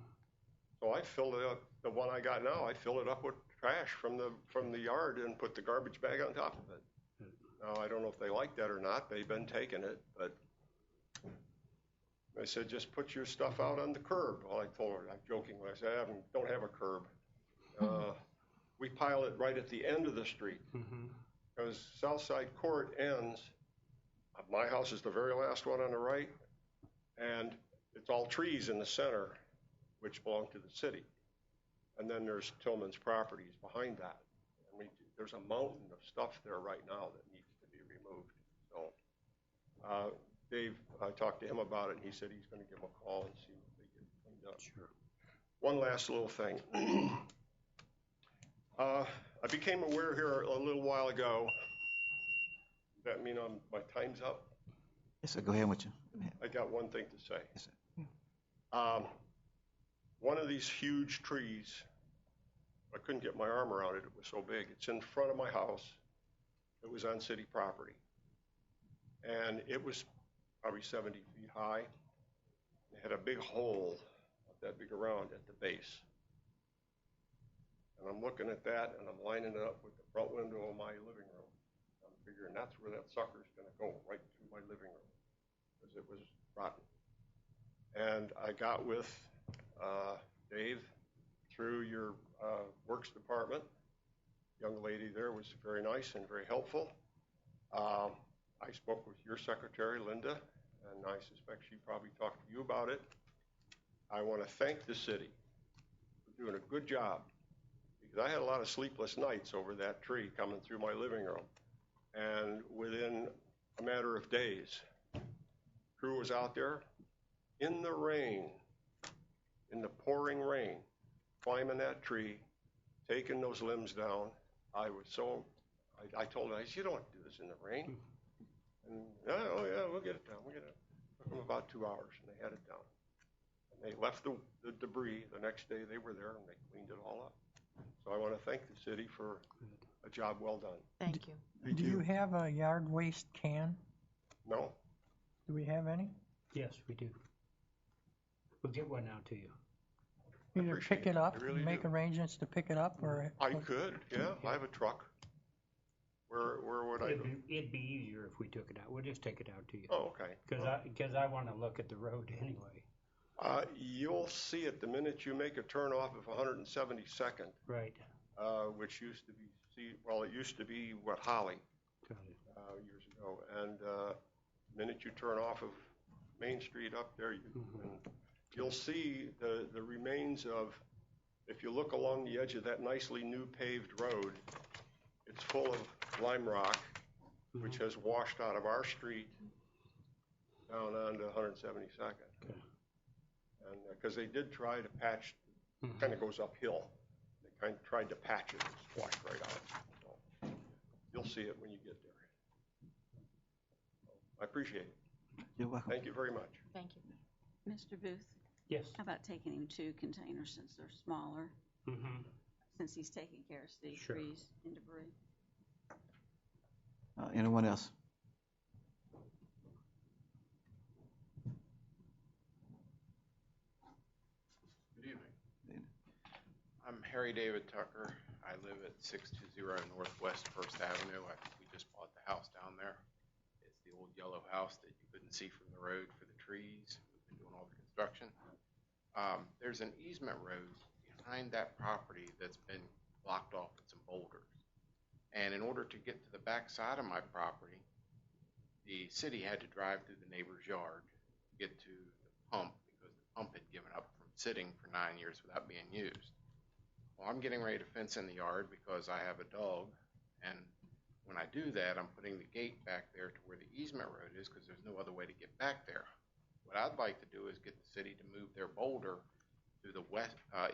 So I filled it up, the one I got now, I fill it up with trash from the yard and put the garbage bag on top of it. Now, I don't know if they like that or not. They've been taking it, but I said, just put your stuff out on the curb. Well, I told her, I'm joking when I said, I don't have a curb. We pile it right at the end of the street because Southside Court ends. My house is the very last one on the right, and it's all trees in the center, which belong to the city. And then there's Tillman's properties behind that. And there's a mountain of stuff there right now that needs to be removed. So Dave, I talked to him about it, and he said he's going to give them a call and see if they get cleaned up. Sure. One last little thing. I became aware here a little while ago. Does that mean my time's up? Yes, sir. Go ahead with you. I got one thing to say. Yes, sir. One of these huge trees, I couldn't get my arm around it. It was so big. It's in front of my house. It was on city property. And it was probably 70 feet high. It had a big hole that big around at the base. And I'm looking at that, and I'm lining it up with the front window of my living room. I'm figuring that's where that sucker's going to go, right through my living room, because it was rotten. And I got with Dave through your works department. Young lady there was very nice and very helpful. I spoke with your secretary, Linda, and I suspect she probably talked to you about it. I want to thank the city for doing a good job, because I had a lot of sleepless nights over that tree coming through my living room. And within a matter of days, crew was out there in the rain, in the pouring rain, climbing that tree, taking those limbs down. I told them, I said, you don't want to do this in the rain. And, oh yeah, we'll get it down. It took them about 2 hours, and they had it down. And they left the debris. The next day they were there, and they cleaned it all up. So I want to thank the city for a job well done. Thank you. Do you have a yard waste can? No. Do we have any? Yes, we do. We'll get one out to you. Either pick it up, really make do. arrangements to pick it up, or... I could, yeah. I have a truck. Where would I go? It'd be easier if we took it out. We'll just take it out to you. Oh, okay. Because I want to look at the road anyway. You'll see it the minute you make a turn off of 172nd. Right. Which used to be, it used to be Holly years ago. And the minute you turn off of Main Street up there, you'll see the remains of, if you look along the edge of that nicely new paved road, it's full of lime rock, which has washed out of our street down onto 172nd. Okay. And because they did try to patch, kind of goes uphill. They kind of tried to patch it, it's washed right out. So you'll see it when you get there. I appreciate it. You're welcome. Thank you very much. Thank you. Mr. Booth, Yes. how about taking him 2 containers since they're smaller, since he's taking care of city Sure. trees and debris? Anyone else? Good evening. I'm Harry David Tucker. I live at 620 Northwest First Avenue. We just bought the house down there. It's the old yellow house that you couldn't see from the road for the trees. We've been doing all the construction. There's an easement road behind that property that's been blocked off with some boulders. And in order to get to the back side of my property, the city had to drive through the neighbor's yard to get to the pump, because the pump had given up from sitting for 9 years without being used. Well, I'm getting ready to fence in the yard because I have a dog, and when I do that, I'm putting the gate back there to where the easement road is, because there's no other way to get back there. What I'd like to do is get the city to move their boulder to the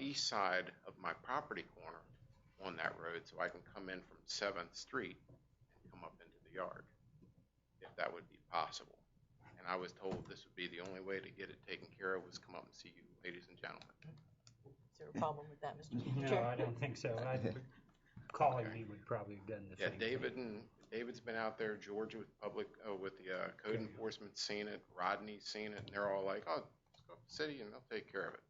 east side of my property corner on that road, so I can come in from 7th Street and come up into the yard, if that would be possible. And I was told this would be the only way to get it taken care of, was come up and see you, ladies and gentlemen. Is there a problem with that, Mr. No, Chair? I don't think so. Calling me would probably have done the same. David's been out there. George with with the code enforcement seen it. Rodney's seen it, and they're all like, "Oh, let's go up to the city and they'll take care of it."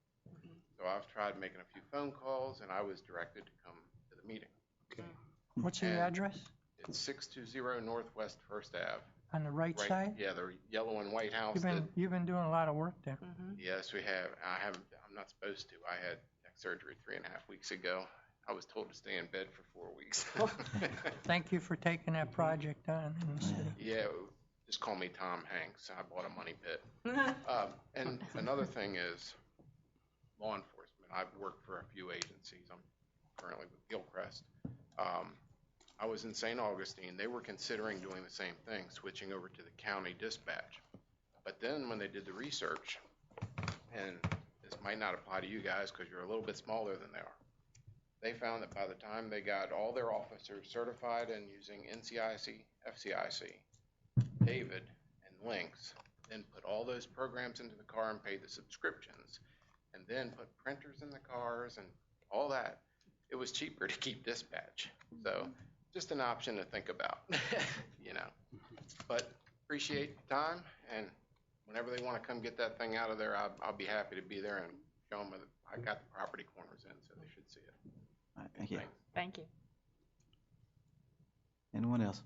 So I've tried making a few phone calls, and I was directed to come to the meeting. Okay. What's your address? It's 620 Northwest First Ave. On the right side? Yeah, the yellow and white house. You've been doing a lot of work there. Yes, we have. I'm not supposed to. I had neck surgery 3.5 weeks ago. I was told to stay in bed for 4 weeks. Thank you for taking that project on in the city. Yeah, just call me Tom Hanks. I bought a money pit. And another thing is law enforcement. I've worked for a few agencies. I'm currently with Gilchrist. I was in St. Augustine. They were considering doing the same thing, switching over to the county dispatch. But then when they did the research, and this might not apply to you guys because you're a little bit smaller than they are, they found that by the time they got all their officers certified in using NCIC, FCIC, David, and Lynx, then put all those programs into the car and paid the subscriptions, and then put printers in the cars and all that, it was cheaper to keep dispatch. So just an option to think about, you know. But appreciate the time, and whenever they want to come get that thing out of there, I'll be happy to be there and show them that I got the property corners in, so they should see it. All right, thank you. Thanks. Thank you. Anyone else?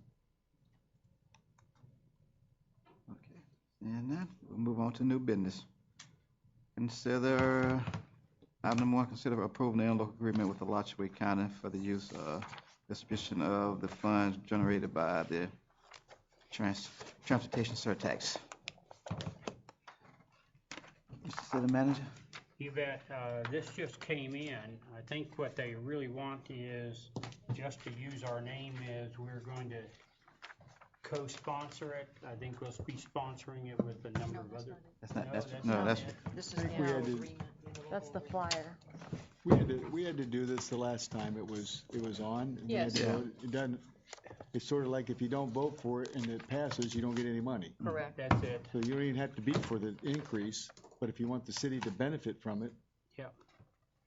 Okay, and then we'll move on to new business. Item number 1, consider approving the interlocal agreement with Alachua County for the use distribution of the funds generated by the transportation surtax. Mr. City Manager? You bet. This just came in. I think what they really want is just to use our name as we're going to co-sponsor it. I think we'll be sponsoring it with a number of other. This is the agreement. That's the flyer. We had to do this the last time it was on. And Yes. It doesn't, it's sort of like if you don't vote for it and it passes, you don't get any money. Correct. That's it. So you don't even have to be for the increase, but if you want the city to benefit from it, Yeah.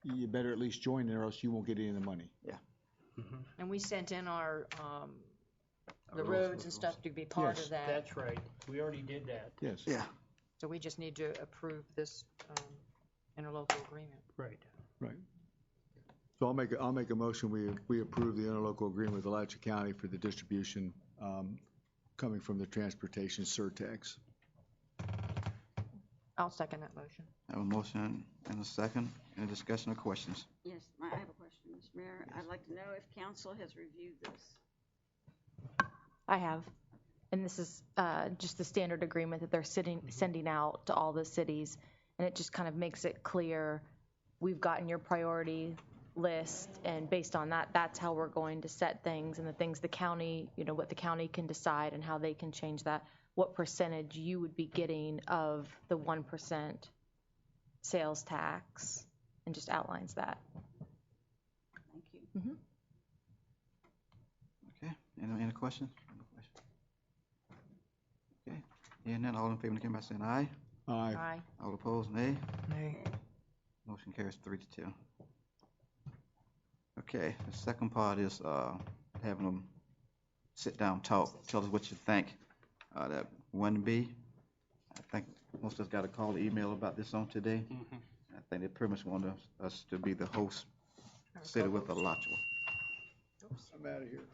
you better at least join it or else you won't get any of the money. Yeah. And we sent in our, the roads and stuff to be part of that. That's right. We already did that. Yes. Yeah. So we just need to approve this interlocal agreement. Right. Right. So I'll make a motion, we approve the interlocal agreement with Alachua County for the distribution coming from the transportation surtax. I'll second that motion. I have a motion and a second. Any discussion or questions? Yes, I have a question, Mr. Mayor. I'd like to know if council has reviewed this. I have. And this is just the standard agreement that they're sending out to all the cities. And it just kind of makes it clear, we've gotten your priority list, and based on that, that's how we're going to set things, and the things the county, what the county can decide and how they can change that, what percentage you would be getting of the 1% sales tax, and just outlines that. Thank you. Mm-hmm. Okay, any questions? Okay, hearing none, all in favor, indicate by saying aye. Aye. Aye. All opposed, nay. Nay. Motion carries 3-2. Okay, the second part is having them sit down, talk, tell us what you think. That 1B, I think most of us got a call or email about this on today. I think they pretty much want us to be the host city with Alachua. I'm out of here.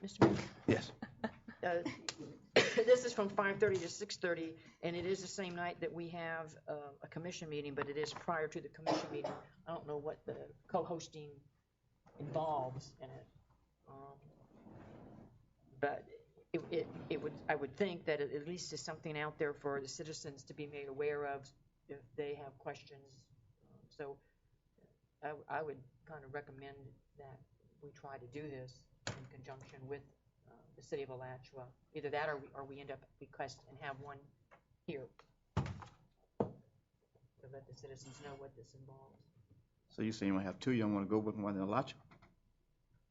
Mr. Mayor? Yes. This is from 5:30 to 6:30, and it is the same night that we have a commission meeting, but it is prior to the commission meeting. I don't know what the co-hosting involves in it. But I would think that it at least is something out there for the citizens to be made aware of if they have questions. So I would kind of recommend that we try to do this in conjunction with the city of Alachua. Either that or we end up request and have one here to let the citizens know what this involves. So you say you want to have two, you don't want to go with one in Alachua?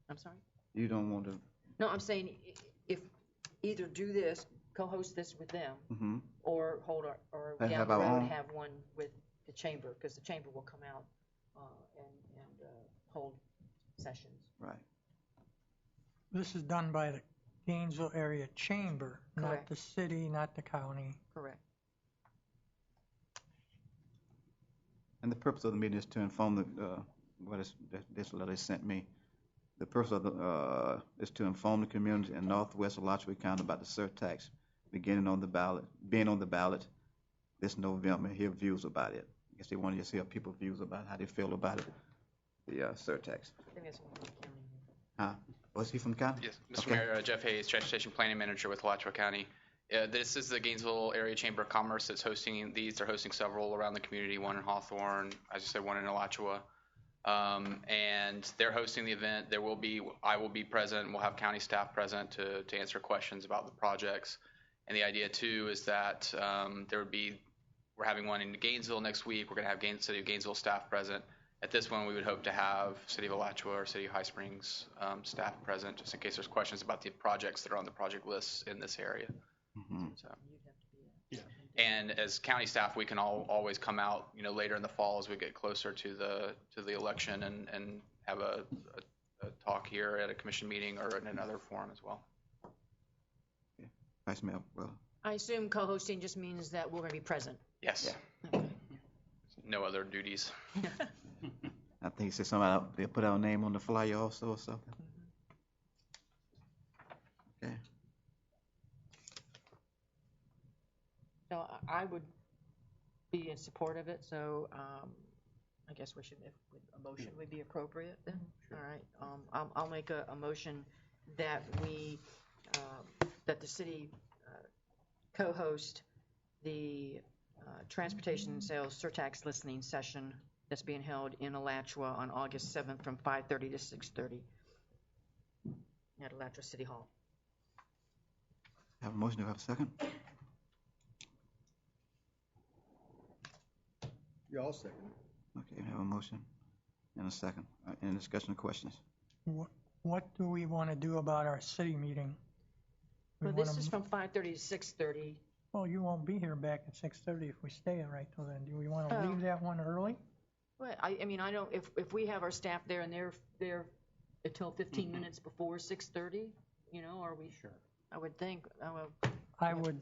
I'm sorry? You don't want to? No, I'm saying if either do this, co-host this with them, or hold or And down have the our road own? have one with the chamber, because the chamber will come out and hold sessions. Right. This is done by the Gainesville Area Chamber, not Correct. the city, not the county. Correct. And the purpose of the meeting is to inform this letter they sent me. The purpose of is to inform the community in northwest Alachua County about the surtax being on the ballot this November, and hear views about it. I guess they want to just hear people's views about how they feel about it, the surtax. I think that's one from the county. Huh? Was he from the county? Yes, Mr. Okay. Mayor, Jeff Hayes, Transportation Planning Manager with Alachua County. This is the Gainesville Area Chamber of Commerce that's hosting these. They're hosting several around the community, one in Hawthorne, as you said, one in Alachua. And they're hosting the event. I will be present. We'll have county staff present to answer questions about the projects. And the idea too is that we're having one in Gainesville next week. We're going to have City of Gainesville staff present. At this one, we would hope to have City of Alachua or City of High Springs staff present, just in case there's questions about the projects that are on the project list in this area. So. And as county staff, we can always come out, later in the fall as we get closer to the election and have a talk here at a commission meeting or in another forum as well. Vice Mayor, well, I assume co-hosting just means that we're going to be present. Yes. No other duties. I think he said somebody they put our name on the flyer also or something. Okay. So I would be in support of it, so I guess we should, if a motion would be appropriate then? All right, I'll make a motion that we, that the city co-host the transportation and sales surtax listening session that's being held in Alachua on August 7th from 5:30 to 6:30 at Alachua City Hall. Have a motion, do I have a second? Yeah, I'll second it. Okay, we have a motion and a second. Any discussion or questions? What do we want to do about our city meeting? Well, this is from 5:30 to 6:30. Well, you won't be here back at 6:30 if we stay right till then. Do we want to leave that one early? Well, I mean, I don't, if we have our staff there and they're there until 15 minutes before 6:30, you know, are we? Sure. I would think, I would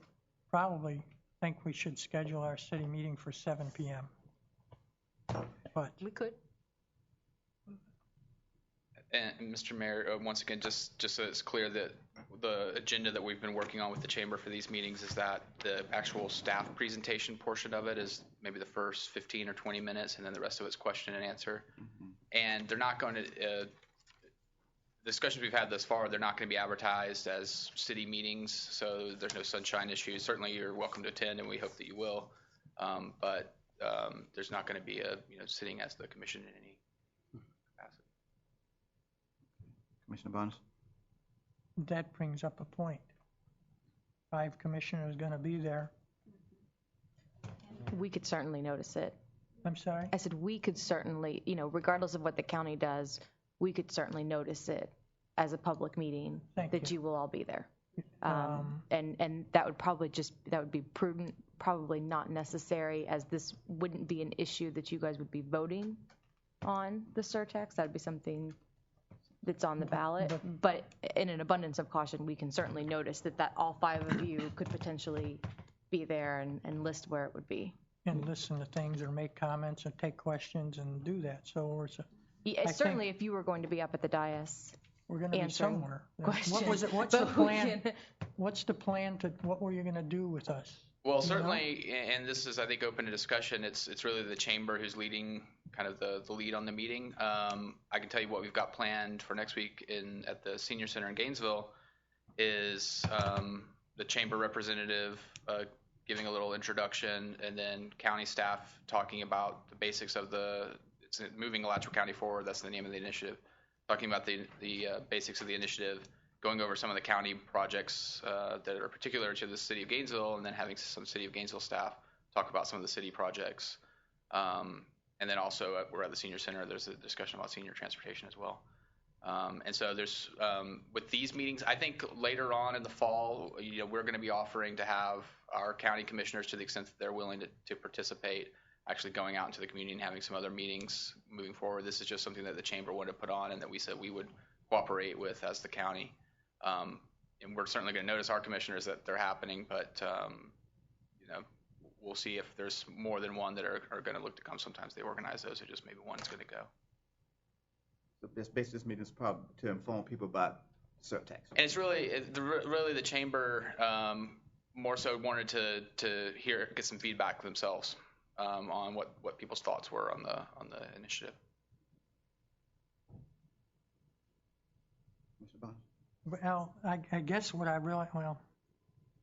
probably think we should schedule our city meeting for 7 p.m. But we could. And Mr. Mayor, once again, just so it's clear that the agenda that we've been working on with the chamber for these meetings is that the actual staff presentation portion of it is maybe the first 15 or 20 minutes, and then the rest of it's question and answer. And they're not going to, discussions we've had thus far, they're not going to be advertised as city meetings, so there's no sunshine issues. Certainly you're welcome to attend, and we hope that you will. But there's not going to be a, sitting as the commission in any capacity. Commissioner Barnes? that brings up a point. 5 commissioners going to be there. We could certainly notice it. I'm sorry? I said we could certainly, regardless of what the county does, we could certainly notice it as a public meeting that you will all be there. And that would probably that would be prudent, probably not necessary, as this wouldn't be an issue that you guys would be voting on, the surtax. That would be something that's on the ballot. But in an abundance of caution, we can certainly notice that all 5 of you could potentially be there and list where it would be. And listen to things or make comments and take questions and do that. So certainly if you were going to be up at the dais, we're going to be somewhere. Questions. What was it? What's the plan? What's the plan what were you going to do with us? Well, certainly, and this is, I think, open to discussion. It's really the chamber who's leading, kind of the lead on the meeting. I can tell you what we've got planned for next week at the Senior Center in Gainesville is the chamber representative giving a little introduction, and then county staff talking about the basics of it's moving Alachua County forward. That's the name of the initiative. Talking about the basics of the initiative, going over some of the county projects that are particular to the city of Gainesville, and then having some city of Gainesville staff talk about some of the city projects. And then also we're at the Senior Center, there's a discussion about senior transportation as well. And so there's, with these meetings, I think later on in the fall, we're going to be offering to have our county commissioners, to the extent that they're willing to participate, actually going out into the community and having some other meetings moving forward. This is just something that the chamber wanted to put on and that we said we would cooperate with as the county. And we're certainly going to notice our commissioners that they're happening, but we'll see if there's more than one that are going to look to come. Sometimes they organize those, or just maybe one's going to go. So this meeting is probably to inform people about surtax. And it's really the chamber more so wanted to get some feedback themselves on what people's thoughts were on the initiative. Mr. Bond? Well, I guess what I really,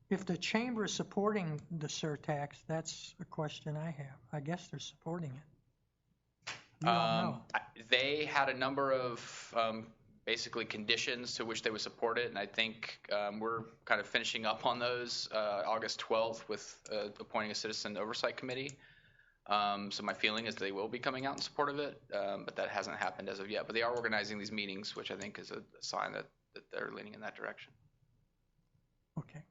if the chamber is supporting the surtax, that's a question I have. I guess they're supporting it. You don't know. They had a number of basically conditions to which they would support it, and I think we're kind of finishing up on those August 12th with appointing a citizen oversight committee. So my feeling is they will be coming out in support of it, but that hasn't happened as of yet. But they are organizing these meetings, which I think is a sign that they're leaning in that direction. Okay.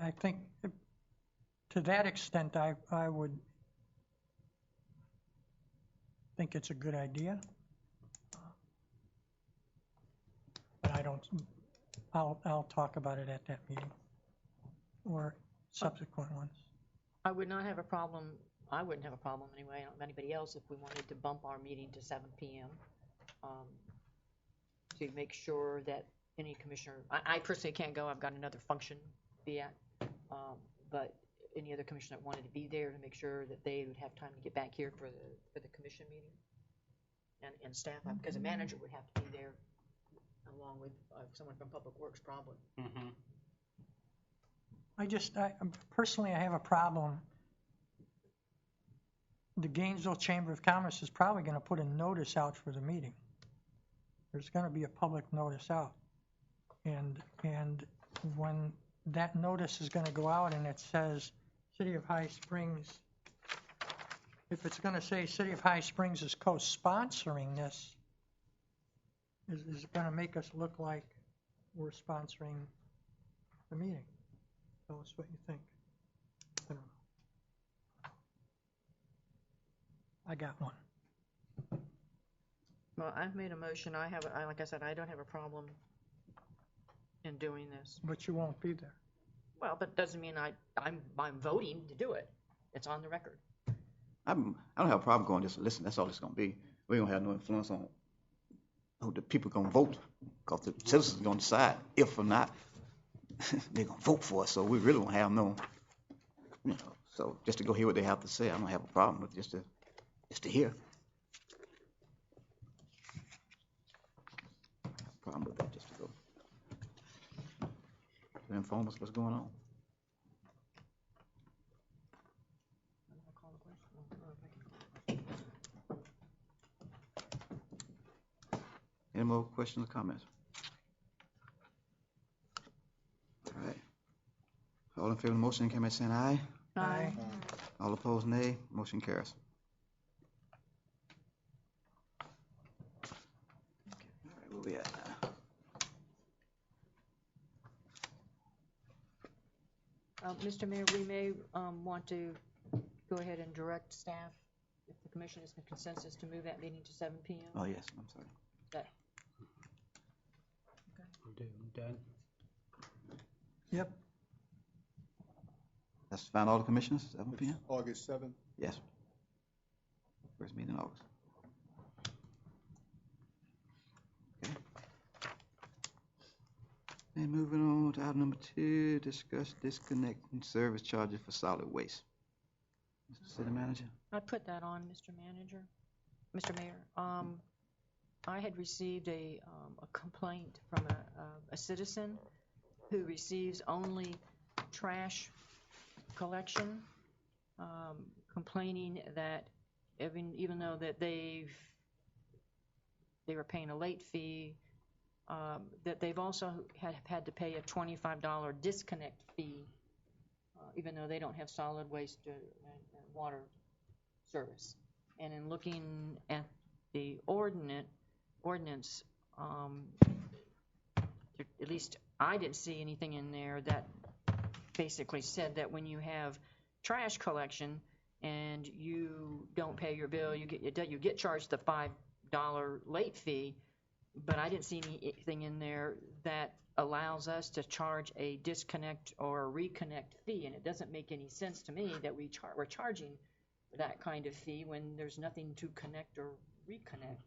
I think to that extent, I would think it's a good idea. But I'll talk about it at that meeting. Or subsequent ones. I would not have a problem, I wouldn't have a problem anyway, I don't know anybody else, if we wanted to bump our meeting to 7 PM. To make sure that any commissioner, I personally can't go, I've got another function to be at. But any other commissioner that wanted to be there to make sure that they would have time to get back here for the commission meeting. And staff, because a manager would have to be there along with someone from Public Works probably. Personally, I have a problem. The Gainesville Chamber of Commerce is probably going to put a notice out for the meeting. There's going to be a public notice out. And when that notice is going to go out and it says City of High Springs, if it's going to say City of High Springs is co-sponsoring this, is it going to make us look like we're sponsoring the meeting? Tell us what you think. I don't know. I got one. Well, I've made a motion, like I said, I don't have a problem in doing this. But you won't be there. Well, but doesn't mean I'm voting to do it. It's on the record. I don't have a problem going just to listen. That's all it's going to be. We don't have no influence on who the people going to vote, because the citizens are going to decide if or not they're going to vote for us. So we really won't have no, so just to go hear what they have to say, I don't have a problem with just to hear. I have a problem with that, just to go to inform us what's going on. Any more questions or comments? All right. All in favor of the motion, indicate by saying aye. Aye. All opposed, nay. Motion carries. All right, where we at now? Mr. Mayor, we may want to go ahead and direct staff, if the commission is in consensus, to move that meeting to 7 PM. Oh, yes, I'm sorry. Okay. Done. Yep. That's to find all the commissioners, 7 p.m.? August 7th? Yes. First meeting in August. Okay. And moving on to item number 2, discuss disconnecting service charges for solid waste. Mr. City Manager? I put that on, Mr. Manager. Mr. Mayor, I had received a complaint from a citizen who receives only trash collection, complaining that even though that they were paying a late fee, that they've also had to pay a $25 disconnect fee, even though they don't have solid waste and water service. And in looking at the ordinance, at least I didn't see anything in there that basically said that when you have trash collection and you don't pay your bill, you get charged the $5 late fee. But I didn't see anything in there that allows us to charge a disconnect or a reconnect fee, and it doesn't make any sense to me that we're charging that kind of fee when there's nothing to connect or reconnect.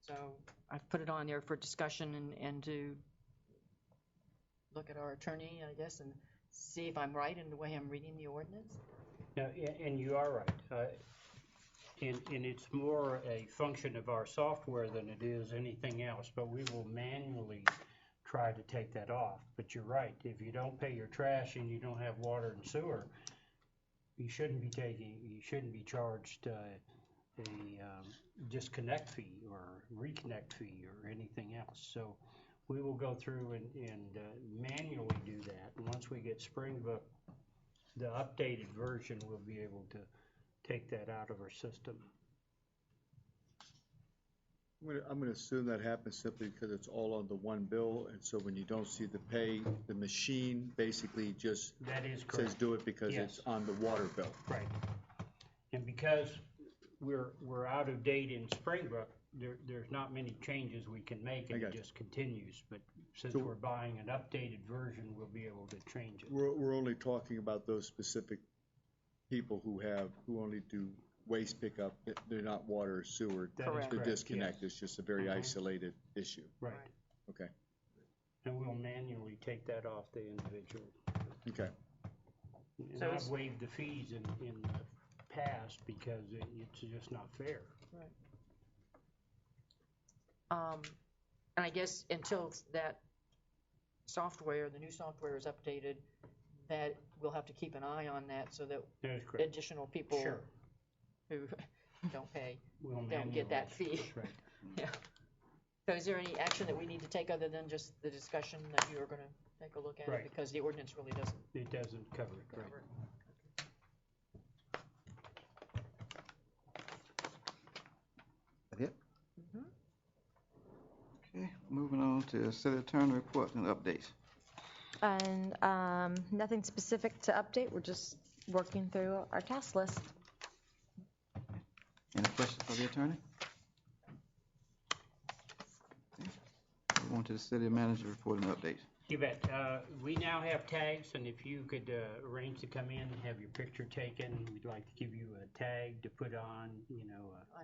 So I've put it on there for discussion and to look at our attorney, I guess, and see if I'm right in the way I'm reading the ordinance. No, and you are right. And it's more a function of our software than it is anything else, but we will manually try to take that off. But you're right, if you don't pay your trash and you don't have water and sewer, you shouldn't be charged a disconnect fee or reconnect fee or anything else. So we will go through and manually do that. And once we get Springbrook, the updated version, we'll be able to take that out of our system. I'm going to assume that happens simply because it's all on the one bill, and so when you don't see the pay, the machine basically just says do it because it's on the water bill. Right. And because we're out of date in Springbrook, there's not many changes we can make, and it just continues. But since So- we're buying an updated version, we'll be able to change it. We're only talking about those specific people who only do waste pickup. They're not water or sewer. That is The correct, disconnect yes. is just a very Mhm. isolated issue. Right. Okay, And we'll manually take that off the individual. okay. And So I've it's- waived the fees in the past because it's just not fair. Right. And I guess until that software, the new software is updated, that we'll have to keep an eye on that so that That is correct. additional people Sure. who don't pay We'll don't get that manually- fee. That's right. Yeah. So is there any action that we need to take other than just the discussion that you are going to take a look at Right. it? Because the ordinance really doesn't It doesn't cover it, right. cover it. That it? Mhm. Okay, moving on to city attorney reports and updates. And nothing specific to update. We're just working through our task list. Any questions for the attorney? Okay. Move on to the city manager report and updates. You bet. We now have tags, and if you could arrange to come in and have your picture taken, we'd like to give you a tag to put on, An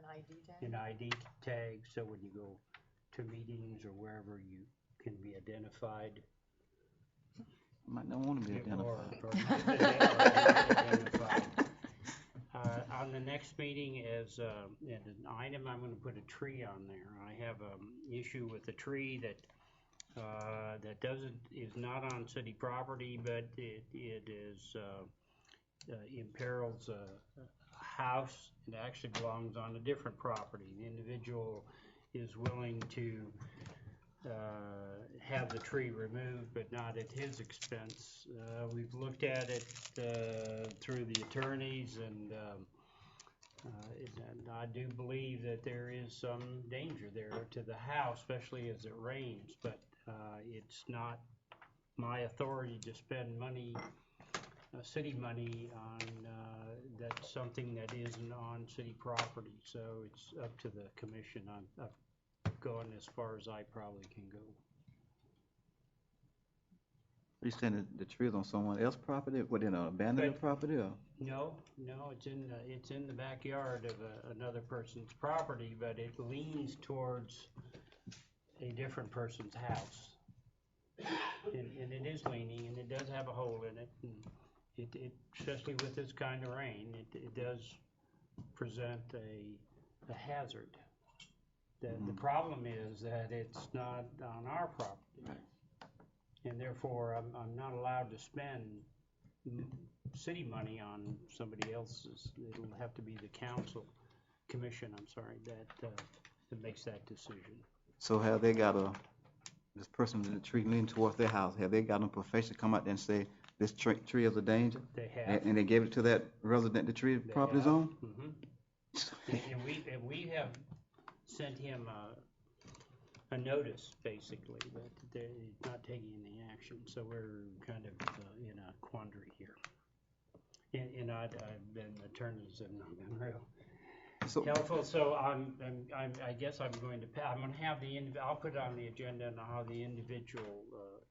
ID tag? an ID tag, so when you go to meetings or wherever, you can be identified. Might not want to be Or identified. identified. On the next meeting, as an item, I'm going to put a tree on there. I have an issue with a tree that is not on city property, but it imperils a house. It actually belongs on a different property. The individual is willing to have the tree removed, but not at his expense. We've looked at it through the attorneys, and I do believe that there is some danger there to the house, especially as it rains, but it's not my authority to spend money, city money, on that's something that isn't on city property. So it's up to the commission. I'm going as far as I probably can go. Are you saying that the tree is on someone else's property, within an abandoned property, or? No, it's in the backyard of another person's property, but it leans towards a different person's house. And it is leaning, and it does have a hole in it, and it especially with this kind of rain, it does present a hazard. The problem is that it's not on our property. And therefore, I'm not allowed to spend city money on somebody else's. It'll have to be the commission, that makes that decision. So have they got this person in the tree leaning towards their house, have they got a professional come out there and say, this tree is a danger? They have. And they gave it to that resident the tree property is on? Mm-hmm. And we have sent him a notice, basically, that they're not taking any action. So we're kind of in a quandary here. And I've been attorneys have not been real helpful. So I guess I'm going to have I'll put it on the agenda and I'll have the individual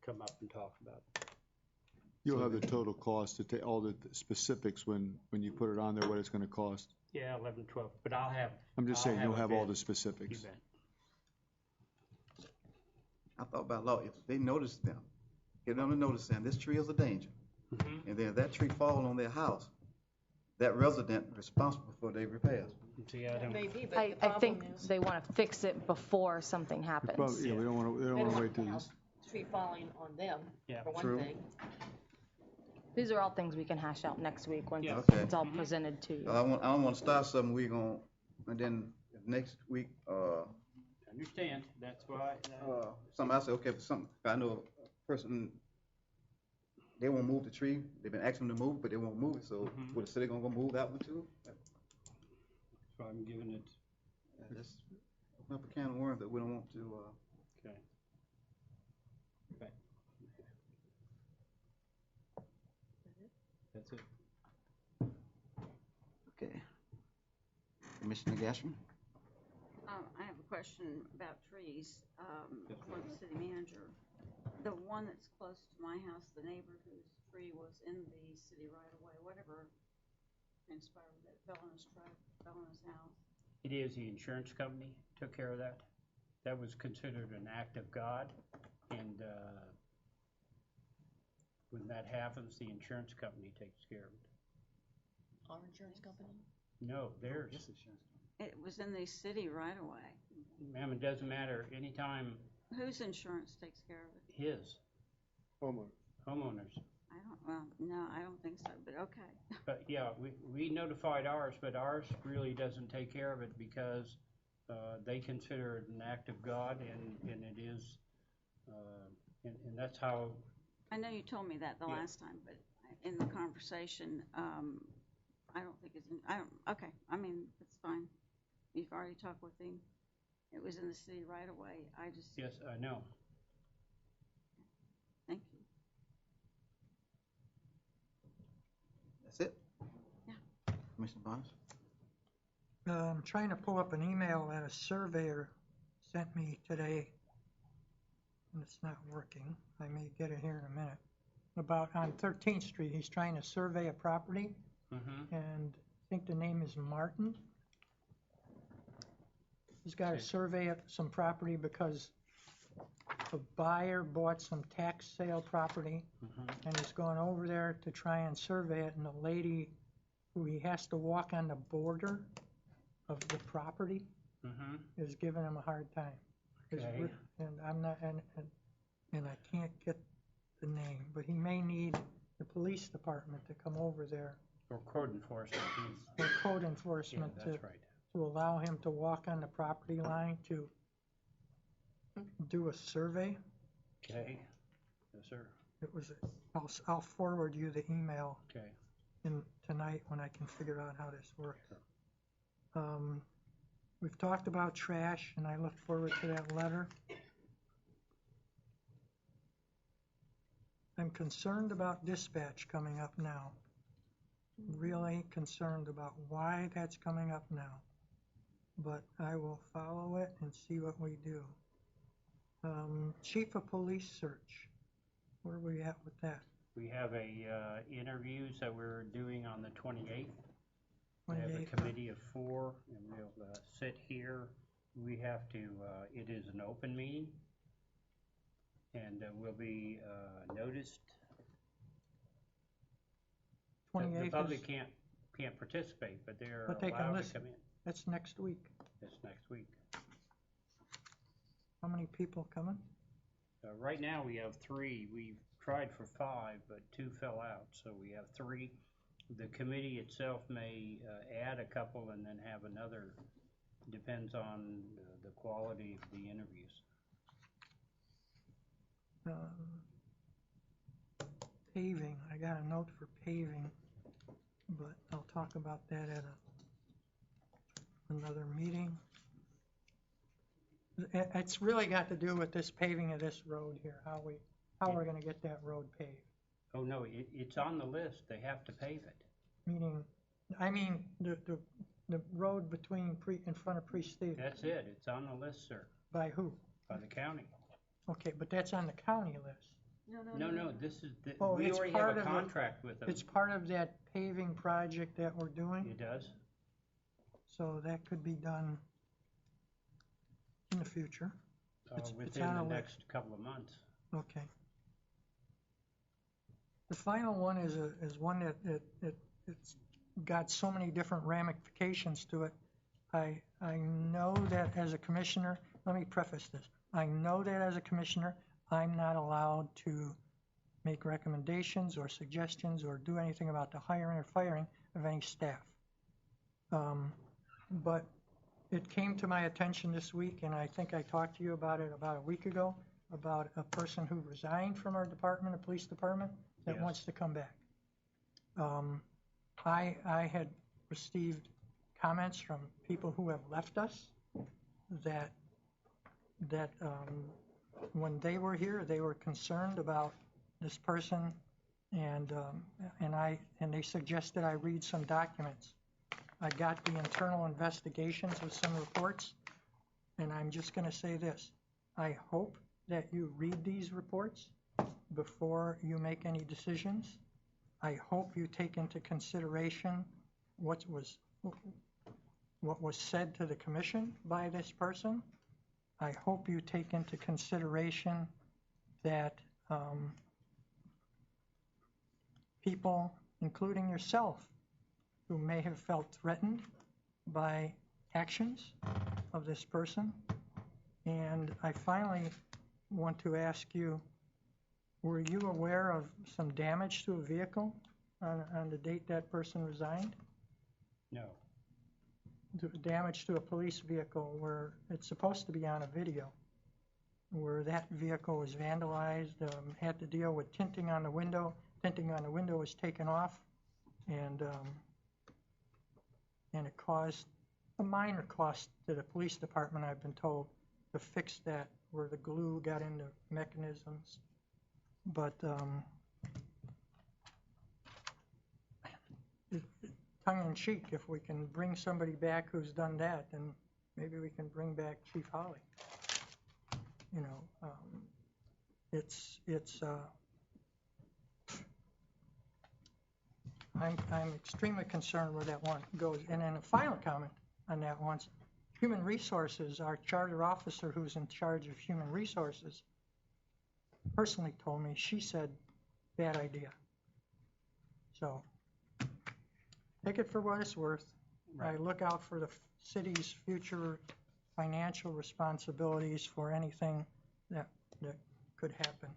come up and talk about it. You'll have the total cost to take all the specifics when you put it on there, what it's going to cost. Yeah, 11, 12, but I'll have. I'm just saying, you'll a have all bid. the specifics. You bet. I thought about law, if they notice them, get them to notice them, this tree is a danger. Mm-hmm. And then if that tree falls on their house, that resident responsible for their repairs. See, I don't. Maybe, but I the problem think is they want to fix it before something happens. Yeah, we don't want to wait till this. tree falling on them, Yeah. for one True. thing. These are all things we can hash out next week once Yeah. Okay. it's all presented to you. I don't want to start something and then next week, Understand, that's why. somebody else say, okay, for something, I know a person, they won't move the tree, they've been asking them to move, but they won't move it, so Mhm. will the city gonna go move that one too? So I'm giving it, That's open up a can of worms that we don't want to, okay. Okay. That's it. okay. Commissioner Gashman? I have a question about trees for the city manager. one that's close to my house, the neighbor whose tree was in the city right away, whatever transpired that fell on his truck, fell on his house. It is the insurance company took care of that. That was considered an act of God, and when that happens, the insurance company takes care of it. Our insurance company? No, theirs. It was in the city right away. Ma'am, it doesn't matter. Anytime Whose insurance takes care of it? his Homeowner. homeowners. No, I don't think so, but okay. But yeah, we notified ours, but ours really doesn't take care of it because they consider it an act of God, and it is, and that's how. I know you told me that the last time, but in the conversation, I don't think it's, okay, I mean, it's fine. You've already talked with him. It was in the city right away. Yes, I know. Thank you. That's it? Yeah. Commissioner Barnes? I'm trying to pull up an email that a surveyor sent me today, and it's not working. I may get it here in a minute. About on 13th Street, he's trying to survey a property, and I think the name is Martin. He's got to survey some property because a buyer bought some tax sale property, and he's going over there to try and survey it, and the lady who he has to walk on the border of the property is giving him a hard time. Okay. And I'm not, and I can't get the name, but he may need the police department to come over there. Or code enforcement. Or code enforcement Yeah, that's right. to allow him to walk on the property line to do a survey. Okay. Yes, sir. It was, I'll forward you the email Okay. tonight when I can figure out how this works. We've talked about trash, and I look forward to that letter. I'm concerned about dispatch coming up now. Really concerned about why that's coming up now. But I will follow it and see what we do. Chief of Police search. Where are we at with that? We have interviews that we're doing on the 28th. We have a 28th. committee of 4, and we'll sit here. We have to, it is an open meeting, and will be noticed. The 28th public can't participate, but they're But they can allowed to listen. come in. That's next week. That's next week. How many people coming? Right now, we have 3. We've tried for 5, but 2 fell out, so we have 3. The committee itself may add a couple and then have another. Depends on the quality of the interviews. Paving, I got a note for paving, but I'll talk about that at another meeting. It's really got to do with this paving of this road here, how we're gonna get that road paved. Oh, no, it's on the list. They have to pave it. Meaning, I mean, the road between in front of Pre-Stevens. That's it. It's on the list, sir. By who? By the county. Okay, but that's on the county list. No, this is, Oh, we it's already part have a of the- contract with them. It's part of that paving project that we're doing, It does? so that could be done in the future. It's Within on the a list. next couple of months. Okay. The final one is one that it's got so many different ramifications to it. I know that as a commissioner, let me preface this. I know that as a commissioner, I'm not allowed to make recommendations or suggestions or do anything about the hiring or firing of any staff. But it came to my attention this week, and I think I talked to you about it about a week ago, about a person who resigned from our department, the police department, that Yes. wants to come back. I had received comments from people who have left us that when they were here, they were concerned about this person, and they suggested I read some documents. I got the internal investigations with some reports, and I'm just going to say this. I hope that you read these reports before you make any decisions. I hope you take into consideration what was said to the commission by this person. I hope you take into consideration that people, including yourself, who may have felt threatened by actions of this person. And I finally want to ask you, were you aware of some damage to a vehicle on the date that person resigned? No. Damage to a police vehicle where it's supposed to be on a video, where that vehicle was vandalized, had to deal with tinting on the window. Tinting on the window was taken off, and it caused a minor cost to the police department, I've been told, to fix that, where the glue got into mechanisms. But tongue-in-cheek, if we can bring somebody back who's done that, then maybe we can bring back Chief Holly. You know, I'm extremely concerned where that one goes. And then a final comment on that one. Human Resources, our charter officer who's in charge of Human Resources, personally told me, she said, bad idea. So take it for what it's worth. Right. I look out for the city's future financial responsibilities for anything that could happen.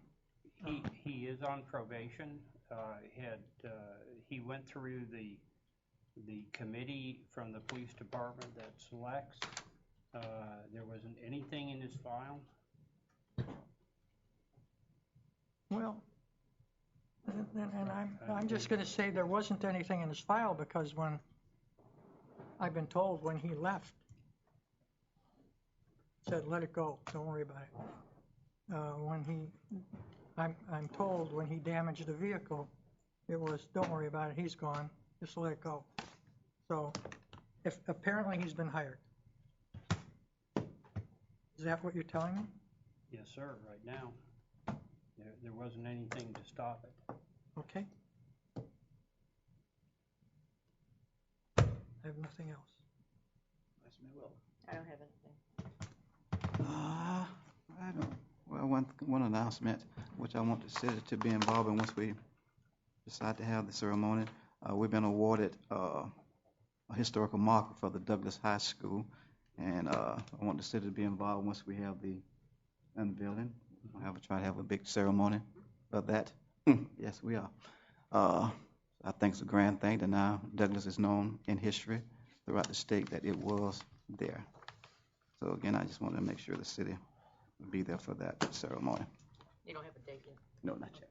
He is on probation. He went through the committee from the police department that selects. There wasn't anything in his file. Well, and I'm just going to say there wasn't anything in his file because when I've been told when he left, said let it go, don't worry about it. I'm told when he damaged the vehicle, it was don't worry about it, he's gone, just let it go. So, if apparently he's been hired. Is that what you're telling me? Yes, sir. Right now, there wasn't anything to stop it. Okay. I have nothing else. I don't have anything. I don't. Well, one announcement, which I want the city to be involved in once we decide to have the ceremony. We've been awarded a historical marker for the Douglas High School, and I want the city to be involved once we have the unveiling. We'll try to have a big ceremony of that. Yes, we are. I think it's a grand thing that now Douglas is known in history throughout the state that it was there. So again, I just wanted to make sure the city will be there for that ceremony. You don't have a date yet? No, not yet.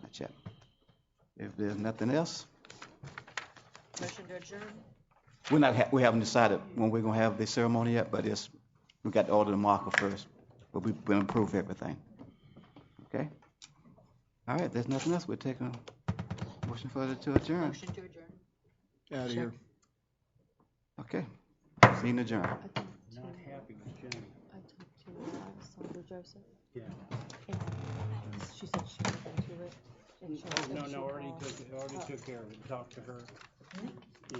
Not yet. If there's nothing else, Motion to adjourn? we haven't decided when we're gonna have the ceremony yet, but we got to order the marker first. But we're gonna approve everything. Okay. All right. There's nothing else. We're taking a motion for it to adjourn. Motion to adjourn. Out of here. Okay. Meeting adjourned. Not happy with Jenny. I talked to Sandra Joseph. Yeah. And she said she looked into it. And she No, said she'd already call. took care of it. Talked to her.